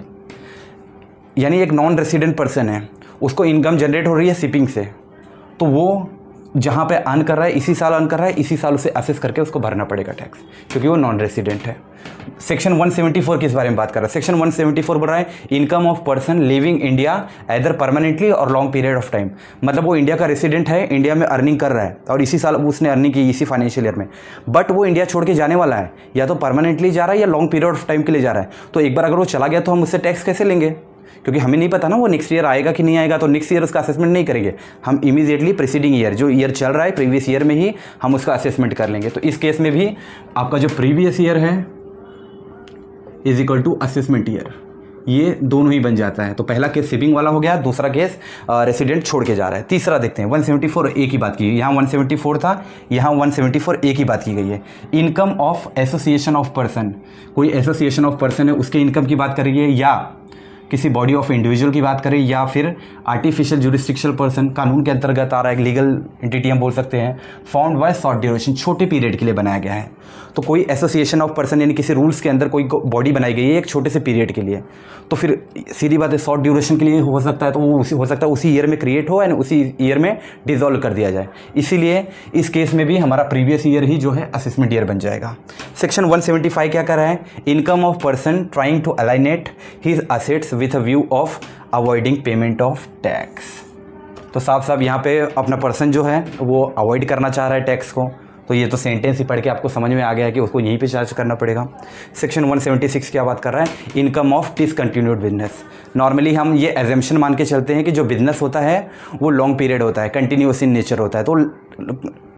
यानी एक नॉन रेसिडेंट पर्सन है, उसको इनकम जनरेट हो रही है शिपिंग से, तो वो जहाँ पे अर्न कर रहा है इसी साल अर्न कर रहा है, इसी साल उसे असेस करके उसको भरना पड़ेगा टैक्स, क्योंकि वो नॉन रेसिडेंट है। सेक्शन 174 किस बारे में बात कर रहा है, सेक्शन 174 बोल रहा है income of person living India either permanently और लॉन्ग पीरियड ऑफ टाइम। मतलब वो इंडिया का रेसिडेंट है, इंडिया में अर्निंग कर रहा है और इसी साल उसने अर्निंग की इसी फाइनेंशियल ईयर में, बट वो इंडिया छोड़ के जाने वाला है, या तो परमानेंटली जा रहा है या लॉन्ग पीरियड ऑफ टाइम के लिए जा रहा है। तो एक बार अगर वो चला गया तो हम उससे टैक्स कैसे लेंगे, क्योंकि हमें नहीं पता ना वो नेक्स्ट ईयर आएगा कि नहीं आएगा। तो नेक्स्ट ईयर उसका असेसमेंट नहीं करेंगे हम, इमीडिएटली प्रीसीडिंग ईयर जो ईयर चल रहा है प्रीवियस ईयर में ही हम उसका असेसमेंट कर लेंगे। तो इस केस में भी आपका जो प्रीवियस ईयर है is equal to assessment year, ये दोनों ही बन जाता है। तो पहला केस सेविंग वाला हो गया, दूसरा केस रेसिडेंट छोड़ के जा रहा है। तीसरा देखते हैं 174A की बात की, यहाँ 174 था, यहाँ 174A की बात की गई है। Income of association of person, कोई एसोसिएशन ऑफ पर्सन है उसके इनकम की बात करेंगे, या किसी बॉडी ऑफ इंडिविजुअल की बात करें, या फिर आर्टिफिशियल जुरिस्डिक्शनल पर्सन, कानून के अंतर्गत आ रहा है, लीगल एंटिटी हम बोल सकते हैं, फाउंड बाय शॉर्ट ड्यूरेशन, छोटे पीरियड के लिए बनाया गया है। तो कोई एसोसिएशन ऑफ पर्सन यानी किसी रूल्स के अंदर कोई बॉडी बनाई गई है एक छोटे से पीरियड के लिए, तो फिर सीधी बात है शॉर्ट ड्यूरेशन के लिए हो सकता है, तो वो हो सकता है उसी ईयर में क्रिएट हो एंड उसी ईयर में डिसॉल्व कर दिया जाए। इसीलिए इस केस में भी हमारा प्रीवियस ईयर ही जो है असेसमेंट ईयर बन जाएगा। सेक्शन 175 क्या कर रहा है, income of person trying to alienate his assets with a view of avoiding payment of tax. तो साफ साफ यहाँ पे अपना पर्सन जो है वो अवॉइड करना चाह रहा है टैक्स को, तो ये तो सेंटेंस ही पढ़ के आपको समझ में आ गया है कि उसको यहीं पे चार्ज करना पड़ेगा। सेक्शन 176 क्या बात कर रहा है, income of discontinued business. Normally हम ये एजम्पशन मान के चलते हैं कि जो बिजनेस होता है वो लॉन्ग पीरियड होता है, कंटिन्यूस इन नेचर होता है, तो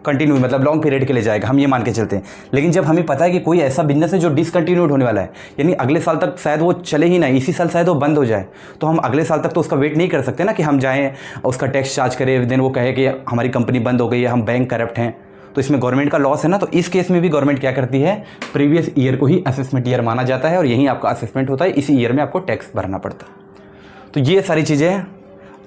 कंटिन्यू मतलब लॉन्ग पीरियड के लिए जाएगा, हम ये मान के चलते हैं। लेकिन जब हमें पता है कि कोई ऐसा बिजनेस है जो डिसकंटिन्यूड होने वाला है, यानी अगले साल तक शायद वो चले ही ना, इसी साल शायद वो बंद हो जाए, तो हम अगले साल तक तो उसका वेट नहीं कर सकते ना कि हम जाएँ उसका टैक्स चार्ज करें, देन वो कहे कि हमारी कंपनी बंद हो गई है, हम बैंक करप्ट हैं, तो इसमें गवर्नमेंट का लॉस है ना। तो इस केस में भी गवर्नमेंट क्या करती है, प्रीवियस ईयर को ही असेसमेंट ईयर माना जाता है और यहीं आपका असेसमेंट होता है, इसी ईयर में आपको टैक्स भरना पड़ता है। तो ये सारी चीज़ें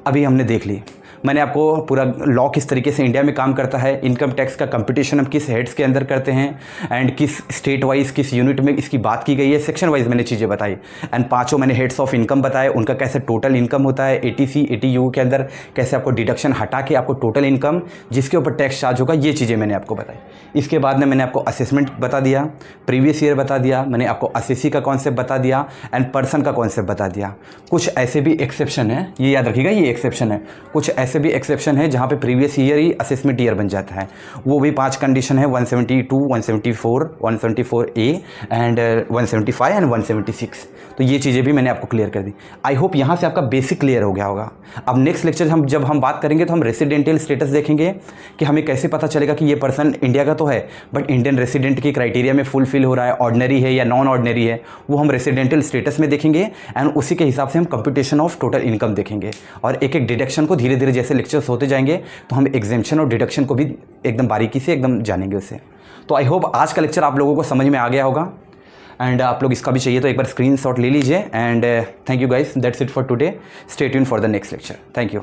अभी हमने देख ली। मैंने आपको पूरा लॉ किस तरीके से इंडिया में काम करता है, इनकम टैक्स का कंपटीशन हम किस हेड्स के अंदर करते हैं एंड किस स्टेट वाइज किस यूनिट में इसकी बात की गई है, सेक्शन वाइज मैंने चीज़ें बताई एंड पांचों मैंने हेड्स ऑफ इनकम बताए, उनका कैसे टोटल इनकम होता है, ATC ATU के अंदर कैसे आपको डिडक्शन हटा के आपको टोटल इनकम जिसके ऊपर टैक्स चार्ज होगा, ये चीज़ें मैंने आपको बताई। इसके बाद में मैंने आपको असेसमेंट बता दिया, प्रीवियस ईयर बता दिया, मैंने आपको असेसी का कॉन्सेप्ट बता दिया एंड पर्सन का कॉन्सेप्ट बता दिया। कुछ ऐसे भी एक्सेप्शन है, ये याद रखिएगा, ये एक्सेप्शन है, कुछ ऐसे भी एक्सेप्शन है जहाँ पे प्रीवियस ईयर ही असेसमेंट ईयर बन जाता है। वो भी 5 कंडीशन है, 172, 174, 174A एंड 175 एंड 176। तो ये चीज़ें भी मैंने आपको क्लियर कर दी। आई होप यहाँ से आपका बेसिक क्लियर हो गया होगा। अब नेक्स्ट लेक्चर जब हम बात करेंगे तो हम रेसिडेंशियल स्टेटस देखेंगे कि हमें कैसे पता चलेगा कि ये पर्सन इंडिया का तो है बट इंडियन रेसिडेंट की क्राइटेरिया में फुलफिल हो रहा है, ऑर्डिनरी है या नॉन ऑर्डिनरी है, वो हम रेसिडेंशियल स्टेटस में देखेंगे एंड उसी के हिसाब से हम कंप्यूटेशन ऑफ टोटल इनकम देखेंगे और एक एक डिडक्शन को धीरे धीरे जैसे लेक्चर्स होते जाएंगे तो हम एग्जेम्पशन और डिडक्शन को भी एकदम बारीकी से एकदम जानेंगे उससे। तो आई होप आज का लेक्चर आप लोगों को समझ में आ गया होगा एंड आप लोग इसका भी चाहिए तो एक बार स्क्रीनशॉट ले लीजिए and thank you guys, that's it for today, stay tuned for the next lecture, thank you.